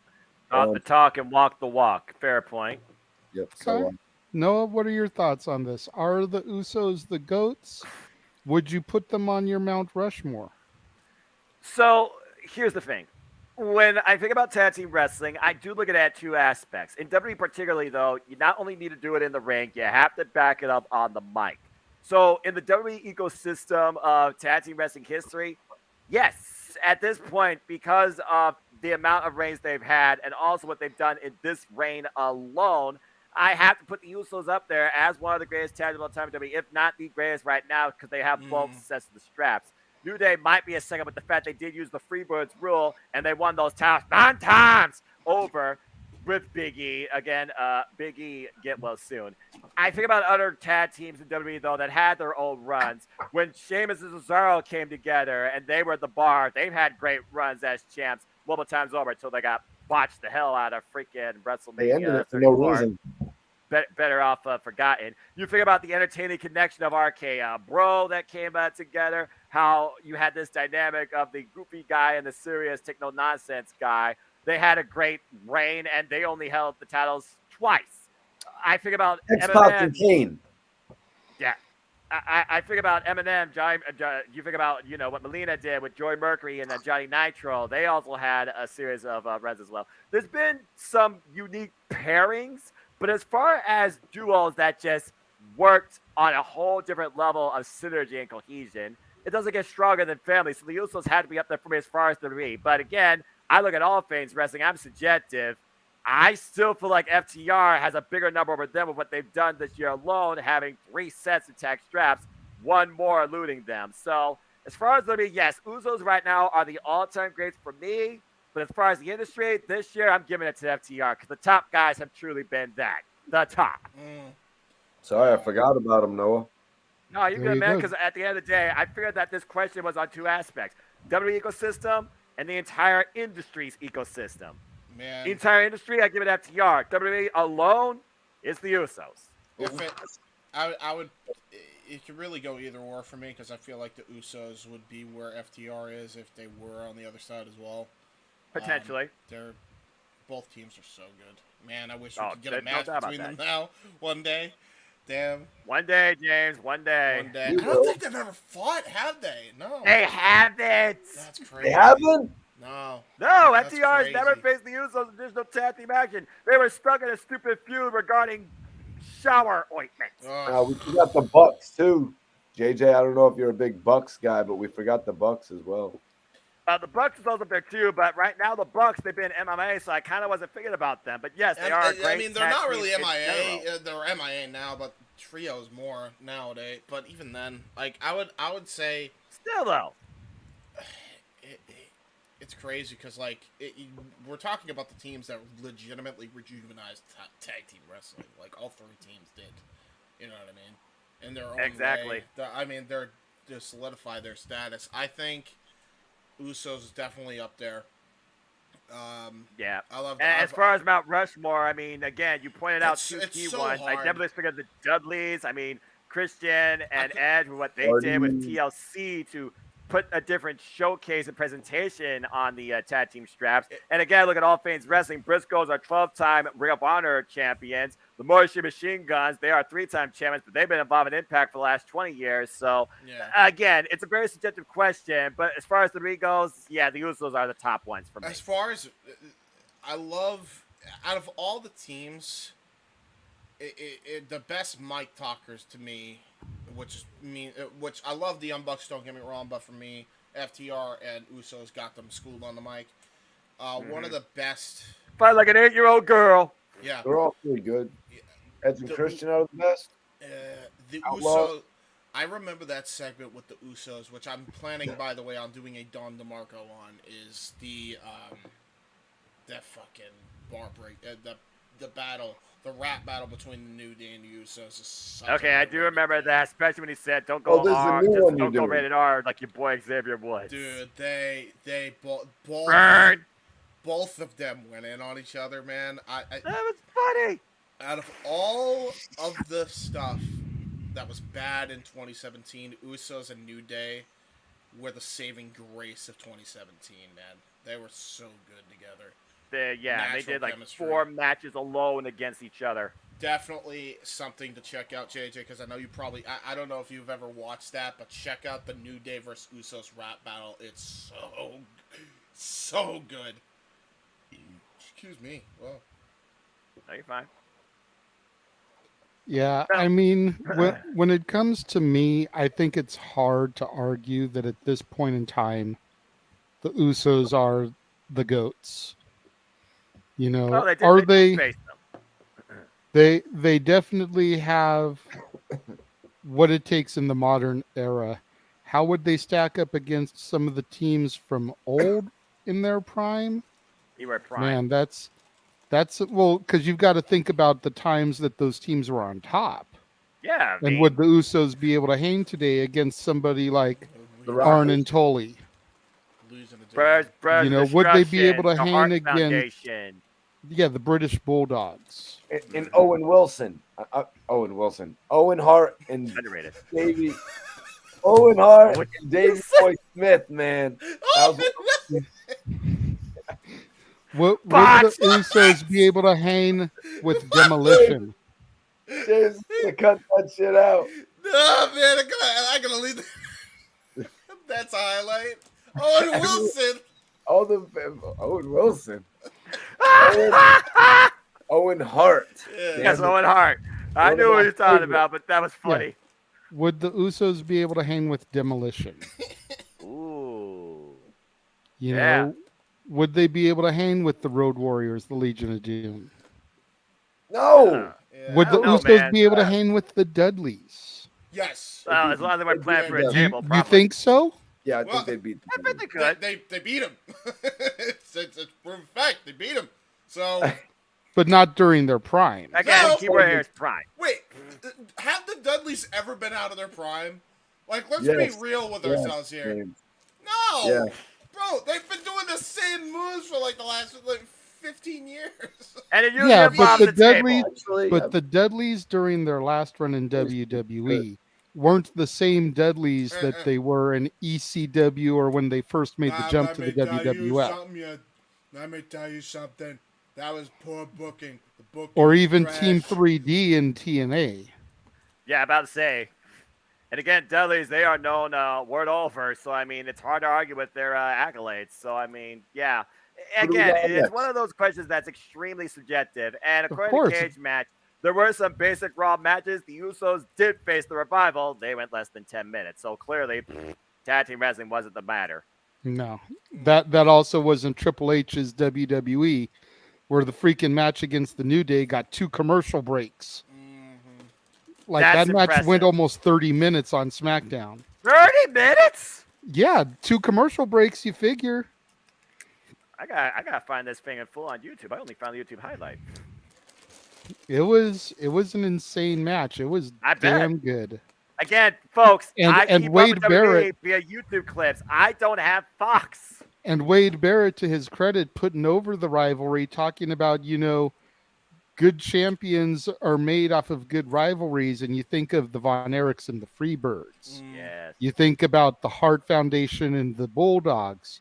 Talk the talk and walk the walk. Fair point. Yep. Okay. Noah, what are your thoughts on this? Are the Usos the GOATs? Would you put them on your Mount Rushmore? So here's the thing. When I think about tag team wrestling, I do look at it at two aspects. In WWE particularly, though, you not only need to do it in the ring, you have to back it up on the mic. So in the WWE ecosystem of tag team wrestling history, yes, at this point, because of the amount of reigns they've had and also what they've done in this reign alone, I have to put the Usos up there as one of the greatest tag teams of all time in WWE, if not the greatest right now, because they have both sets of the straps. New Day might be a second, but the fact they did use the Freebirds rule and they won those titles 9 times over with Big E. Again, Big E, get well soon. I think about other tag teams in WWE, though, that had their own runs. When Sheamus and Cesaro came together and they were at the bar, they've had great runs as champs multiple times over until they got botched the hell out of freaking WrestleMania. They ended it for no reason. Better off forgotten. You think about the entertaining connection of RK Bro that came together, how you had this dynamic of the goofy guy and the serious take no nonsense guy. They had a great reign and they only held the titles twice. I think about X-Pac and Kane. Yeah. I think about Eminem, you think about, you know, what Melina did with Joy Mercury and then Johnny Nitro. They also had a series of runs as well. There's been some unique pairings, but as far as duos that just worked on a whole different level of synergy and cohesion, it doesn't get stronger than family. So the Usos had to be up there for me as far as WWE. But again, I look at all things wrestling. I'm subjective. I still feel like FTR has a bigger number over them with what they've done this year alone, having 3 sets of tag straps, 1 more eluding them. So as far as WWE, yes, Usos right now are the all-time greats for me. But as far as the industry, this year, I'm giving it to FTR because the top guys have truly been that. The top. Sorry, I forgot about him, Noah. No, you're good, man, because at the end of the day, I figured that this question was on 2 aspects. WWE ecosystem and the entire industry's ecosystem. Man. The entire industry, I give it FTR. WWE alone is the Usos. I would... It could really go either or for me because I feel like the Usos would be where FTR is if they were on the other side as well. Potentially. Both teams are so good. Man, I wish we could get a match between them now. One day. Damn. One day, James. One day. One day. I don't think they've ever fought, have they? No. They haven't. That's crazy. They haven't? No. No, FTR has never faced the Usos in additional tag team action. They were stuck in a stupid feud regarding shower ointment. We got the Bucks, too. JJ, I don't know if you're a big Bucks guy, but we forgot the Bucks as well. The Bucks is also there too, but right now the Bucks, they've been MIA, so I kind of wasn't thinking about them. But yes, they are. I mean, they're not really MIA. They're MIA now, but trios more nowadays. But even then, like I would say, still though, it's crazy because like we're talking about the teams that legitimately rejuvenized tag team wrestling. Like all 3 teams did. You know what I mean? In their own exactly. way. I mean, they're to solidify their status. I think Usos is definitely up there. Yeah. I love. And as far as Mount Rushmore, I mean, again, you pointed out two key so ones. I hard. definitely think of the Dudleys. I mean, Christian and Edge, what they did with TLC to put a different showcase and presentation on the tag team straps. And again, look at All Things Wrestling. Briscoes are 12-time Ring of Honor champions. The Morrissey Machine Guns, they are 3-time champions, but they've been involved in Impact for the last 20 years. So, again, it's a very subjective question. But as far as the three goes, yeah, the Usos are the top ones for me. As far as I love, out of all the teams, the best mic talkers to me, which I love the Young Bucks, don't get me wrong, but for me, FTR and Usos got them schooled on the mic. One of the best. Fight like an 8-year-old girl. Yeah, they're all pretty good. Edge and Christian are the best. The Usos. I remember that segment with the Usos, which I'm planning, by the way, on doing a Don DeMarco on. Is that fucking bar break, the battle, the rap battle between the New Day and the Usos is okay, I do remember that, especially when he said, "Don't go R, just don't go rated R," like your boy Xavier Woods. Dude, they both of them went in on each other, man. That was funny. Out of all of the stuff that was bad in 2017, Usos and New Day were the saving grace of 2017, man. They were so good together. They did like chemistry. 4 matches alone against each other. Definitely something to check out, JJ, because I know you probably... I don't know if you've ever watched that, but check out the New Day versus Usos rap battle. It's so good. Excuse me. Whoa. No, you're fine. Yeah, I mean, when it comes to me, I think it's hard to argue that at this point in time, the Usos are the GOATs. You know, are they? They definitely have what it takes in the modern era. How would they stack up against some of the teams from old in their prime? You were prime. Man, that's well, because you've got to think about the times that those teams were on top. Yeah. And would the Usos be able to hang today against somebody like Arn and Tully? You know, would they be able to hang against? Yeah, the British Bulldogs. And Owen Wilson. Owen Hart and underrated. Davey. Owen Hart and Davey Boy Smith, man. Would the Usos be able to hang with Demolition? James, cut that shit out. No, man, I'm gonna leave that. That's a highlight. Owen Wilson. Owen Wilson. Owen Hart. Yes, Owen Hart. I knew what you were talking about, but that was funny. Yeah. Would the Usos be able to hang with Demolition? Ooh. You know, would they be able to hang with the Road Warriors, the Legion of Doom? No. Would the Usos be able to hang with the Dudleys? Yes. Well, as long as they weren't playing for a table, you think so? Yeah, I think they beat them. I bet they could. They beat him. it's a proven fact. They beat him. So. But not during their prime. Again, keyword here is prime. Wait, have the Dudleys ever been out of their prime? Like, let's be real with ourselves here. No. Yeah. Bro, they've been doing the same moves for like the last 15 years. And it but the Dudleys during their last run in WWE weren't the same Dudleys that they were in ECW or when they first made the jump to the WWF. Let me tell you something. That was poor booking. The booking or even trash. Team 3D in TNA. Yeah, about to say. And again, Dudleys, they are known world over. So, I mean, it's hard to argue with their accolades. So, I mean, yeah. Again, it's one of those questions that's extremely subjective. And according to Cage Match, there were some basic Raw matches. The Usos did face the Revival. They went less than 10 minutes. So, clearly, tag team wrestling wasn't the matter. No. That also wasn't Triple H's WWE, where the freaking match against the New Day got 2 commercial breaks. Like, that's that match impressive. Went almost 30 minutes on SmackDown. 30 minutes? Yeah, 2 commercial breaks, you figure. I gotta find this thing in full on YouTube. I only found the YouTube highlight. It was an insane match. It was damn good. Again, folks, I and keep Wade up with Barrett WWE via YouTube clips. I don't have Fox. And Wade Barrett, to his credit, putting over the rivalry, talking about, good champions are made off of good rivalries. And you think of the Von Erichs and the Freebirds. Yes. You think about the Hart Foundation and the Bulldogs.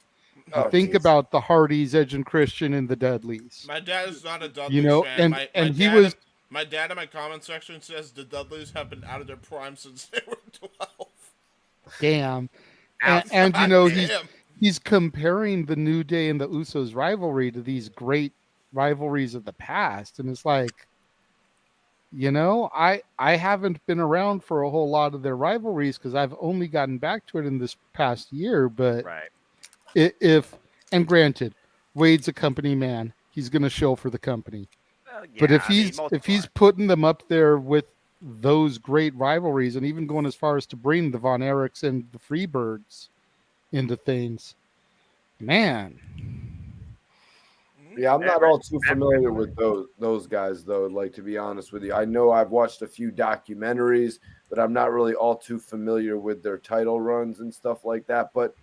You think geez. about the Hardys, Edge and Christian, and the Dudleys. My dad is not a Dudleys fan. My dad in my comment section says the Dudleys have been out of their prime since they were 12. Damn. And he's comparing the New Day and the Usos rivalry to these great rivalries of the past. And it's like, I haven't been around for a whole lot of their rivalries because I've only gotten back to it in this past year. But and granted, Wade's a company man. He's going to show for the company. But if he's putting them up there with those great rivalries and even going as far as to bring the Von Erichs and the Freebirds into things, man. Yeah, I'm not all too familiar with those guys, though. Like, to be honest with you, I know I've watched a few documentaries, but I'm not really all too familiar with their title runs and stuff like that. But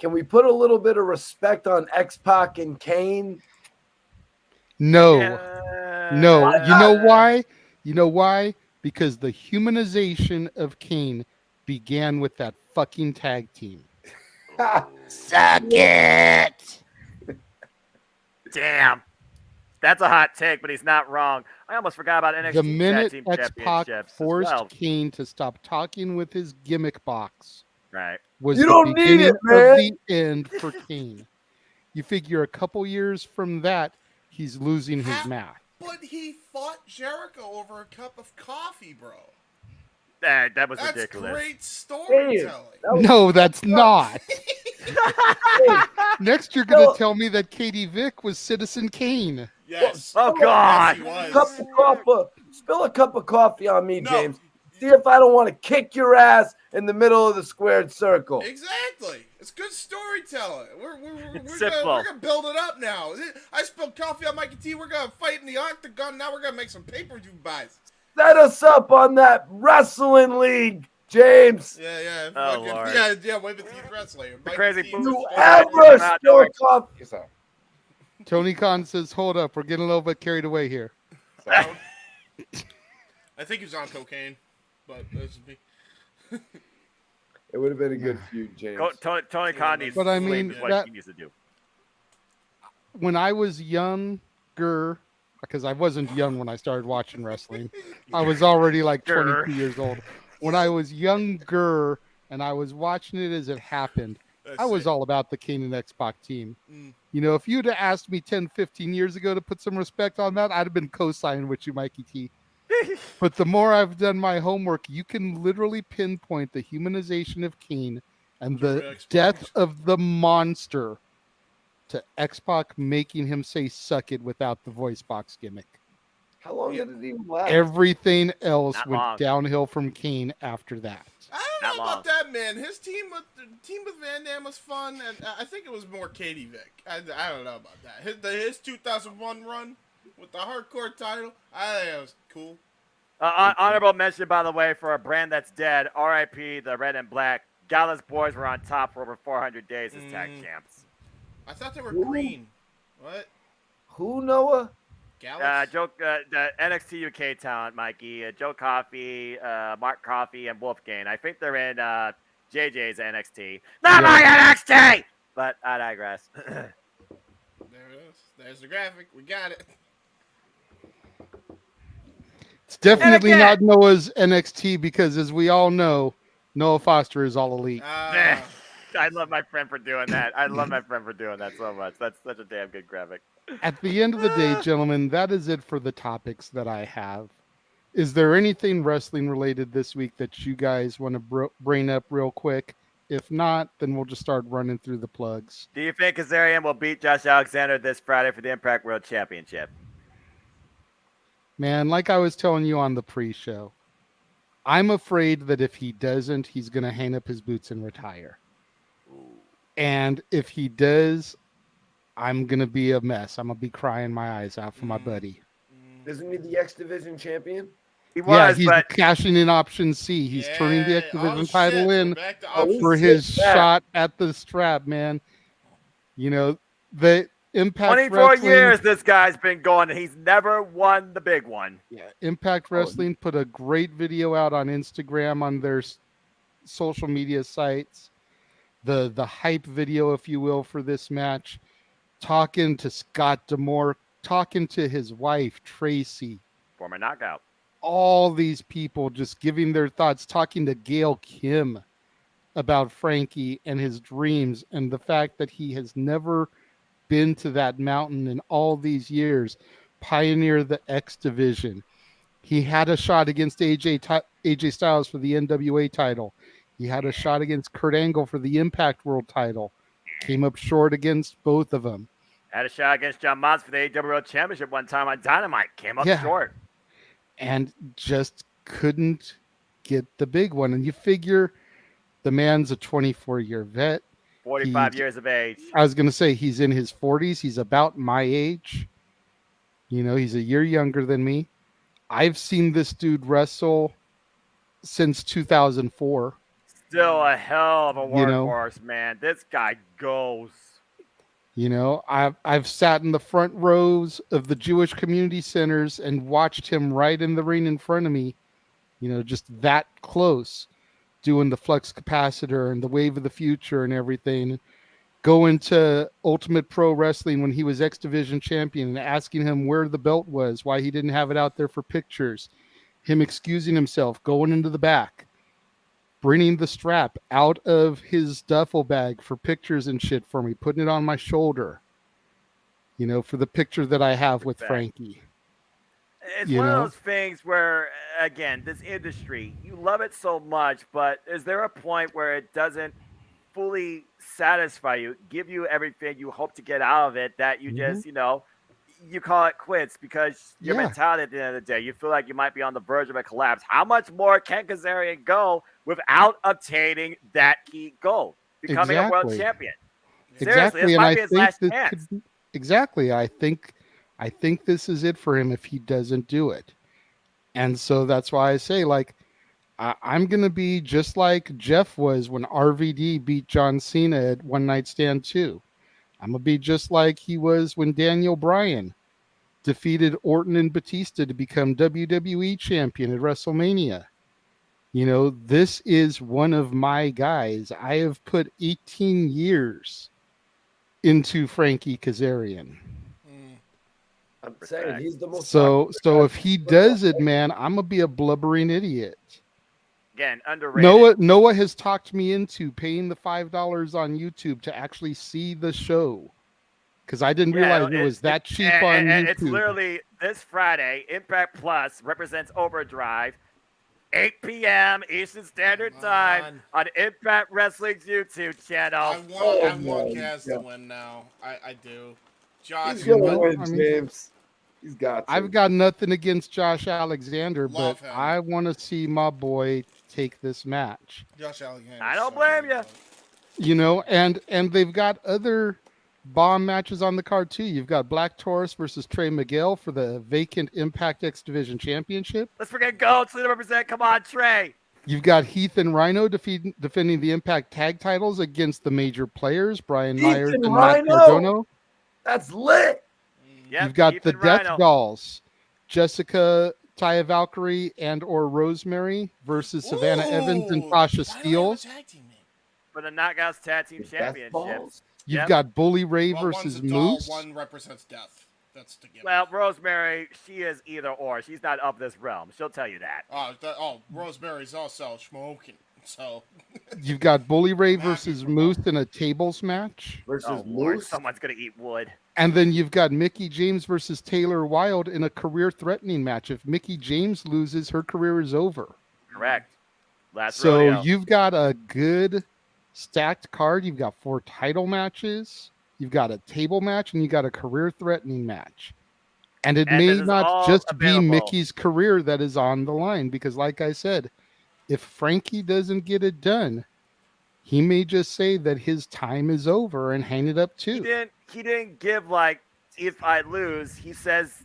can we put a little bit of respect on X-Pac and Kane? No. No. You know why? Because the humanization of Kane began with that fucking tag team. Suck it! Damn. That's a hot take, but he's not wrong. I almost forgot about NXT The minute Tag Team X-Pac Championships forced Kane to stop talking with his gimmick box, was You the don't need beginning it, man. of the end for Kane. You figure a couple years from that, he's losing his match. But he fought Jericho over a cup of coffee, bro. That was That's ridiculous. Great storytelling. No, that's not. Next, you're going to tell me that Katie Vick was Citizen Kane. Yes. Oh, God. Spill a cup of coffee on me, James. See if I don't want to kick your ass in the middle of the squared circle. Exactly. It's good storytelling. We're gonna build it up now. I spilled coffee on Mikey T. We're gonna fight in the octagon. Now we're gonna make some pay-per-view buys. Set us up on that wrestling league, James. Yeah. Oh, Lord. Yeah. Women's Youth Wrestling. Crazy. Whoever spilled coffee. Tony Khan says, "Hold up, we're getting a little bit carried away here." I think he was on cocaine, but this is me. It would have been a good feud, James. Tony Khan needs But I mean, what he needs to do. When I was younger, because I wasn't young when I started watching wrestling, I was already like 22 years old. When I was younger and I was watching it as it happened, I was all about the Kane and X-Pac team. If you'd have asked me 10, 15 years ago to put some respect on that, I'd have been co-signing with you, Mikey T. But the more I've done my homework, you can literally pinpoint the humanization of Kane and the death of the monster to X-Pac making him say "suck it" without the voice box gimmick. How long did it even last? Everything else went downhill from Kane after that. I don't know about that, man. His team with Van Dam was fun, and I think it was more Katie Vick. I don't know about that. His 2001 run with the hardcore title, I think it was cool. Honorable mention, by the way, for a brand that's dead, R.I.P. the Red and Black. Gallus Boys were on top for over 400 days as tag champs. I thought they were green. What? Who, Noah? Gallus? The NXT UK talent, Mikey. Joe Coffey, Mark Coffey, and Wolfgang. I think they're in JJ's NXT. Not my NXT! But I digress. There it is. There's the graphic. We got it. It's definitely not Noah's NXT because, as we all know, Noah Foster is all elite. I love my friend for doing that. I love my friend for doing that so much. That's such a damn good graphic. At the end of the day, gentlemen, that is it for the topics that I have. Is there anything wrestling related this week that you guys want to bring up real quick? If not, then we'll just start running through the plugs. Do you think Kazarian will beat Josh Alexander this Friday for the Impact World Championship? Man, like I was telling you on the pre-show, I'm afraid that if he doesn't, he's going to hang up his boots and retire. And if he does, I'm going to be a mess. I'm going to be crying my eyes out for my buddy. Isn't he the X Division champion? He was, he's cashing in option C. He's turning the X Division title in for his shot at the strap, man. You know, the Impact 24 Wrestling, years this guy's been going, and he's never won the big one. Yeah, Impact Wrestling put a great video out on Instagram on their social media sites. The hype video, if you will, for this match, talking to Scott D'Amore, talking to his wife Tracy, Former Knockout. all these people just giving their thoughts, talking to Gail Kim about Frankie and his dreams and the fact that he has never been to that mountain in all these years, pioneer the X division. He had a shot against AJ Styles for the NWA title. He had a shot against Kurt Angle for the Impact World title. Came up short against both of them. Had a shot against John Moss for the AW World Championship one time on Dynamite. Came up short. And just couldn't get the big one. And you figure the man's a 24-year vet. 45 years of age. I was going to say he's in his 40s. He's about my age. You know, he's a year younger than me. I've seen this dude wrestle since 2004. Still a hell of a workhorse, man. This guy goes. You know, I've sat in the front rows of the Jewish community centers and watched him right in the ring in front of me. You know, just that close, doing the flux capacitor and the wave of the future and everything. Going to Ultimate Pro Wrestling when he was X Division champion and asking him where the belt was, why he didn't have it out there for pictures. Him excusing himself, going into the back, bringing the strap out of his duffel bag for pictures and shit for me, putting it on my shoulder, you know, for the picture that I have with Frankie. It's one of those things where, again, this industry, you love it so much, but is there a point where it doesn't fully satisfy you, give you everything you hope to get out of it, that you just, you know, you call it quits because your mentality at the end of the day, you feel like you might be on the verge of a collapse. How much more can Kazarian go without obtaining that key goal, becoming a world champion? Seriously, this might be his last chance. Exactly. I think this is it for him if he doesn't do it. And so that's why I say, like, I'm going to be just like Jeff was when RVD beat John Cena at One Night Stand 2. I'm going to be just like he was when Daniel Bryan defeated Orton and Batista to become WWE champion at WrestleMania. You know, this is one of my guys. I have put 18 years into Frankie Kazarian. I'm saying he's the most. So if he does it, man, I'm gonna be a blubbering idiot. Again, underrated. Noah has talked me into paying the $5 on YouTube to actually see the show because I didn't realize it was that cheap on YouTube. It's literally this Friday. Impact Plus represents Overdrive. 8 p.m. Eastern Standard Time on Impact Wrestling's YouTube channel. I want Kaz to win now. I do. Josh, he's gonna win, James. He's got to. I've got nothing against Josh Alexander, but I want to see my boy take this match. Josh Alexander. I don't blame you. You know, and they've got other bomb matches on the card too. You've got Black Taurus versus Trey Miguel for the vacant Impact X Division Championship. Let's forget Goats. Let's represent. Come on, Trey. You've got Heath and Rhino defending the Impact Tag titles against the major players, Brian Myers and Matt Cardona. That's lit. Yep, you've got Heath the and Death Rhino. Dolls, Jessica, Taya Valkyrie, and or Rosemary versus Savannah Evans and Tasha Steele. For the Knockouts Tag Team Championships. You've got Bully Ray versus Moose. One represents death. That's to get. Well, Rosemary, she is either or. She's not of this realm. She'll tell you that. Rosemary's also smoking. So you've got Bully Ray versus Moose in a tables match. Lord, someone's gonna eat wood. And then you've got Mickie James versus Taylor Wilde in a career-threatening match. If Mickie James loses, her career is over. Correct. So rodeo. you've got a good stacked card. You've got 4 title matches. You've got a table match, and you got a career-threatening match. And it may not just be Mickey's career that is on the line, because like I said, if Frankie doesn't get it done, he may just say that his time is over and hang it up too. He didn't give like, if I lose, he says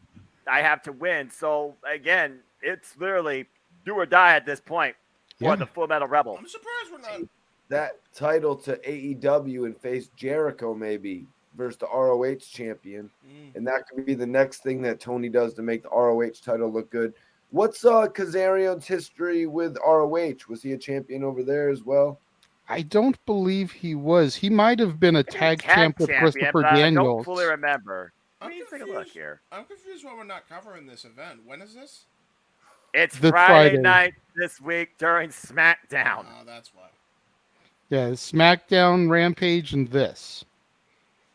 I have to win. So again, it's literally do or die at this point for the Full Metal Rebel. I'm surprised we're not. That title to AEW and face Jericho maybe versus the ROH champion, and that could be the next thing that Tony does to make the ROH title look good. What's Kazarion's history with ROH? Was he a champion over there as well? I don't believe he was. He might have been a tag champ with Christopher but Daniels. I don't fully remember. Let me take a look here. I'm confused why we're not covering this event. When is this? It's This Friday Friday. night this week during SmackDown. Oh, that's why. Yeah, SmackDown, Rampage, and this.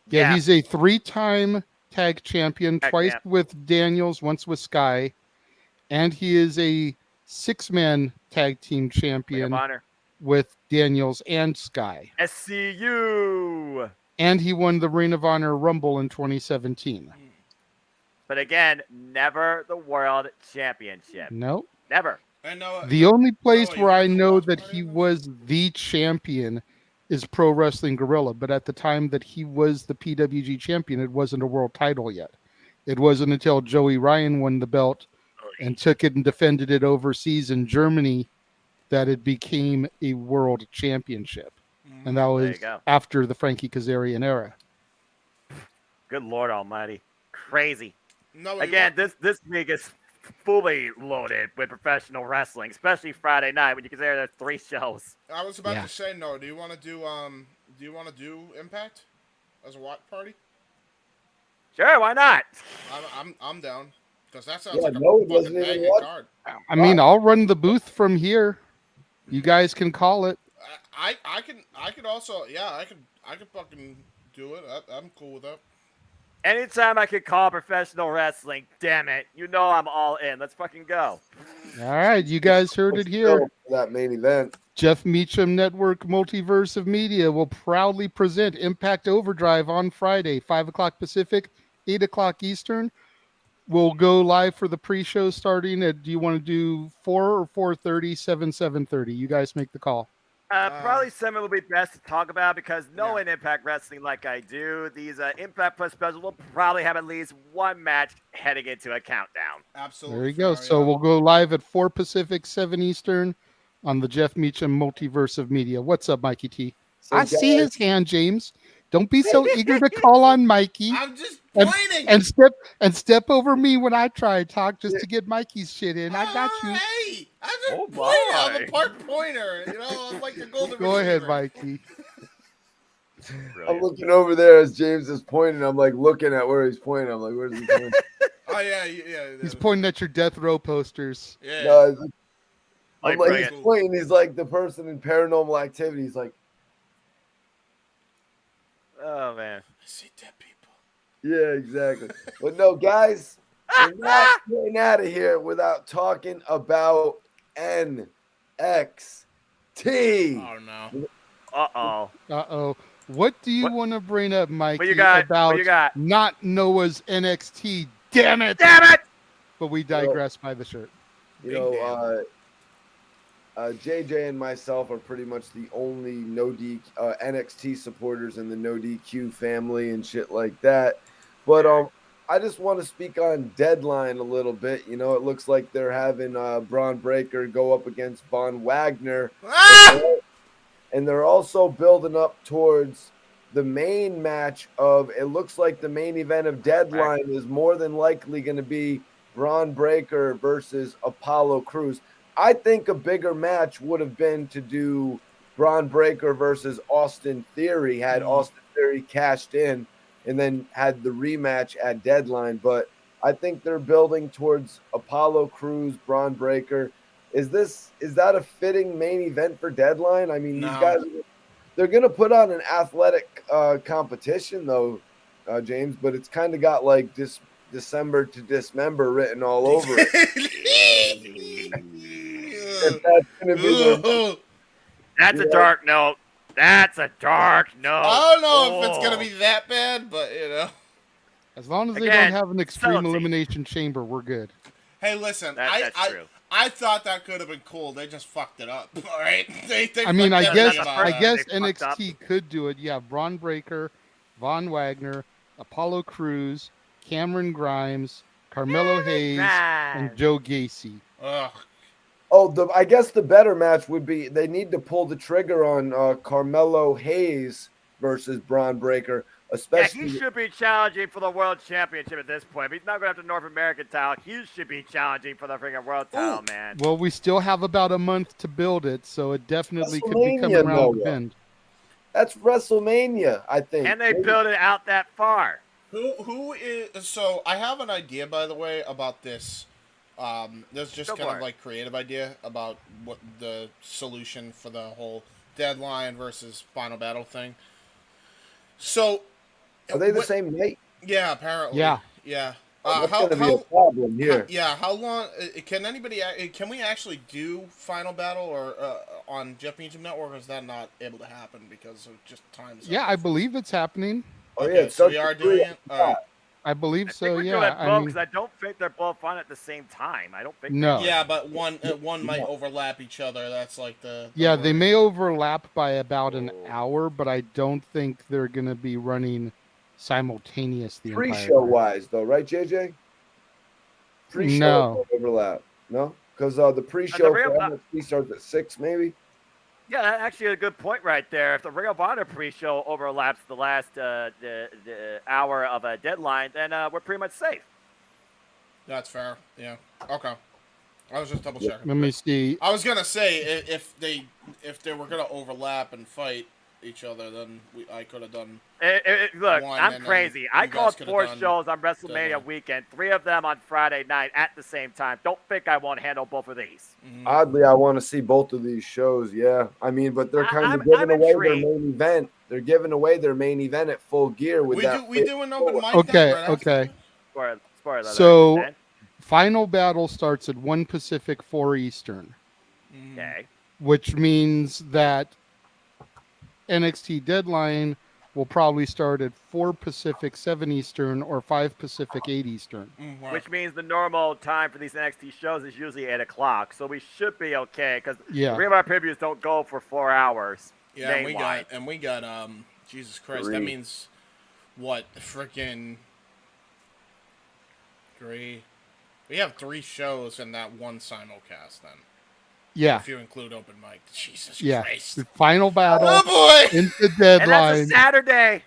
Yeah, he's a 3-time tag champion, twice with Daniels, once with Sky, and he is a 6-man tag team champion Ring of Honor. with Daniels and Sky. SCU. And he won the Ring of Honor Rumble in 2017. But again, never the World Championship. Nope. Never. The only place where I know that he was the champion is Pro Wrestling Guerrilla, but at the time that he was the PWG champion, it wasn't a world title yet. It wasn't until Joey Ryan won the belt and took it and defended it overseas in Germany that it became a world championship. And that was after the Frankie Kazarian era. Good Lord Almighty. Crazy. No, again, this week is fully loaded with professional wrestling, especially Friday night when you consider there's 3 shows. I was about to say, no. Do you want to do Impact as a watch party? Sure, why not? I'm down because that sounds like a fucking banging card. I mean, I'll run the booth from here. You guys can call it. I could also I could fucking do it. I'm cool with that. Anytime I could call professional wrestling, damn it. You know I'm all in. Let's fucking go. All right, you guys heard it here. That main event. Jeff Meacham Network Multiverse of Media will proudly present Impact Overdrive on Friday, 5 o'clock Pacific, 8 o'clock Eastern. We'll go live for the pre-show starting at, do you want to do 4 or 4:30, 7:30? You guys make the call. Probably 7 will be best to talk about because knowing Impact Wrestling like I do, these Impact Plus specials will probably have at least 1 match heading into a countdown. Absolutely. There you go. So we'll go live at 4 Pacific, 7 Eastern on the Jeff Meacham Multiverse of Media. What's up, Mikey T? I see his hand, James. Don't be so eager to call on Mikey. I'm just pointing. And step over me when I try to talk just to get Mikey's shit in. I got you. Hey, I'm just pointing. I'm a part pointer. You know, I'm like the golden Go ahead, retriever. Mikey. I'm looking over there as James is pointing. I'm like looking at where he's pointing. I'm like, where's he pointing? Oh yeah. He's pointing at your death row posters. Yeah. No, I'm like he's pointing. He's like the person in Paranormal Activity. He's like, oh man. I see dead people. yeah, exactly. But no, guys, we're not getting out of here without talking about NXT. Oh no. Uh-oh. What do you want to bring up, Mikey, What you got? about What you got? not Noah's NXT? Damn it! Damn it! But we digress by the shirt. You know, JJ and myself are pretty much the only NXT supporters in the No DQ family and shit like that. But I just want to speak on Deadline a little bit. You know, it looks like they're having Braun Breaker go up against Von Wagner. And they're also building up towards the main match of, it looks like the main event of Deadline is more than likely going to be Braun Breaker versus Apollo Crews. I think a bigger match would have been to do Braun Breaker versus Austin Theory had Austin Theory cashed in and then had the rematch at Deadline. But I think they're building towards Apollo Crews, Braun Breaker. Is that a fitting main event for Deadline? I mean, these guys, they're going to put on an athletic competition, though, James, but it's kind of got like December to Dismember written all over it. If that's going to be That's a dark note. That's a dark note. I don't know if it's going to be that bad, but, you know. As long as they don't have an extreme elimination chamber, we're good. Hey, listen, that's true. I thought that could have been cool. They just fucked it up. All right. They I guess They NXT could do it. Yeah, Braun Breaker, Von Wagner, Apollo Crews, Cameron Grimes, Carmelo Hayes, and Joe Gacy. Ugh. Oh, I guess the better match would be they need to pull the trigger on Carmelo Hayes versus Braun Breaker, especially. Yeah, he should be challenging for the world championship at this point. If he's not going after the North American title, he should be challenging for the freaking world title, man. Well, we still have about a month to build it, so it definitely could be coming WrestleMania, around the Noah. bend. That's WrestleMania, I think. And they build it out that far. Who is? So I have an idea, by the way, about this. This is just Go kind for of it. like creative idea about what the solution for the whole deadline versus final battle thing. So, Are they the same night? Yeah, apparently. Yeah. Yeah. That's going to be a problem here. How long can anybody? Can we actually do final battle or on Jeff Meacham Network? Or is that not able to happen because of just time zone? Yeah, I believe it's happening. Oh, Okay, yeah, so we are doing it. All right. I believe so. We're Yeah, doing both I mean, because I don't think they're both on at the same time. I don't think. No. Yeah, but one might overlap each other. That's like the yeah, they may overlap by about an hour, but I don't think they're going to be running simultaneous the entire Pre-show time. wise, though, right, JJ? Pre-show No. overlap. No, because the pre-show for NXT starts at 6, maybe. Yeah, that's actually a good point right there. If the Ring of Honor pre-show overlaps the last the hour of a deadline, then we're pretty much safe. That's fair. Yeah. Okay. I was just double checking. Let me see. I was gonna say if they were gonna overlap and fight each other, then I could have done. Look, one, I'm and then crazy. I you guys called coulda 4 done shows on WrestleMania deadline. weekend, 3 of them on Friday night at the same time. Don't think I won't handle both of these. Oddly, I want to see both of these shows. Yeah, I mean, but they're kind of giving away their main event. They're giving away their main event at Full Gear with that. We do an open mic. Okay, then, right okay. Spoiler alert, So, man. final battle starts at 1 Pacific, 4 Eastern, Okay. which means that NXT Deadline will probably start at 4 Pacific, 7 Eastern, or 5 Pacific, 8 Eastern. Which means the normal time for these NXT shows is usually 8 o'clock. So we should be okay because Yeah. Ring of Honor previews don't go for 4 hours. Yeah, and day-wide. we got Jesus Christ, 3. that means what? Freaking 3. We have 3 shows in that one simulcast then. Yeah. If you include open mic. Jesus Yeah. Christ. The final battle Oh boy! into And Deadline that's a Saturday.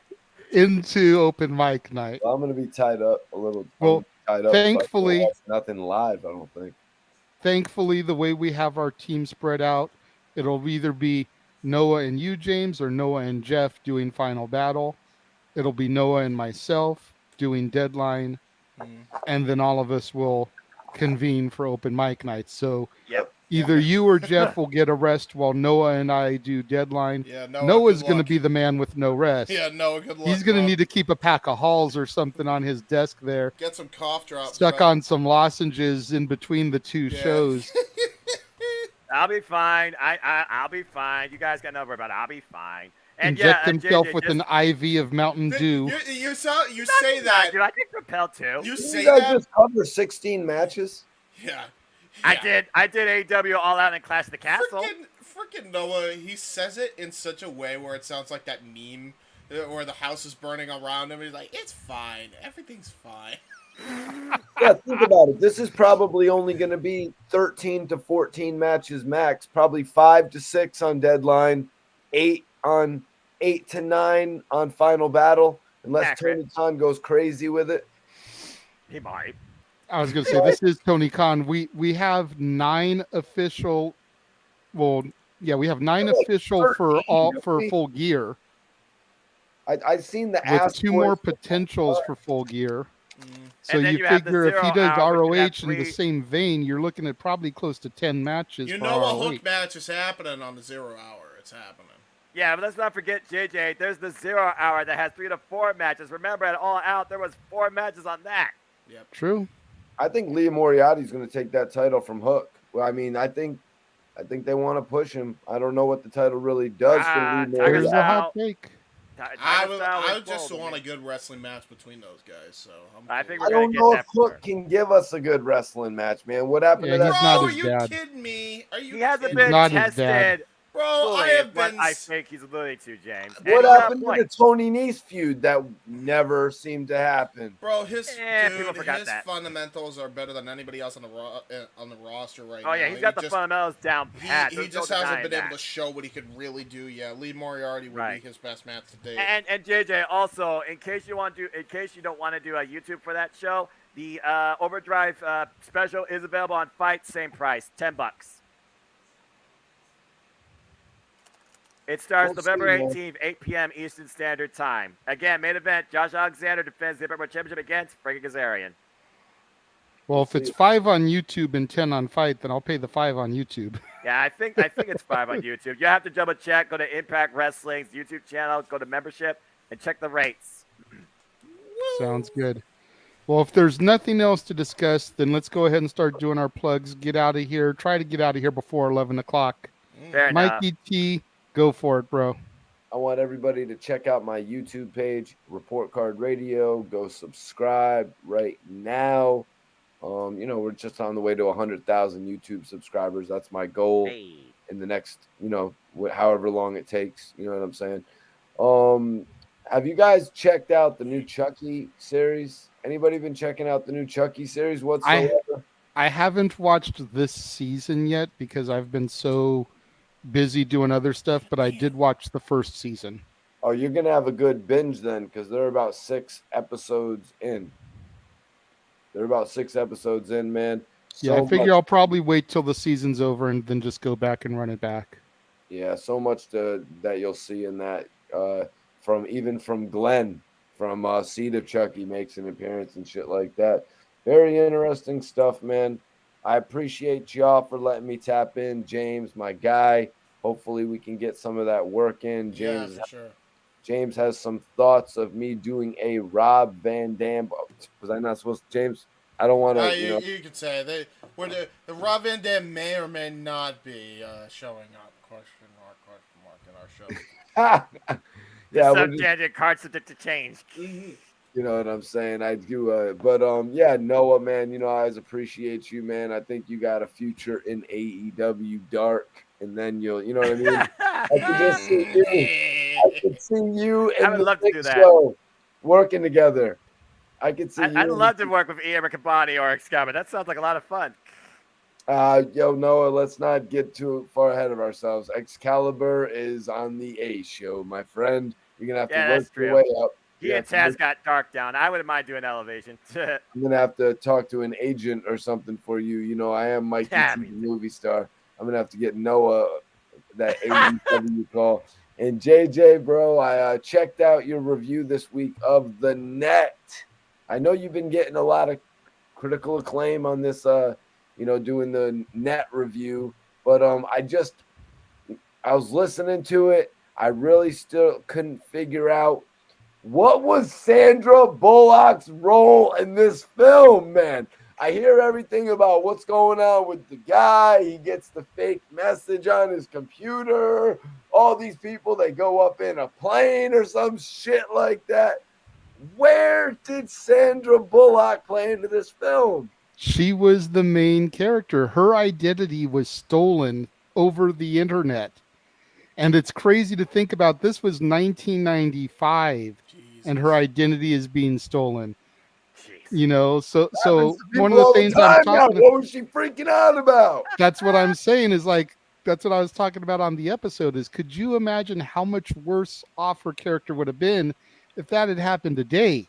into open mic night. I'm going to be tied up a little. Well, tied up, thankfully- so I can watch nothing live. I don't think. Thankfully, the way we have our team spread out, it'll either be Noah and you, James, or Noah and Jeff doing final battle. It'll be Noah and myself doing Deadline, and then all of us will convene for open mic night. So Yep. either you or Jeff will get a rest while Noah and I do Deadline. Yeah, Noah, Noah's good going to luck. be the man with no rest. Yeah, Noah, good luck. He's going to bro. need to keep a pack of Halls or something on his desk there, Get some cough drops. stuck bro. on some lozenges in between the two shows. I'll be fine. I'll be fine. You guys got no worry about it. I'll be fine. And Inject yeah, himself JJ, with just- an IV of Mountain Dew. You say that. Dude, I think Propel too. You Did say you guys that. just cover 16 matches? Yeah. I did AEW All Out in Clash of the Castle. Freaking Noah, he says it in such a way where it sounds like that meme where the house is burning around him. He's like, it's fine. Everything's fine. Yeah, think about it. This is probably only going to be 13 to 14 matches max. Probably 5 to 6 on Deadline, 8 to 9 on Final Battle, unless Accurate. Tony Khan goes crazy with it. He might. I was going to say, this is Tony Khan. We have 9 official. Well, yeah, we have 9 official for 13, Full Gear, I seen the with ass 2 boys- more potentials for Full Gear. So And then you you have the figure if he 0 does hour, which you ROH have in the 3 same vein, you're looking at probably close to 10 matches. You for know a ROH. hook match is happening on the 0 hour. It's happening. Yeah, but let's not forget, JJ, there's the 0 hour that has 3 to 4 matches. Remember, at All Out, there was 4 matches on that. Yep. True. I think Lee Moriarty's going to take that title from Hook. Well, I mean, I think they want to push him. I don't know what the title really does for Lee Tiger Here's Moriarty. a hot Style. take. I just want a good wrestling match between those guys. So I think I we're going don't to know get if that. for Hook can give us a good wrestling match, man. What happened Yeah, to that? he's not Bro, are his you dad. kidding me? Are you He hasn't kidding been Not his dad. tested Bro, fully I have what been. I think he's alluding to, James. And What he's got a happened to point. the Tony Nese feud that never seemed to happen? Bro, people forgot his that. fundamentals are better than anybody else on the roster right now. Oh yeah, he's got the fundamentals down pat. He just hasn't been able to show what he could really do yet. Lee Moriarty would be his best match to date. And JJ, also, in case you don't want to do a YouTube for that show, the Overdrive special is available on Fight, same price, $10. It starts November 18th, 8 p.m. Eastern Standard Time. Again, main event: Josh Alexander defends the J-Hebert Championship against Frankie Kazarian. Well, if it's 5 on YouTube and 10 on Fight, then I'll pay the 5 on YouTube. Yeah, I think it's 5 on YouTube. You have to double check. Go to Impact Wrestling's YouTube channel. Go to membership and check the rates. Sounds good. Well, if there's nothing else to discuss, then let's go ahead and start doing our plugs. Get out of here. Try to get out of here before 11 o'clock. Fair enough. Mikey T, go for it, bro. I want everybody to check out my YouTube page, Report Card Radio. Go subscribe right now. We're just on the way to 100,000 YouTube subscribers. That's my goal in the next, however long it takes. You know what I'm saying? Have you guys checked out the new Chucky series? Anybody been checking out the new Chucky series whatsoever? I haven't watched this season yet because I've been so busy doing other stuff, but I did watch the first season. Oh, you're going to have a good binge then because they're about 6 episodes in. Man. Yeah, I figure I'll probably wait till the season's over and then just go back and run it back. Yeah, so much that you'll see in that from Glenn from Seed of Chucky makes an appearance and shit like that. Very interesting stuff, man. I appreciate y'all for letting me tap in. James, my guy. Hopefully we can get some of that work in. James, for sure. James has some thoughts of me doing a Rob Van Dam. Was I not supposed to? James, I don't want to. You could say the Rob Van Dam may or may not be showing up. Question mark in our show. Yeah, subject cards subject to change. You know what I'm saying? I do. But Noah, man, I always appreciate you, man. I think you got a future in AEW Dark, and then you know what I mean? I could just see you. I could see you and the Big Show working together. I could see. I'd love to work with Ian Riccaboni or Excalibur. That sounds like a lot of fun. Noah, let's not get too far ahead of ourselves. Excalibur is on the A show, my friend. You're gonna have to work your way up. He and Taz got Dark down. I wouldn't mind doing Elevation. I'm gonna have to talk to an agent or something for you. I am Mikey T, the movie star. I'm gonna have to get Noah that AEW call. And JJ, bro, I checked out your review this week of The Net. I know you've been getting a lot of critical acclaim on this, doing the Net review. But I was listening to it. I really still couldn't figure out what was Sandra Bullock's role in this film, man. I hear everything about what's going on with the guy. He gets the fake message on his computer. All these people, they go up in a plane or some shit like that. Where did Sandra Bullock play into this film? She was the main character. Her identity was stolen over the internet. And it's crazy to think about. This was 1995, and her identity is being stolen. So one of the things I'm talking about. What was she freaking out about? That's what I'm saying is that's what I was talking about on the episode is could you imagine how much worse off her character would have been if that had happened today?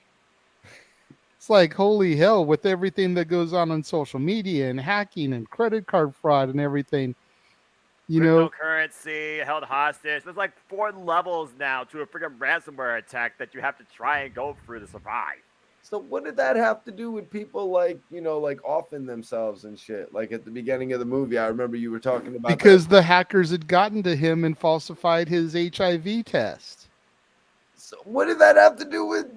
It's like, holy hell, with everything that goes on social media and hacking and credit card fraud and everything. Cryptocurrency, held hostage. There's like 4 levels now to a freaking ransomware attack that you have to try and go through to survive. So what did that have to do with people like offing themselves and shit? Like at the beginning of the movie, I remember you were talking about because the hackers had gotten to him and falsified his HIV test. So what did that have to do with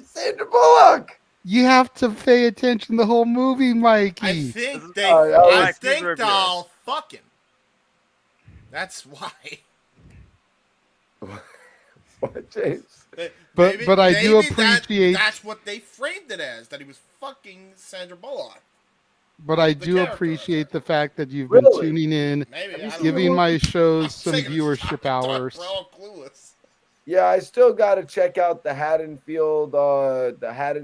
Sandra Bullock? You have to pay attention the whole movie, Mikey. I think they're all fucking. That's why. What, James? But I do appreciate that's what they framed it as, that he was fucking Sandra Bullock. But I do appreciate the fact that you've been tuning in, giving my shows some viewership hours. We're all clueless. Yeah, I still got to check out the Haddonfield, what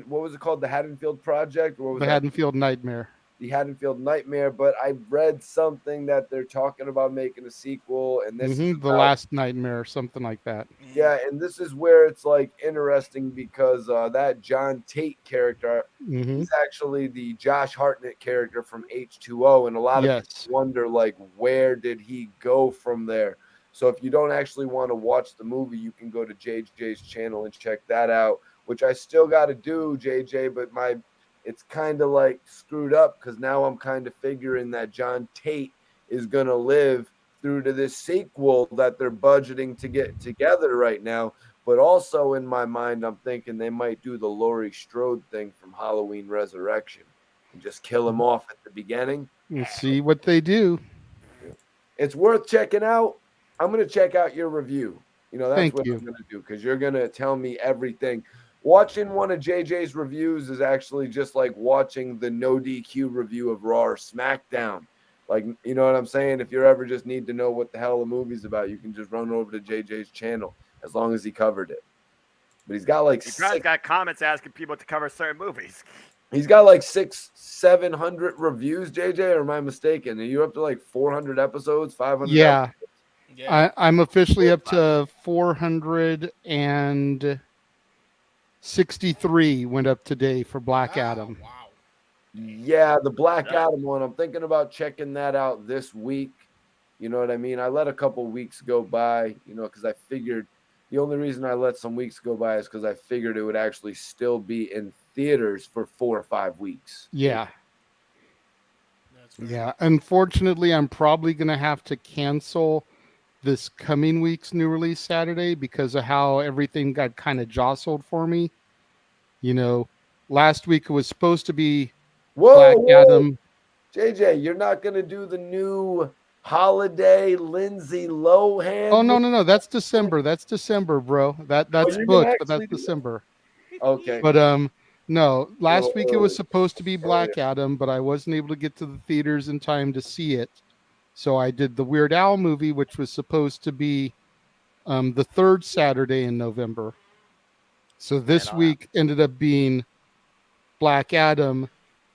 was it called? The Haddonfield Project? What was The Haddonfield Nightmare. The Haddonfield Nightmare, but I read something that they're talking about making a sequel, and this is The Last Nightmare, or something like that. Yeah, and this is where it's like interesting because that John Tate character, he's actually the Josh Hartnett character from H2O, and a lot of people wonder like where did he go from there. So if you don't actually want to watch the movie, you can go to JJ's channel and check that out, which I still got to do, JJ, but it's kind of like screwed up because now I'm kind of figuring that John Tate is going to live through to this sequel that they're budgeting to get together right now. But also in my mind, I'm thinking they might do the Laurie Strode thing from Halloween Resurrection and just kill him off at the beginning. We'll see what they do. It's worth checking out. I'm going to check out your review. That's Thank what you. I'm going to do because you're going to tell me everything. Watching one of JJ's reviews is actually just like watching the No DQ review of Raw or SmackDown. Like, you know what I'm saying? If you ever just need to know what the hell the movie's about, you can just run over to JJ's channel as long as he covered it. But he's got like He's got comments asking people to cover certain movies. He's got like 600-700 reviews, JJ, or am I mistaken? Are you up to like 400 episodes, 500 Yeah. episodes? I'm officially up to 463 went up today for Black Adam. Wow. Yeah, the Black Adam one. I'm thinking about checking that out this week. You know what I mean? I let a couple weeks go by, because I figured the only reason I let some weeks go by is because I figured it would actually still be in theaters for 4 or 5 weeks. Yeah. Yeah. Unfortunately, I'm probably going to have to cancel this coming week's new release Saturday because of how everything got kind of jostled for me. Last week it was supposed to be Black Adam. JJ, you're not going to do the new holiday Lindsay Lohan? Oh, no. That's December. That's December, bro. That's booked, but that's December. Okay. But no, last week it was supposed to be Black Adam, but I wasn't able to get to the theaters in time to see it. So I did the Weird Al movie, which was supposed to be the third Saturday in November. So this week ended up being Black Adam,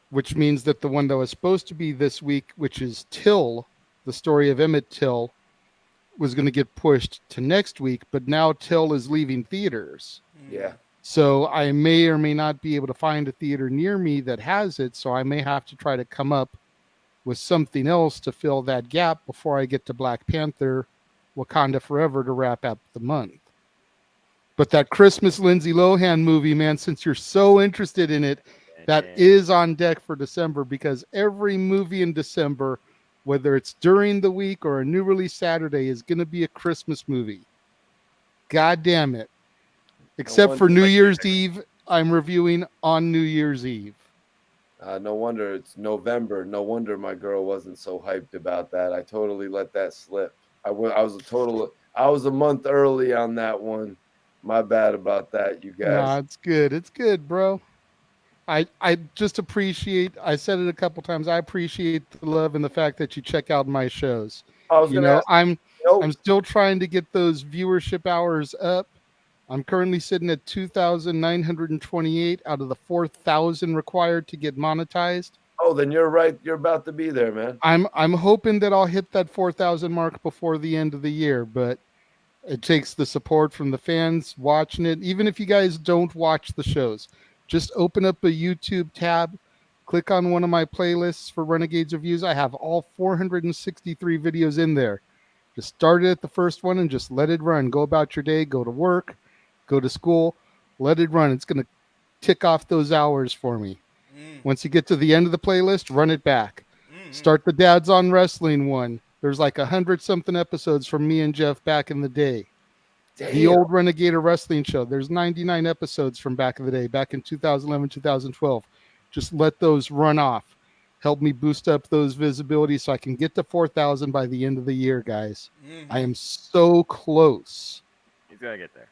which means that the one that was supposed to be this week, which is Till, the story of Emmett Till, was going to get pushed to next week, but now Till is leaving theaters. Yeah. So I may or may not be able to find a theater near me that has it, so I may have to try to come up with something else to fill that gap before I get to Black Panther, Wakanda Forever to wrap up the month. But that Christmas Lindsay Lohan movie, man, since you're so interested in it, that is on deck for December because every movie in December, whether it's during the week or a new release Saturday, is going to be a Christmas movie. God damn it. Except for New Year's Eve, I'm reviewing on New Year's Eve. No wonder it's November. No wonder my girl wasn't so hyped about that. I totally let that slip. I was a month early on that one. My bad about that, you guys. Nah, it's good. It's good, bro. I just appreciate, I said it a couple times, I appreciate the love and the fact that you check out my shows. I'm still trying to get those viewership hours up. I'm currently sitting at 2,928 out of the 4,000 required to get monetized. Oh, then you're right. You're about to be there, man. I'm hoping that I'll hit that 4,000 mark before the end of the year, but it takes the support from the fans watching it. Even if you guys don't watch the shows, just open up a YouTube tab, click on one of my playlists for Renegades Reviews. I have all 463 videos in there. Just start it at the first one and just let it run. Go about your day, go to work, go to school, let it run. It's going to tick off those hours for me. Once you get to the end of the playlist, run it back. Start the Dads on Wrestling one. There's like 100-something episodes from me and Jeff back in the day. Damn. The old Renegade Wrestling show. There's 99 episodes from back in the day, back in 2011, 2012. Just let those run off. Help me boost up those visibility so I can get to 4,000 by the end of the year, guys. I am so close. He's going to get there.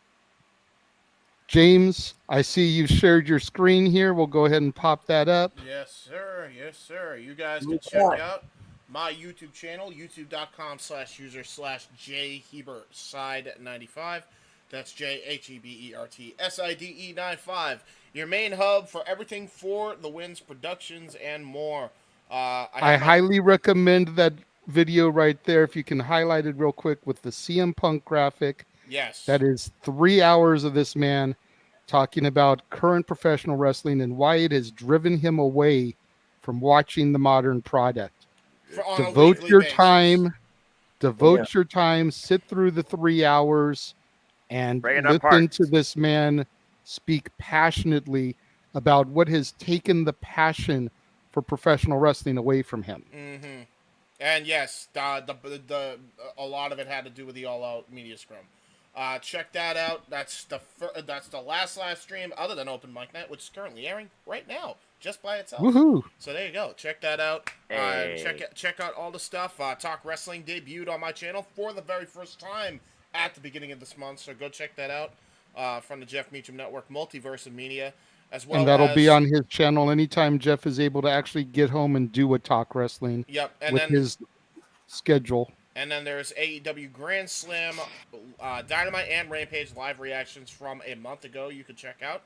James, I see you've shared your screen here. We'll go ahead and pop that up. Yes, sir. Yes, sir. You guys can check out my YouTube channel, youtube.com/user/J-Hebert Side 95. That's JHEBERT 95. Your main hub for everything for the Wins Productions and more. I highly recommend that video right there. If you can highlight it real quick with the CM Punk graphic. Yes. That is 3 hours of this man talking about current professional wrestling and why it has driven him away from watching the modern product. Devote your time, sit through the 3 hours and listen to this man speak passionately about what has taken the passion for professional wrestling away from him. Mm-hmm. And yes, a lot of it had to do with the All Out Media Scrum. Check that out. That's the last live stream other than Open Mic Night, which is currently airing right now, just by itself. Woohoo! So there you go. Check that out. Hey. Check out all the stuff. Talk Wrestling debuted on my channel for the very first time at the beginning of this month. So go check that out from the Jeff Meacham Network, Multiverse of Media, as well. And that'll be on his channel anytime Jeff is able to actually get home and do a Talk Wrestling. Yep. And with his schedule. And then there's AEW Grand Slam, Dynamite, and Rampage live reactions from a month ago you can check out.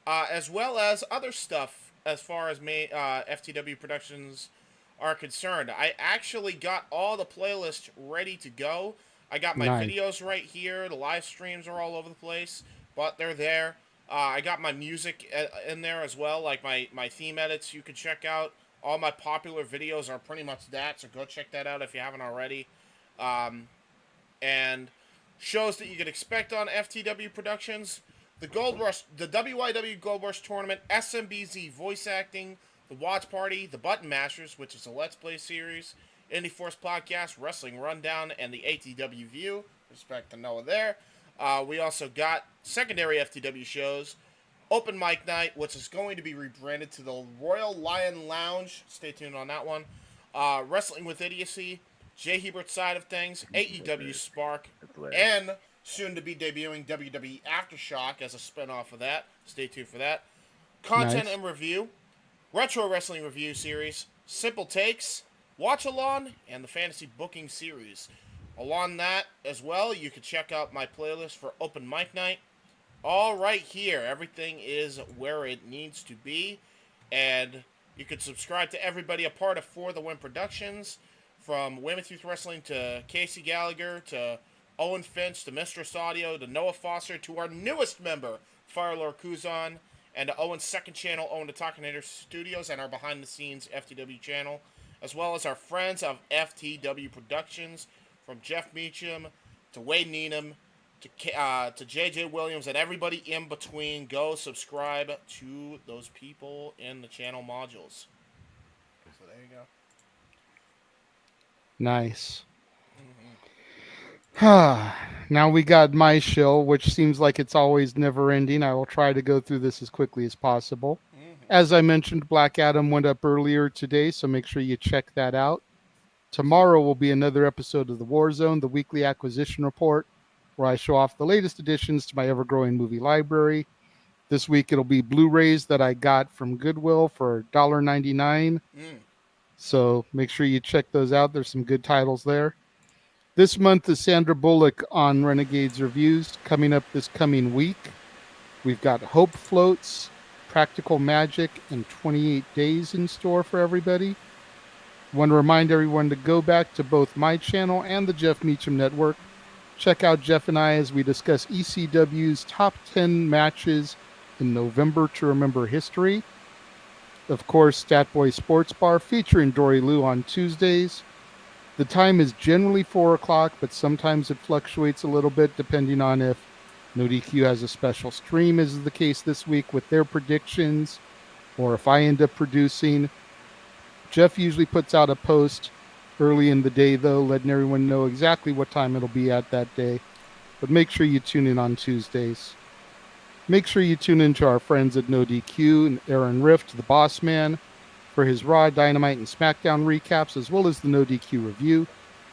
As well as other stuff as far as FTW Productions are concerned. I actually got all the playlists ready to go. I got my videos right here. The live streams are all over the place, but they're there. I got my music in there as well, like my theme edits you can check out. All my popular videos are pretty much that, so go check that out if you haven't already. And shows that you can expect on FTW Productions: the Gold Rush, the WYW Gold Rush Tournament, SMBZ voice acting, the Watch Party, the Button Mashers, which is a Let's Play series, Indie Force Podcast, Wrestling Rundown, and the ATW View. Respect to Noah there. We also got secondary FTW shows: Open Mic Night, which is going to be rebranded to the Royal Lion Lounge. Stay tuned on that one. Wrestling with Idiocy, J-Hebert Side of Things, AEW Spark, and soon to be debuting WWE Aftershock as a spinoff of that. Stay tuned for that. Content and Review, Retro Wrestling Review Series, Simple Takes, Watch-Along, and the Fantasy Booking Series. Along that as well, you can check out my playlist for Open Mic Night. All right here. Everything is where it needs to be. And you can subscribe to everybody a part of For the Win Productions, from Weymouth Youth Wrestling to Casey Gallagher to Owen Finch to Mistress Audio to Noah Foster to our newest member, Firelord Kuzan, and to Owen's second channel, Owen the Talkinator Studios, and our behind-the-scenes FTW channel, as well as our friends of FTW Productions, from Jeff Meacham to Wade Needham to JJ Williams and everybody in between. Go subscribe to those people in the channel modules. So there you go. Nice. Now we got my show, which seems like it's always never ending. I will try to go through this as quickly as possible. As I mentioned, Black Adam went up earlier today, so make sure you check that out. Tomorrow will be another episode of the War Zone, the weekly acquisition report, where I show off the latest additions to my ever-growing movie library. This week it'll be Blu-rays that I got from Goodwill for $1.99. So make sure you check those out. There's some good titles there. This month is Sandra Bullock on Renegades Reviews. Coming up this coming week, we've got Hope Floats, Practical Magic, and 28 Days in store for everybody. I want to remind everyone to go back to both my channel and the Jeff Meacham Network. Check out Jeff and I as we discuss ECW's top 10 matches in November to remember history. Of course, Statboy Sports Bar featuring Dory Lou on Tuesdays. The time is generally 4 o'clock, but sometimes it fluctuates a little bit depending on if No DQ has a special stream, as is the case this week with their predictions, or if I end up producing. Jeff usually puts out a post early in the day, though, letting everyone know exactly what time it'll be at that day. But make sure you tune in on Tuesdays. Make sure you tune in to our friends at No DQ and Aaron Rift, the Boss Man, for his Raw, Dynamite, and SmackDown recaps, as well as the No DQ review.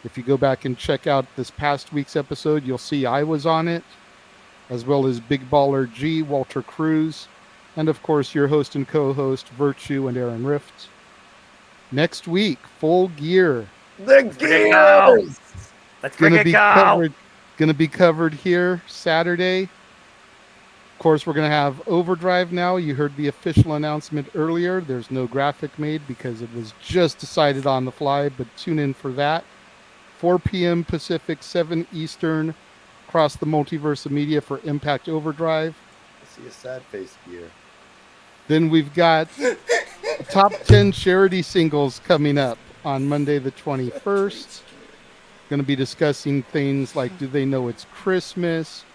If you go back and check out this past week's episode, you'll see I was on it. as well as Big Baller G, Walter Cruz, and of course your host and co-host, Virtue and Aaron Rift. Next week, Full Gear. The Gears! Let's bring it go! Going to be covered here Saturday. Of course, we're going to have Overdrive now. You heard the official announcement earlier. There's no graphic made because it was just decided on the fly, but tune in for that. 4 p.m. Pacific, 7 Eastern, across the multiverse of media for Impact Overdrive. I see a sad face here. Then we've got top 10 charity singles coming up on Monday the 21st. Going to be discussing things like Do They Know It's Christmas?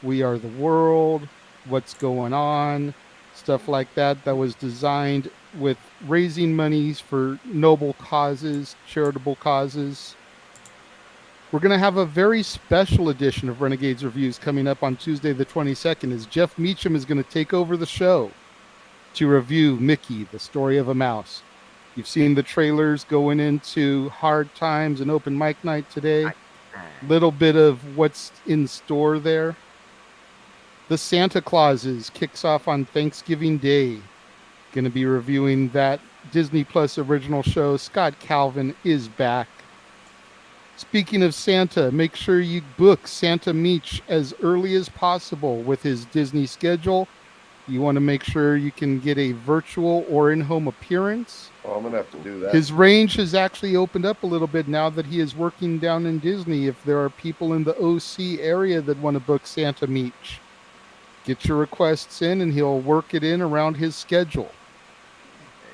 We Are the World, What's Going On, stuff like that. That was designed with raising monies for noble causes, charitable causes. We're going to have a very special edition of Renegades Reviews coming up on Tuesday the 22nd as Jeff Meacham is going to take over the show to review Mickey, the Story of a Mouse. You've seen the trailers going into Hard Times and Open Mic Night today. Little bit of what's in store there. The Santa Clauses kicks off on Thanksgiving Day. Going to be reviewing that Disney Plus original show. Scott Calvin is back. Speaking of Santa, make sure you book Santa Meach as early as possible with his Disney schedule. You want to make sure you can get a virtual or in-home appearance. Oh, I'm going to have to do that. His range has actually opened up a little bit now that he is working down in Disney. If there are people in the OC area that want to book Santa Meach, get your requests in and he'll work it in around his schedule.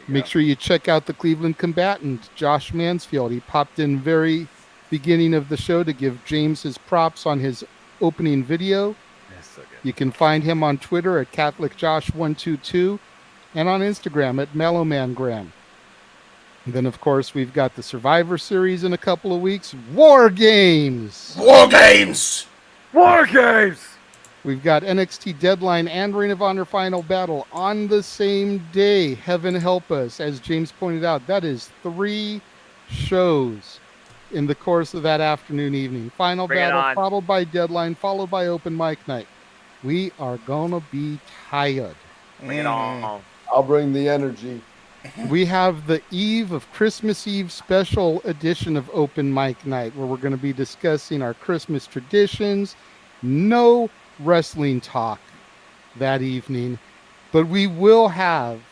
Make sure you check out the Cleveland combatant, Josh Mansfield. He popped in very beginning of the show to give James his props on his opening video. So good. You can find him on Twitter at CatholicJosh122 and on Instagram at MellowMangram. And then, of course, we've got the Survivor Series in a couple of weeks. War Games! War Games! War Games! We've got NXT Deadline and Ring of Honor Final Battle on the same day. Heaven help us. As James pointed out, that is 3 shows in the course of that afternoon, evening. Final Battle, followed by Deadline, followed by Open Mic Night. We are going to be tired. Bring it on. I'll bring the energy. We have the Eve of Christmas Eve special edition of Open Mic Night, where we're going to be discussing our Christmas traditions. No wrestling talk that evening, but we will have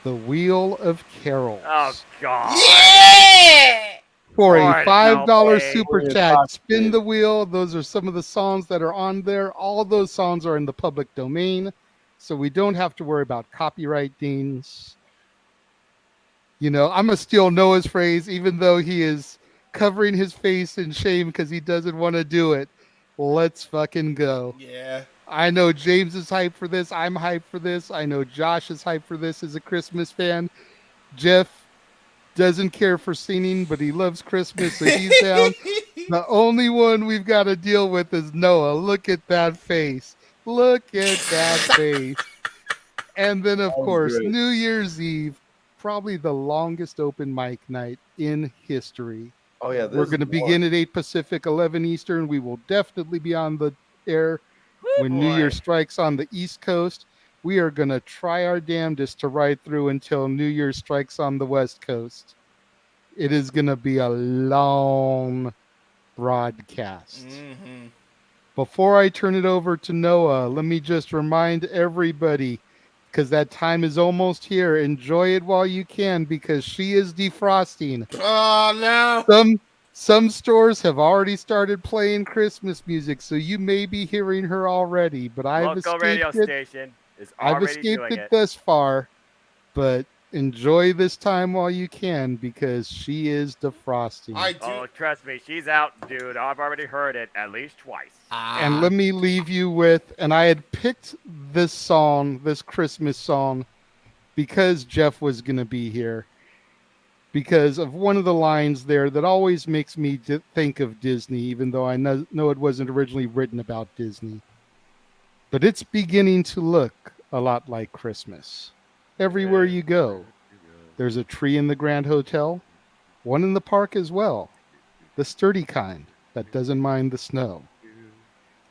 the Wheel of Carols. Oh, God. Yeah! For a $5 super chat, spin the wheel. Those are some of the songs that are on there. All those songs are in the public domain, so we don't have to worry about copyright dings. You know, I'm going to steal Noah's phrase, even though he is covering his face in shame because he doesn't want to do it. Let's fucking go. Yeah. I know James is hyped for this. I'm hyped for this. I know Josh is hyped for this as a Christmas fan. Jeff doesn't care for singing, but he loves Christmas, so he's down. The only one we've got to deal with is Noah. Look at that face. Look at that face. And then, of course, great. New Year's Eve, probably the longest open mic night in history. Oh, yeah. We're going to begin at 8 Pacific, 11 Eastern. We will definitely be on the air when New Year strikes on the East Coast. We are going to try our damnedest to ride through until New Year strikes on the West Coast. It is going to be a long broadcast. Mm-hmm. Before I turn it over to Noah, let me just remind everybody, because that time is almost here, enjoy it while you can, because she is defrosting. Oh, no. Some stores have already started playing Christmas music, so you may be hearing her already, but I've escaped it. I've escaped it thus far, but enjoy this time while you can, because she is defrosting. Oh, trust me, she's out, dude. I've already heard it at least twice. And let me leave you with, and I had picked this song, this Christmas song, because Jeff was going to be here, because of one of the lines there that always makes me think of Disney, even though I know it wasn't originally written about Disney. But it's beginning to look a lot like Christmas. Everywhere you go, there's a tree in the Grand Hotel, one in the park as well, the sturdy kind that doesn't mind the snow.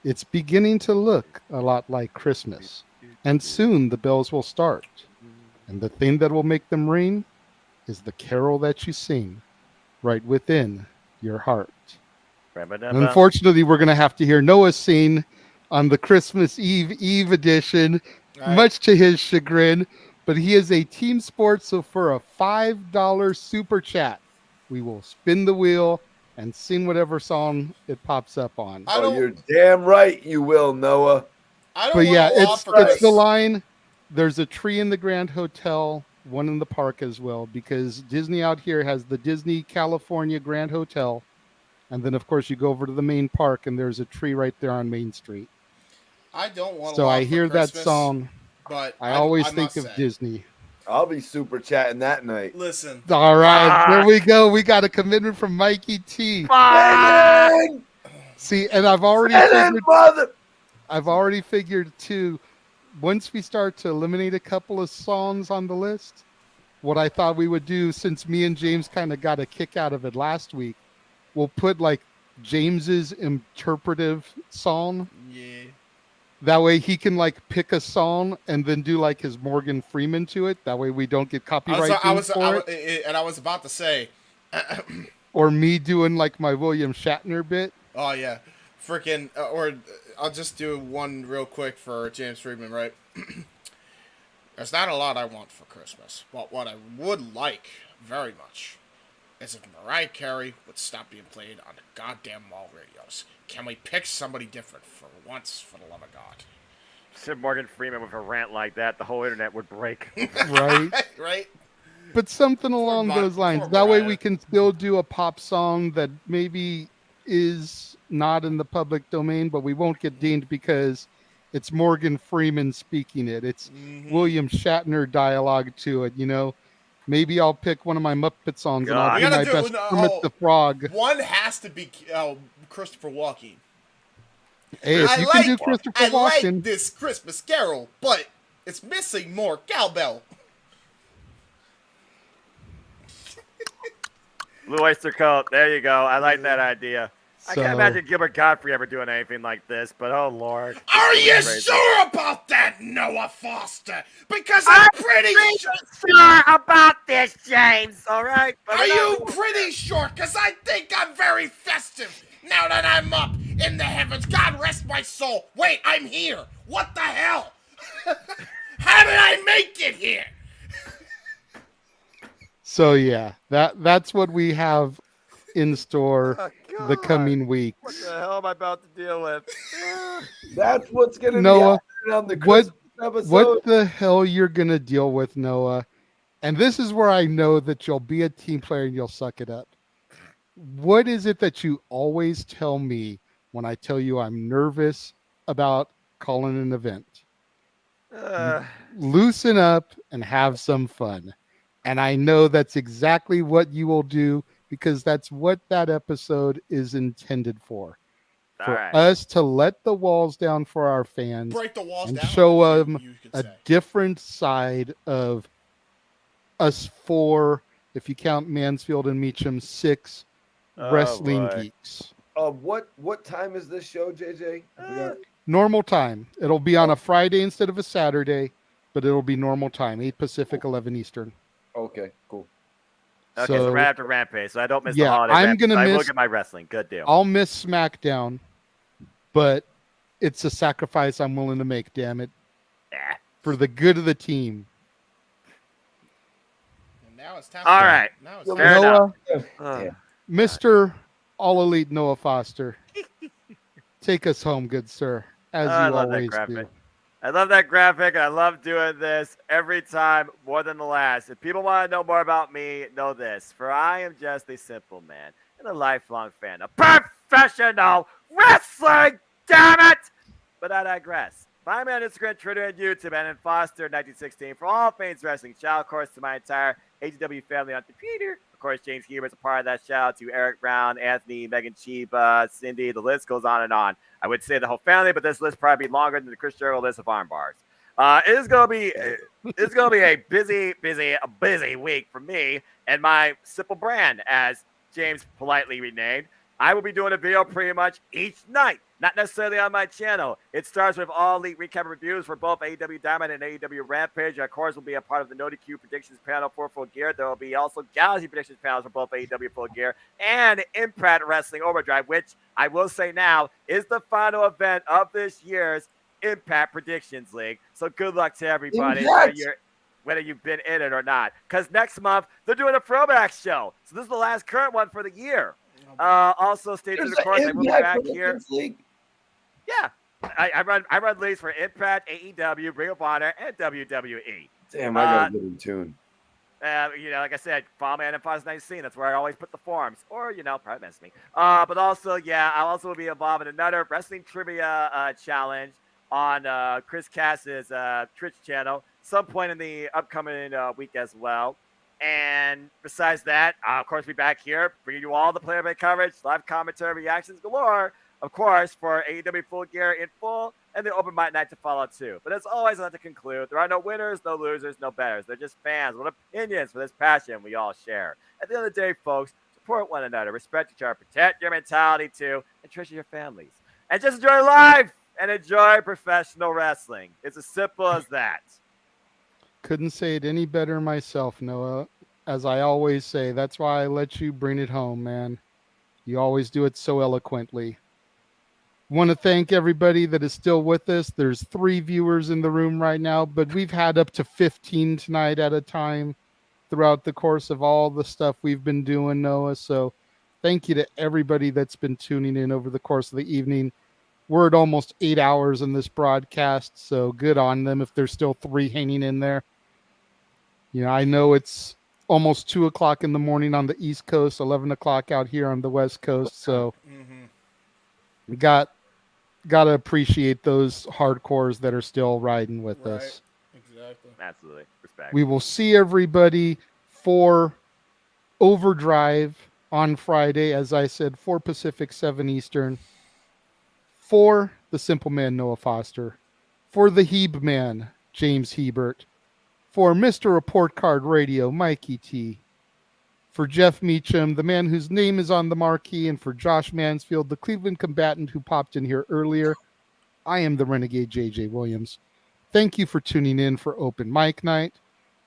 It's beginning to look a lot like Christmas, and soon the bells will start. And the thing that will make them ring is the carol that you sing right within your heart. And unfortunately, we're going to have to hear Noah sing on the Christmas Eve edition, much to his chagrin. But he is a team sport, so for a $5 super chat, we will spin the wheel and sing whatever song it pops up on. Oh, you're damn right you will, Noah. But yeah, it's the line. There's a tree in the Grand Hotel, one in the park as well, because Disney out here has the Disney California Grand Hotel. And then, of course, you go over to the main park, and there's a tree right there on Main Street. I don't want. So I hear that song, but I always think of Disney. I'll be super chatting that night. Listen. All right, there we go. We got a commitment from Mikey T. See, and I've already figured too. Once we start to eliminate a couple of songs on the list, what I thought we would do, since me and James kind of got a kick out of it last week, we'll put like James's interpretive song. Yeah. That way he can like pick a song and then do like his Morgan Freeman to it. That way we don't get copyright I was about to say. Or me doing like my William Shatner bit. Oh yeah, freaking. Or I'll just do one real quick for James Friedman, right? There's not a lot I want for Christmas, but what I would like very much is if Mariah Carey would stop being played on the goddamn mall radios. Can we pick somebody different for once, for the love of God? Said Morgan Freeman with a rant like that, the whole internet would break. Right? Right? But something along those lines. That way we can still do a pop song that maybe is not in the public domain, but we won't get dinged because it's Morgan Freeman speaking it. It's William Shatner dialogue to it, you know. Maybe I'll pick one of my Muppet songs and I'll do my best Kermit the Frog. One has to be Christopher Walken. Hey, if you can do Christopher Walken. I like this Christmas Carol, but it's missing more cowbell. Blue Oyster Cult. There you go. I like that idea. I can't imagine Gilbert Godfrey ever doing anything like this, but oh Lord. Are you sure about that, Noah Foster? Because I'm pretty sure about this, James, all right? Are you pretty sure? Because I think I'm very festive now that I'm up in the heavens. God rest my soul. Wait, I'm here. What the hell? How did I make it here? So yeah, that's what we have in store the coming weeks. What the hell am I about to deal with? That's what's going to Noah, be on the Christmas episode. What the hell you're going to deal with, Noah? And this is where I know that you'll be a team player and you'll suck it up. What is it that you always tell me when I tell you I'm nervous about calling an event? Loosen up and have some fun. And I know that's exactly what you will do because that's what that episode is intended for. For us to let the walls down for our fans, break the walls and down, show them a different side of us four, if you count Mansfield and Meacham, 6 wrestling geeks. What time is this show, JJ? I forgot. Normal time. It'll be on a Friday instead of a Saturday, but it'll be normal time, 8 Pacific, 11 Eastern. Okay, cool. Okay, so right after Rampage, so I don't miss the yeah, holiday. I'm gonna I miss. look at my wrestling. Good deal. I'll miss SmackDown, but it's a sacrifice I'm willing to make. Damn it, for the good of the team. And now it's time. All right, now it's fair enough. Mr. All Elite Noah Foster, take us home, good sir, as you always do. I love that graphic. I love doing this every time more than the last. If people want to know more about me, know this. For I am just a simple man and a lifelong fan of professional wrestling. Damn it! But I digress. Find me on Instagram, Twitter, and YouTube, and in Foster1916 for all things wrestling. Shout out, of course, to my entire AGW family on Twitter. Of course, James Hebert's a part of that. Shout out to Eric Brown, Anthony, Megan Chiba, Cindy. The list goes on and on. I would say the whole family, but this list probably be longer than the Chris Jericho list of arm bars. It's gonna be a busy week for me and my simple brand, as James politely renamed. I will be doing a video pretty much each night, not necessarily on my channel. It starts with all elite recap reviews for both AEW Diamond and AEW Rampage. Of course, will be a part of the No DQ predictions panel for Full Gear. There will be also Galaxy predictions panels for both AEW Full Gear and Impact Wrestling Overdrive, which I will say now is the final event of this year's Impact Predictions League. So good luck to everybody, whether you've been in it or not. Because next month, they're doing a throwback show. So this is the last current one for the year. Also, stay tuned, of course. I will be back here. League? Yeah. I run leagues for Impact, AEW, Ring of Honor, and WWE. Damn, I gotta get in tune. Like I said, follow me on F19. That's where I always put the forums. Or, private message me. But also, I'll also be involved in another wrestling trivia challenge on Chris Cass's Twitch channel some point in the upcoming week as well. And besides that, of course, be back here, bringing you all the play-by-play coverage, live commentary, reactions galore, of course, for AEW Full Gear in full, and the Open Mic Night to follow too. But as always, I'd like to conclude, there are no winners, no losers, no betters. They're just fans with opinions for this passion we all share. At the end of the day, folks, support one another, respect each other, protect your mentality too, and treasure your families. And just enjoy life and enjoy professional wrestling. It's as simple as that. Couldn't say it any better myself, Noah. As I always say, that's why I let you bring it home, man. You always do it so eloquently. Want to thank everybody that is still with us. There's 3 viewers in the room right now, but we've had up to 15 tonight at a time throughout the course of all the stuff we've been doing, Noah. So thank you to everybody that's been tuning in over the course of the evening. We're at almost 8 hours in this broadcast, so good on them if there's still 3 hanging in there. I know it's almost 2 o'clock in the morning on the East Coast, 11 o'clock out here on the West Coast. So we got to appreciate those hardcores that are still riding with us. Exactly. Absolutely. Respect. We will see everybody for Overdrive on Friday, as I said, 4 Pacific, 7 Eastern. For the Simple Man, Noah Foster. For the Heb Man, James Hebert. For Mr. Report Card Radio, Mikey T. For Jeff Meacham, the man whose name is on the marquee, and for Josh Mansfield, the Cleveland combatant who popped in here earlier, I am the Renegade JJ Williams. Thank you for tuning in for Open Mic Night,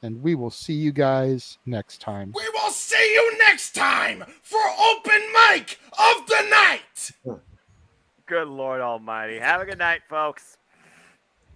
and we will see you guys next time. We will see you next time for Open Mic of the Night! Good Lord Almighty. Have a good night, folks.